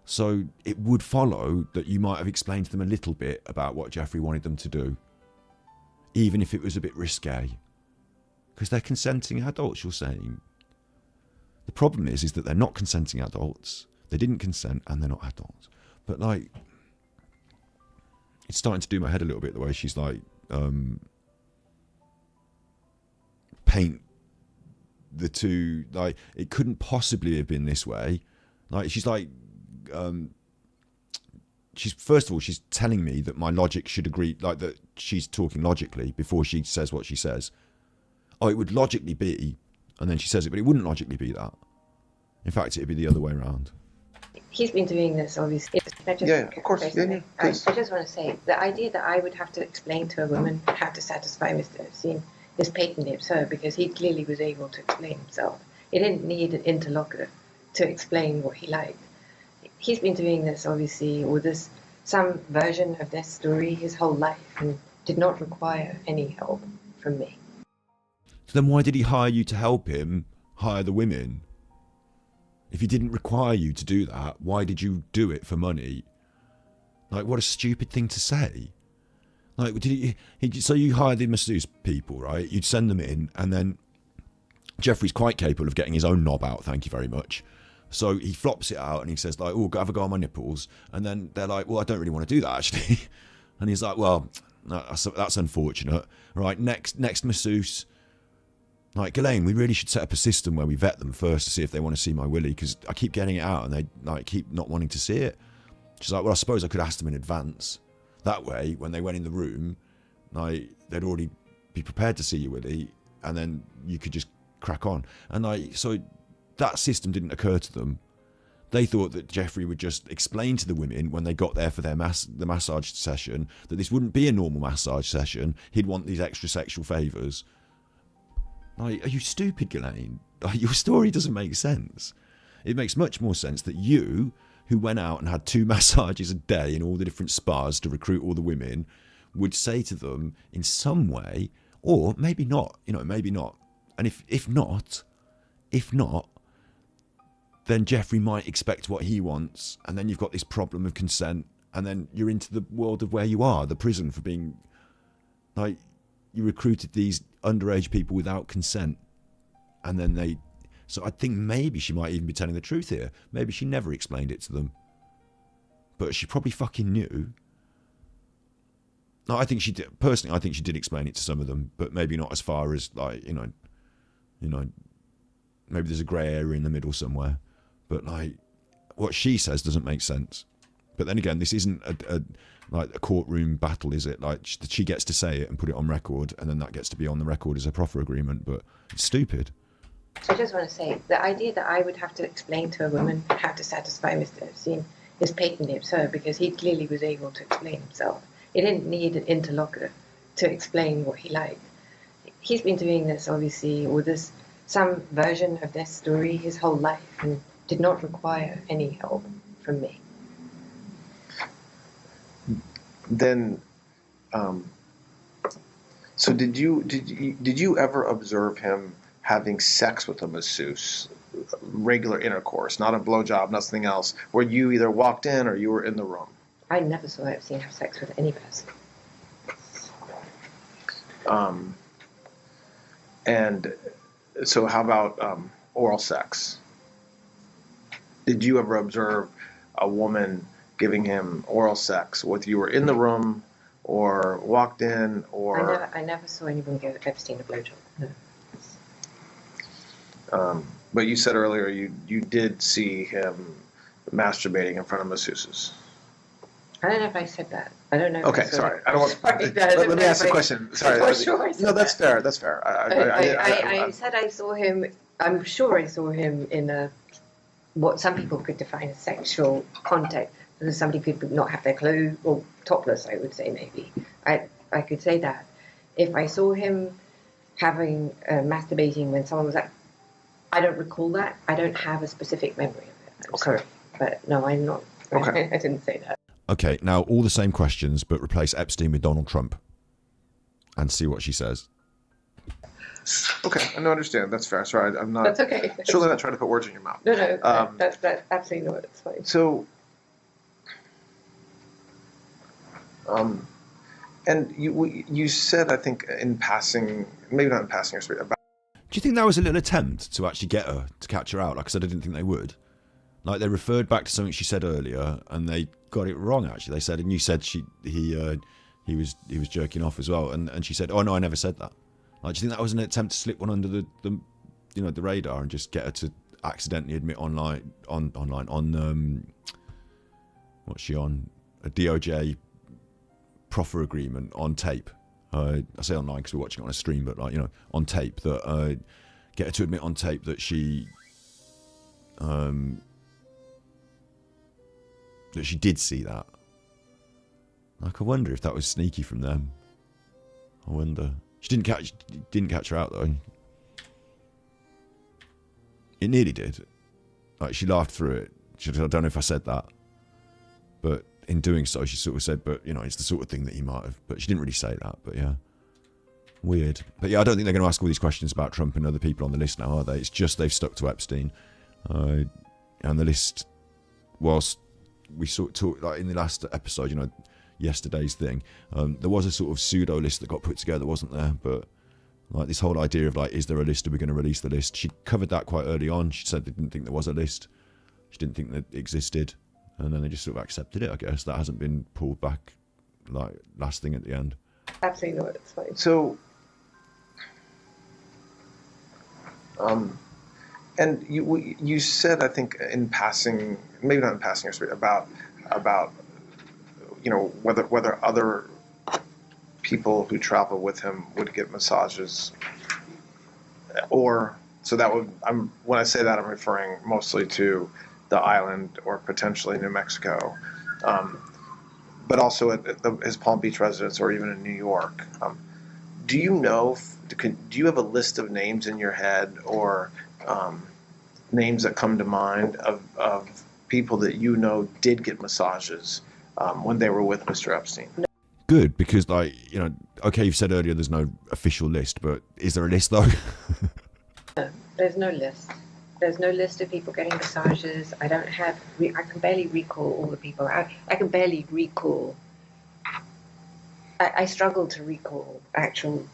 So it would follow that you might have explained to them a little bit about what Jeffrey wanted them to do, even if it was a bit risque. Because they're consenting adults, you're saying. The problem is that they're not consenting adults. They didn't consent and they're not adults. But like, it's starting to do my head a little bit the way she's like, paint the two, like, it couldn't possibly have been this way. Like, she's like, she's, first of all, she's telling me that my logic should agree, like that she's talking logically before she says what she says. Oh, it would logically be, and then she says it, but it wouldn't logically be that. In fact, it'd be the other way around. He's been doing this, obviously. Yeah, of course. Yeah, I just want to say the idea that I would have to explain to a woman how to satisfy Mr. Epstein is patently absurd because he clearly was able to explain himself. He didn't need an interlocutor to explain what he liked. He's been doing this, obviously, or this some version of this story his whole life and did not require any help from me. So then why did he hire you to help him hire the women? If he didn't require you to do that, why did you do it for money? Like, what a stupid thing to say. Like, so you hired the masseuse people, right? You'd send them in, and then Jeffrey's quite capable of getting his own knob out, thank you very much. So he flops it out and he says, like, oh, have a go on my nipples. And then they're like, well, I don't really want to do that, actually. And he's like, well, no, that's unfortunate. Right, next masseuse. Like, Ghislaine, we really should set up a system where we vet them first to see if they want to see my willy, because I keep getting it out and they like keep not wanting to see it. She's like, well, I suppose I could ask them in advance. That way, when they went in the room, like, they'd already be prepared to see your willy, and then you could just crack on. And like, so that system didn't occur to them. They thought that Jeffrey would just explain to the women when they got there for their the massage session that this wouldn't be a normal massage session. He'd want these extra sexual favours. Like, are you stupid, Ghislaine? Like, your story doesn't make sense. It makes much more sense that you, who went out and had 2 massages a day in all the different spas to recruit all the women, would say to them in some way, or maybe not, maybe not. And if not, then Jeffrey might expect what he wants, and then you've got this problem of consent, and then you're into the world of where you are, the prison, for being, like, you recruited these underage people without consent, and then so I think maybe she might even be telling the truth here. Maybe she never explained it to them, but she probably fucking knew. No, I think she did. Personally, I think she did explain it to some of them, but maybe not as far as, like, maybe there's a grey area in the middle somewhere. But like, what she says doesn't make sense. But then again, this isn't a courtroom battle, is it? Like, she gets to say it and put it on record, and then that gets to be on the record as a proffer agreement. But it's stupid. I just want to say the idea that I would have to explain to a woman how to satisfy Mr. Epstein is patently absurd because he clearly was able to explain himself. He didn't need an interlocutor to explain what he liked. He's been doing this, obviously, or this some version of this story his whole life and did not require any help from me. Then, so did you ever observe him having sex with a masseuse, regular intercourse, not a blowjob, nothing else, where you either walked in or you were in the room? I never saw Epstein have sex with any person. And so how about oral sex? did you ever observe a woman giving him oral sex, whether you were in the room or walked in, or I never saw anyone give Epstein a blowjob. No. But you said earlier you did see him masturbating in front of masseuses. I don't know if I said that. I don't know. Okay, sorry. I don't want. Let me ask the question. Sorry. For sure. No, that's fair. That's fair. I said I saw him. I'm sure I saw him in what some people could define as sexual contact. Because somebody could not have their clothes, or topless, I would say maybe. I could say that. If I saw him having masturbating when someone was like, I don't recall that. I don't have a specific memory of it. I'm sorry, but no, I'm not. Okay. I didn't say that. Okay, now all the same questions, but replace Epstein with Donald Trump, and see what she says. Okay, I understand. That's fair. Sorry, I'm not. That's okay. Surely not trying to put words in your mouth. No, that's absolutely not. It's fine. So, and you said, I think in passing, maybe not in passing, about. Do you think that was a little attempt to actually get her, to catch her out? Like I said, I didn't think they would. Like they referred back to something she said earlier, and they got it wrong. Actually, they said, and you said he was jerking off as well, and she said, oh no, I never said that. Like, do you think that was an attempt to slip one under the radar and just get her to accidentally admit on what's she on, a DOJ proffer agreement on tape? I say online because we're watching it on a stream, but like, on tape, that get her to admit on tape that she did see that. Like, I wonder if that was sneaky from them. I wonder. She didn't catch her out though. It nearly did. Like, she laughed through it. I don't know if I said that, but in doing so, she sort of said, but it's the sort of thing that he might have. But she didn't really say that. But yeah, weird. But yeah, I don't think they're going to ask all these questions about Trump and other people on the list now, are they? It's just they've stuck to Epstein, and the list. Whilst we talked like in the last episode, yesterday's thing, there was a sort of pseudo list that got put together, wasn't there? But like this whole idea of like, is there a list? Are we going to release the list? She covered that quite early on. She said they didn't think there was a list. She didn't think that it existed. And then they just sort of accepted it, I guess. That hasn't been pulled back, like, last thing at the end. Absolutely not. It's fine. So, and you said, I think, in passing, maybe not in passing, about whether other people who travel with him would get massages, or so that would. When I say that, I'm referring mostly to the island or potentially New Mexico, but also at his Palm Beach residence or even in New York. Do you know? Do you have a list of names in your head or names that come to mind of people that did get massages when they were with Mr. Epstein? Good, because okay, you've said earlier there's no official list, but is there a list though? No, there's no list. There's no list of people getting massages. I don't have. I can barely recall all the people. I can barely recall. I struggle to recall actual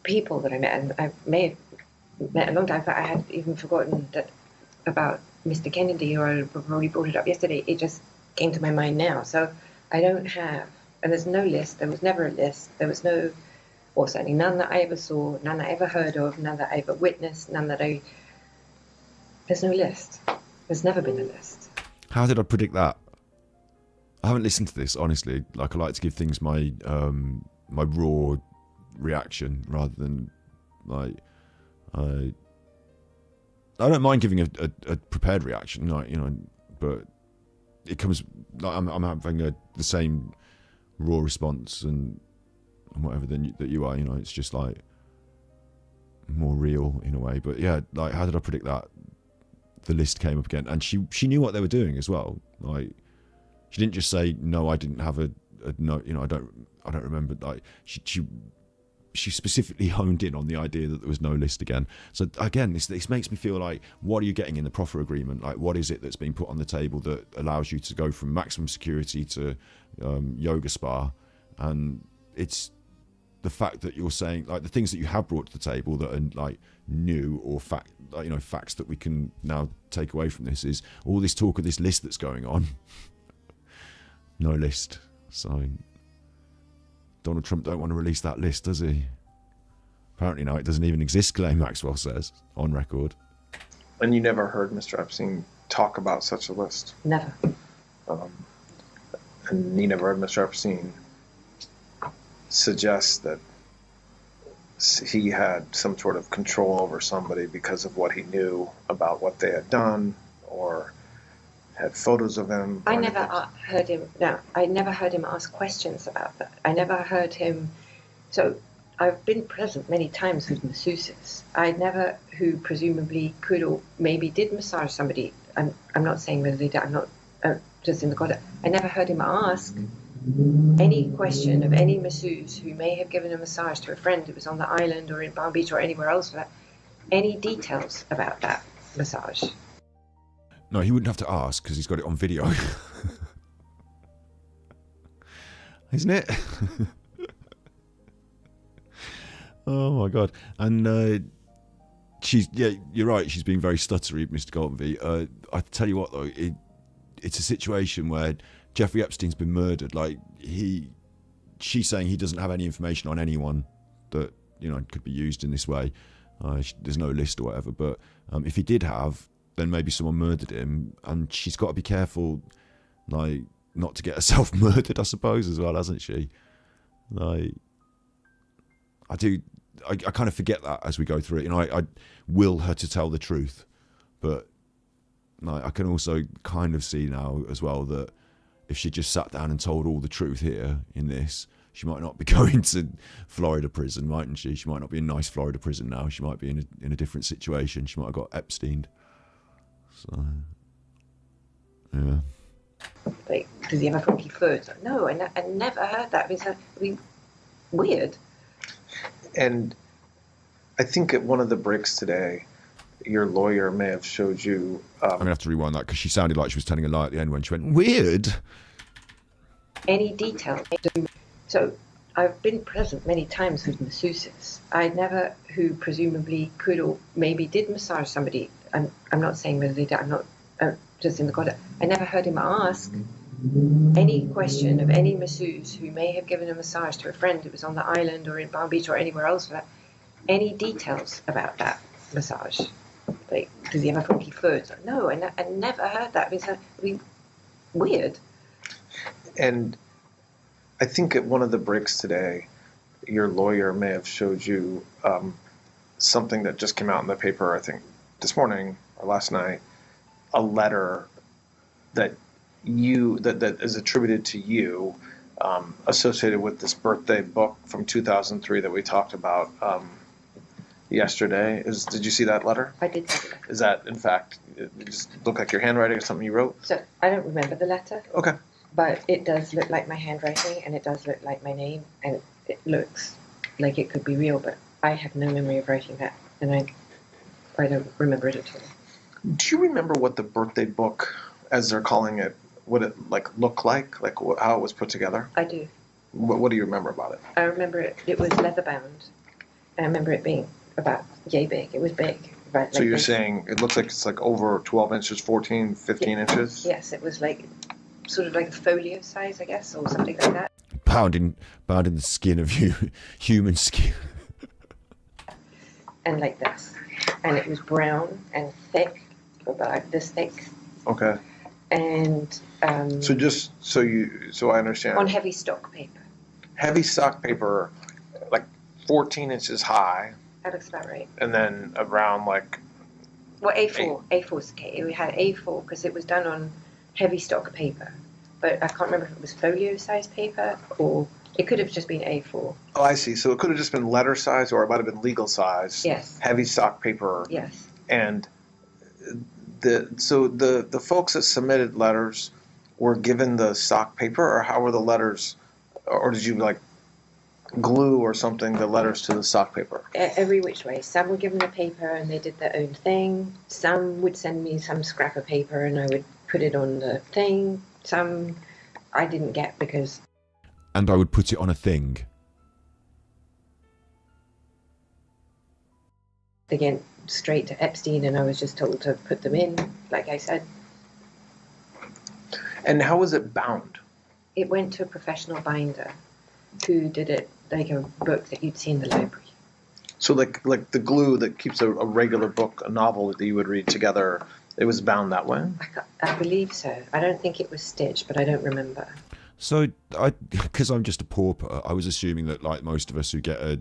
people that I met, and I may have met a long time, but I had even forgotten that about Mr. Kennedy, or I probably brought it up yesterday. It just came to my mind now. So I don't have, and there's no list. There was never a list. There was no, or certainly none that I ever saw, none that I ever heard of, none that I ever witnessed, none that I. There's no list. There's never been a list. How did I predict that? I haven't listened to this, honestly. Like, I like to give things my my raw reaction rather than like I don't mind giving a prepared reaction, like, but it comes like I'm having the same raw response and whatever that you are. It's just like more real in a way. But yeah, like, how did I predict that? The list came up again, and she knew what they were doing as well. Like, she didn't just say no, I didn't have a no, I don't remember. Like, she specifically honed in on the idea that there was no list again. So again, this makes me feel like, what are you getting in the proffer agreement? Like, what is it that's being put on the table that allows you to go from maximum security to yoga spa? And it's the fact that you're saying, like, the things that you have brought to the table that are like new or facts that we can now take away from this is all this talk of this list that's going on. No list. So Donald Trump don't want to release that list, does he? Apparently now it doesn't even exist, Ghislaine Maxwell says, on record. And you never heard Mr. Epstein talk about such a list? Never. And you never heard Mr. Epstein suggest that he had some sort of control over somebody because of what he knew about what they had done, or had photos of him? I never heard him. No, I never heard him ask questions about that. I never heard him. So I've been present many times with masseuses. Who presumably could or maybe did massage somebody. I'm not saying whether they did. I'm not just in the context. I never heard him ask any question of any masseuse who may have given a massage to a friend who was on the island or in Palm Beach or anywhere else for that, any details about that massage. No, he wouldn't have to ask because he's got it on video. Isn't it? Oh my God. And you're right, she's being very stuttery, Mr. Goldenby. I tell you what though, it's a situation where Jeffrey Epstein's been murdered. Like she's saying he doesn't have any information on anyone that could be used in this way. There's no list or whatever. But if he did have, then maybe someone murdered him, and she's got to be careful, like not to get herself murdered, I suppose, as well, hasn't she? Like I kind of forget that as we go through it. I will her to tell the truth, but I can also kind of see now as well that if she just sat down and told all the truth here in this, she might not be going to Florida prison, mightn't she? She might not be in nice Florida prison now. She might be in a different situation. She might have got Epsteined. So, yeah. Like, does he have a funky foot? No, I never heard that. It's weird. And I think at one of the breaks today, your lawyer may have showed you... I'm going to have to rewind that because she sounded like she was telling a lie at the end when she went, weird. Any detail. So I've been present many times with masseuses. Who presumably could or maybe did massage somebody. I'm not saying whether they did. I'm not just in the context. I never heard him ask any question of any masseuse who may have given a massage to a friend who was on the island or in Palm Beach or anywhere else for that, any details about that massage. Like, does he have a funky foot? No, I never heard that. It's weird. And I think at one of the breaks today, your lawyer may have showed you something that just came out in the paper, I think, this morning or last night, a letter that is attributed to you, associated with this birthday book from 2003 that we talked about yesterday. Did you see that letter? I did see it. Is that, in fact, it just look like your handwriting or something you wrote? So I don't remember the letter. Okay. But it does look like my handwriting, and it does look like my name, and it looks like it could be real, but I have no memory of writing that, and I don't remember it at all. Do you remember what the birthday book, as they're calling it, what it looked like how it was put together? I do. What do you remember about it? I remember it was leather bound. I remember it being about yay big. It was big. Right, so you're saying it looks like it's like over 12 inches, 14, 15 inches? Yes, it was like sort of like a folio size, I guess, or something like that. Bound in the skin of human skin. And like this. And it was brown and thick, about this thick. Okay. And so I understand. On heavy stock paper. Heavy stock paper, like 14 inches high. That looks about right. And then around like... Well, A4's okay. We had A4 because it was done on heavy stock paper. But I can't remember if it was folio size paper or it could have just been A4. Oh, I see. So it could have just been letter size, or it might have been legal size. Yes. Heavy stock paper. Yes. And the folks that submitted letters were given the stock paper, or how were the letters, or did you like glue or something the letters to the stock paper? Every which way. Some were given the paper and they did their own thing. Some would send me some scrap of paper and I would put it on the thing. Some I didn't get because... And I would put it on a thing. again straight to Epstein, and I was just told to put them in, like I said. And how was it bound? It went to a professional binder who did it like a book that you'd see in the library. So like the glue that keeps a regular book, a novel that you would read together, it was bound that way? I believe so. I don't think it was stitched, but I don't remember. So, because I'm just a pauper, I was assuming that, like most of us who get a,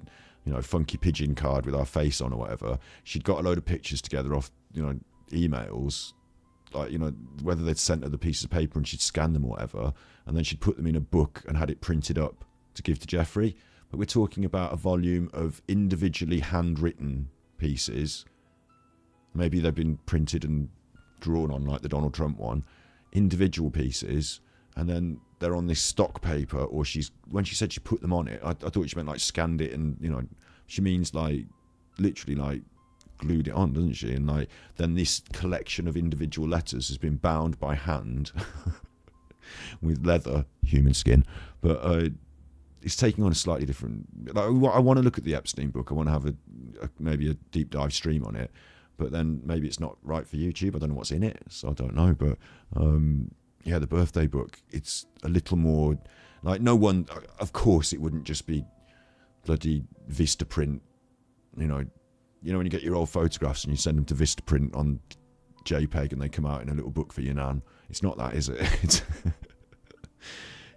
funky pigeon card with our face on or whatever, she'd got a load of pictures together off, emails, like, whether they'd sent her the pieces of paper and she'd scan them or whatever, and then she'd put them in a book and had it printed up to give to Jeffrey. But we're talking about a volume of individually handwritten pieces. Maybe they've been printed and drawn on, like the Donald Trump one, individual pieces, and then they're on this stock paper, or when she said she put them on it, I thought she meant like scanned it, and she means like literally like glued it on, doesn't she? And like then this collection of individual letters has been bound by hand with leather, human skin, but it's taking on a slightly different. Like, I want to look at the Epstein book. I want to have maybe a deep dive stream on it, but then maybe it's not right for YouTube. I don't know what's in it, so I don't know. But yeah, the birthday book, it's a little more like, no one, of course it wouldn't just be bloody Vistaprint, when you get your old photographs and you send them to Vistaprint on JPEG and they come out in a little book for your nan. It's not that, is it?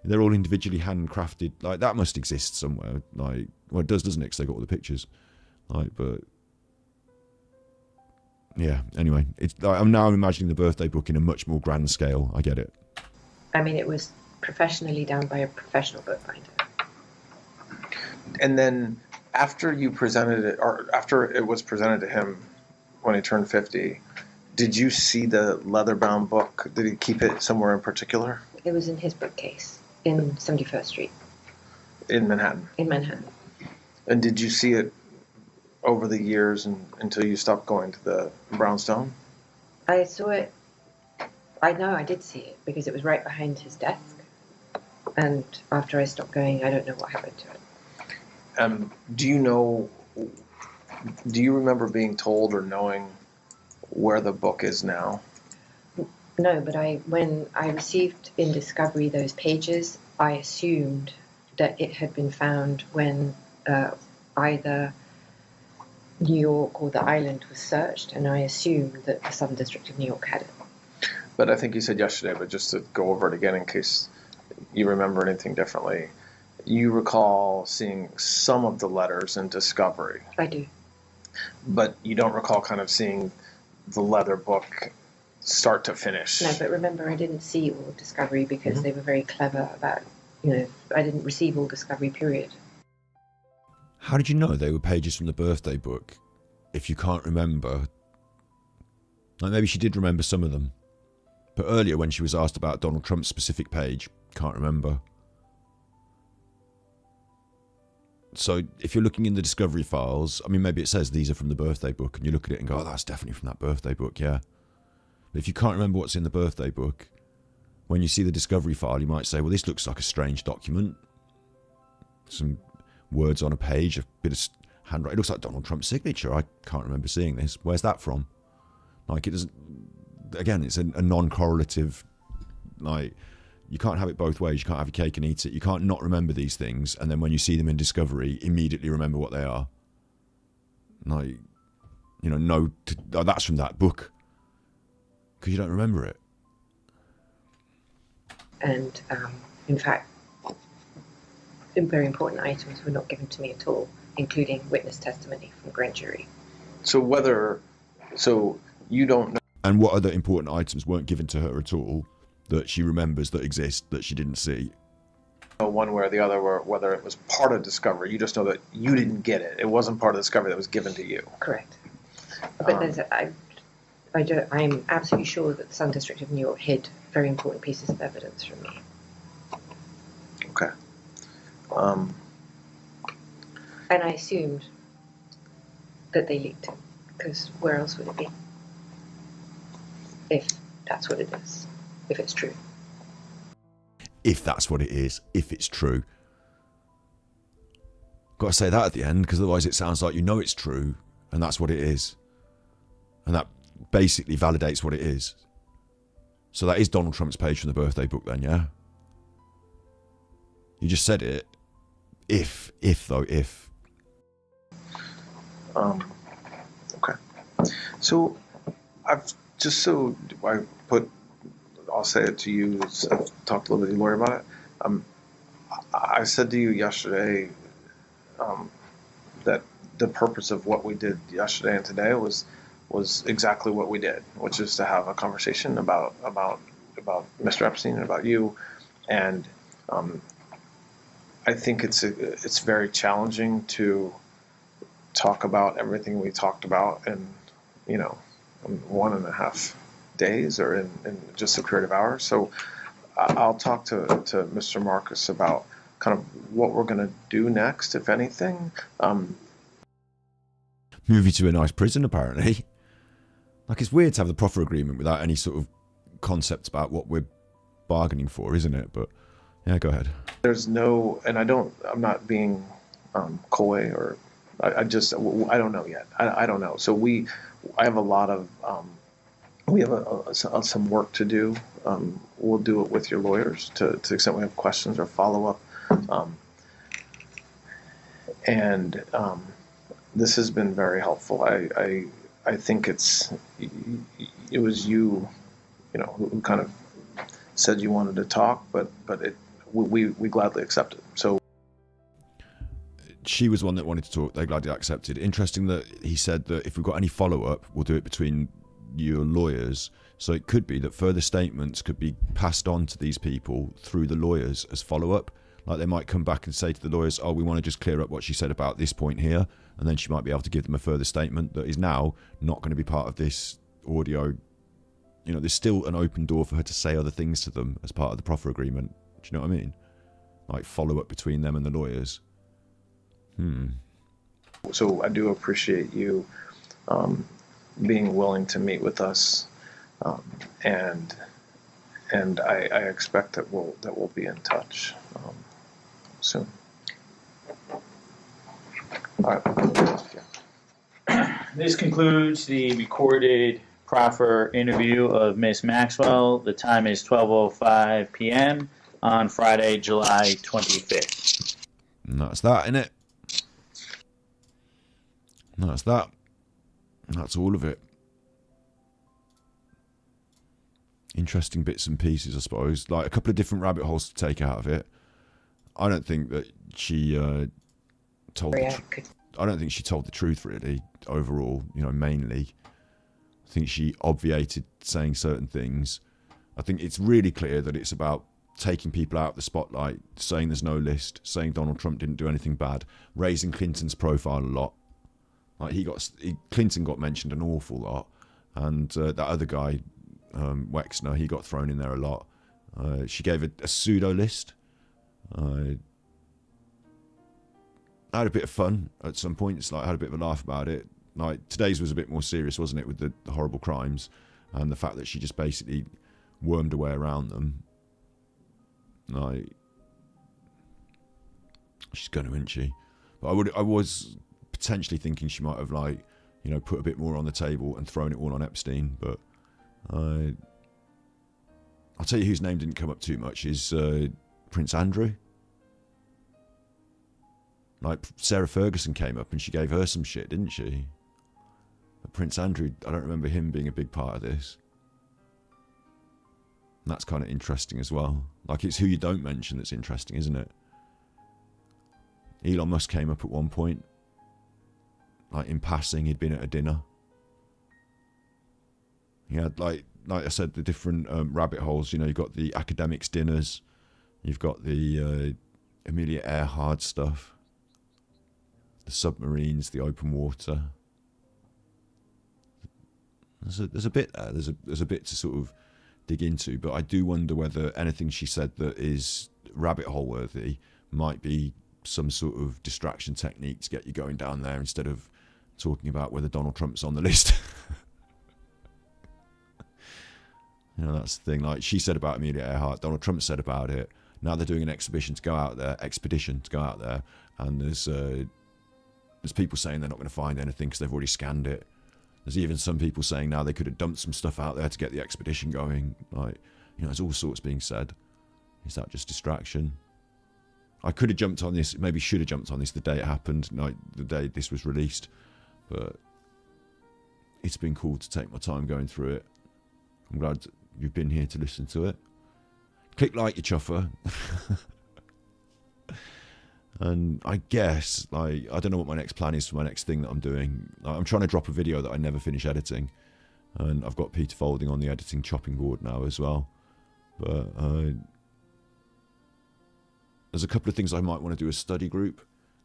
They're all individually handcrafted. Like, that must exist somewhere. Like, well, it does, doesn't it? Because they got all the pictures. Like, but yeah. Anyway, it's like, I'm now imagining the birthday book in a much more grand scale. I get it. I mean, it was professionally done by a professional bookbinder. And then after you presented it, or after it was presented to him when he turned 50, did you see the leather-bound book? Did he keep it somewhere in particular? It was in his bookcase in 71st Street. In Manhattan? In Manhattan. And did you see it over the years until you stopped going to the Brownstone? I saw it. I know I did see it because it was right behind his desk. And after I stopped going, I don't know what happened to it. Do you remember being told or knowing where the book is now? No, but when I received in Discovery those pages, I assumed that it had been found when either New York or the island was searched, and I assumed that the Southern District of New York had it. But I think you said yesterday, but just to go over it again in case you remember anything differently, you recall seeing some of the letters in Discovery. I do. But you don't recall kind of seeing the leather book start to finish. No, but remember, I didn't see all of Discovery because they were very clever about, I didn't receive all Discovery, period. How did you know they were pages from the birthday book if you can't remember? Like, maybe she did remember some of them. But earlier when she was asked about Donald Trump's specific page, can't remember. So if you're looking in the Discovery files, I mean, maybe it says these are from the birthday book, and you look at it and go, oh, that's definitely from that birthday book, yeah. But if you can't remember what's in the birthday book, when you see the Discovery file, you might say, well, this looks like a strange document. Some words on a page, a bit of handwriting. It looks like Donald Trump's signature. I can't remember seeing this. Where's that from? Like, it doesn't... Again, it's a non-correlative... Like, you can't have it both ways. You can't have your cake and eat it. You can't not remember these things, and then when you see them in Discovery, immediately remember what they are. Like, no, that's from that book. Because you don't remember it. And, in fact, very important items were not given to me at all, including witness testimony from grand jury. So you don't know. And what other important items weren't given to her at all that she remembers that exist that she didn't see? One way or the other, whether it was part of Discovery. You just know that you didn't get it. It wasn't part of Discovery that was given to you. Correct. But I'm absolutely sure that the Southern District of New York hid very important pieces of evidence from me. Okay. And I assumed that they leaked it, because where else would it be? If that's what it is. If it's true. If that's what it is. If it's true. Got to say that at the end, because otherwise it sounds like you know it's true, And that's what it is. And that basically validates what it is. So that is Donald Trump's page from the birthday book then, yeah? You just said it. If. Okay. So I'll say it to you. I've talked a little bit to your lawyer about it. I said to you yesterday that the purpose of what we did yesterday and today was exactly what we did, which is to have a conversation about Mr. Epstein and about you. And I think it's very challenging to talk about everything we talked about in 1.5 days or in just a period of hours. So I'll talk to Mr. Marcus about kind of what we're going to do next, if anything. Move you to a nice prison, apparently. Like, it's weird to have the proffer agreement without any sort of concept about what we're bargaining for, isn't it? But yeah, go ahead. There's no, and I'm not being coy, or I don't know yet. I don't know. So I have a lot of, we have some work to do. We'll do it with your lawyers to the extent we have questions or follow up. And this has been very helpful. I think it was you who kind of said you wanted to talk, but we gladly accepted. So she was one that wanted to talk. They gladly accepted. Interesting that he said that if we've got any follow-up, we'll do it between your lawyers. So it could be that further statements could be passed on to these people through the lawyers as follow-up. Like, they might come back and say to the lawyers, oh, we want to just clear up what she said about this point here. And then she might be able to give them a further statement that is now not going to be part of this audio. There's still an open door for her to say other things to them as part of the proffer agreement. Do you know what I mean? Like, follow-up between them and the lawyers. So I do appreciate you being willing to meet with us, and I expect that we'll be in touch soon. All right. This concludes the recorded proffer interview of Miss Maxwell. The time is 12:05 p.m. on Friday, July 25th. And that's that, innit? That's that. That's all of it. Interesting bits and pieces, I suppose. Like, a couple of different rabbit holes to take out of it. I don't think that she told. I don't think she told the truth, really. Overall, mainly. I think she obviated saying certain things. I think it's really clear that it's about taking people out of the spotlight, saying there's no list, saying Donald Trump didn't do anything bad, raising Clinton's profile a lot. Like, Clinton got mentioned an awful lot, and that other guy, Wexner, he got thrown in there a lot. She gave a pseudo list. I had a bit of fun at some points. Like, I had a bit of a laugh about it. Like, today's was a bit more serious, wasn't it, with the horrible crimes and the fact that she just basically wormed her way around them. Like, she's going to, isn't she? But I was potentially thinking she might have, like, put a bit more on the table and thrown it all on Epstein. But I'll tell you whose name didn't come up too much is Prince Andrew. Like, Sarah Ferguson came up and she gave her some shit, didn't she? But Prince Andrew, I don't remember him being a big part of this. And that's kind of interesting as well. Like, it's who you don't mention that's interesting, isn't it? Elon Musk came up at one point. Like, in passing, he'd been at a dinner. He had, like I said, the different rabbit holes. You've got the academics dinners. You've got the Amelia Earhart stuff. The submarines, the open water. There's a bit there. There's a bit to sort of dig into, but I do wonder whether anything she said that is rabbit hole worthy might be some sort of distraction technique to get you going down there instead of talking about whether Donald Trump's on the list. That's the thing. Like, she said about Amelia Earhart, Donald Trump said about it. Now they're doing an expedition to go out there, and there's There's people saying they're not going to find anything because they've already scanned it. There's even some people saying now they could have dumped some stuff out there to get the expedition going. Like, you know, there's all sorts being said. Is that just distraction? I could have jumped on this, maybe should have jumped on this the day it happened, like the day this was released. But it's been cool to take my time going through it. I'm glad you've been here to listen to it. Click like, you chuffer. And I guess, like, I don't know what my next plan is for my next thing that I'm doing. Like, I'm trying to drop a video that I never finish editing. And I've got Peter Folding on the editing chopping board now as well. But there's a couple of things I might want to do a study group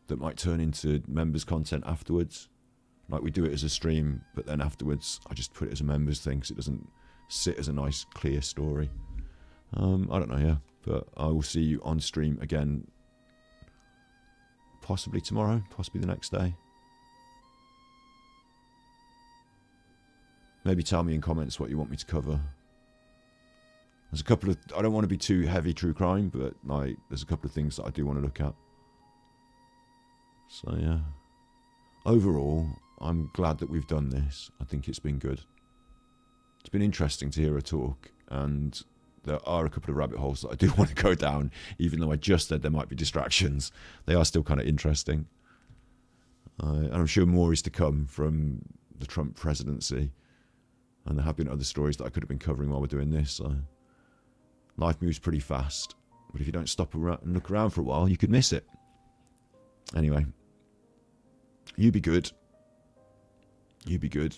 that might turn into members content afterwards. Like, we do it as a stream, but then afterwards I just put it as a members thing because it doesn't sit as a nice clear story. I don't know, yeah. But I will see you on stream again. Possibly tomorrow, possibly the next day. Maybe tell me in comments what you want me to cover. There's a couple of, I don't want to be too heavy true crime, but like, there's a couple of things that I do want to look at. So yeah. Overall, I'm glad that we've done this. I think it's been good. It's been interesting to hear her talk, and there are a couple of rabbit holes that I do want to go down, even though I just said there might be distractions. They are still kind of interesting. And I'm sure more is to come from the Trump presidency. And there have been other stories that I could have been covering while we're doing this. So life moves pretty fast. But if you don't stop around and look around for a while, you could miss it. Anyway, you be good. You be good.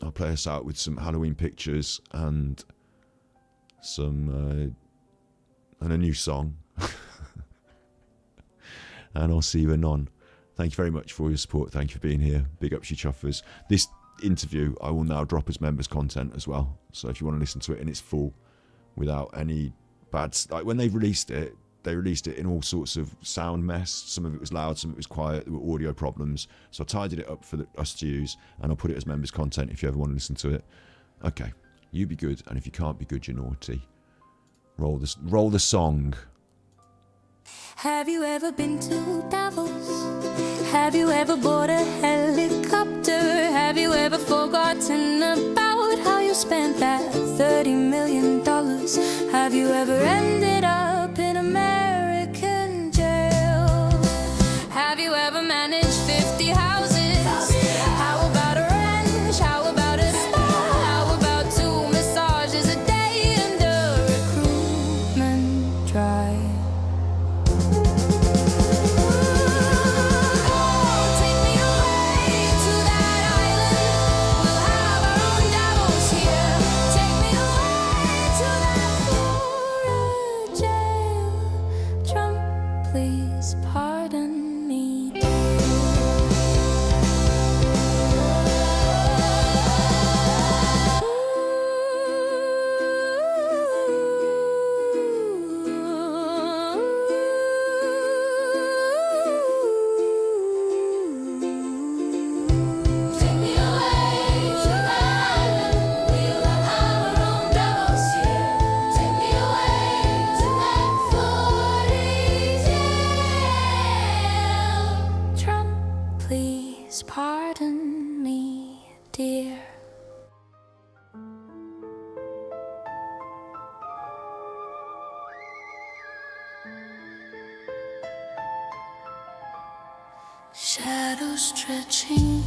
I'll play us out with some Halloween pictures and some and a new song. And I'll see you anon. Thank you very much for your support. Thank you for being here. Big ups, you chuffers. This interview I will now drop as members content as well. So if you want to listen to it in its full without any bad, like when they released it in all sorts of sound mess. Some of it was loud, some of it was quiet. There were audio problems. So I tidied it up for us to use, and I'll put it as members content if you ever want to listen to it. Okay. You be good, and if you can't be good, you're naughty. Roll the song. Have you ever been to Davos? Have you ever bought a helicopter? Have you ever forgotten about how you spent that $30 million? Have you ever ended up in American jail? Have you ever managed 50 houses? How about a ranch? How about a spa? How about 2 massages a day and a recruitment drive? Please pardon me. Take me away to Ireland. We'll have our own Davos here. Take me away to that Trump, please pardon me, dear. Shadows stretching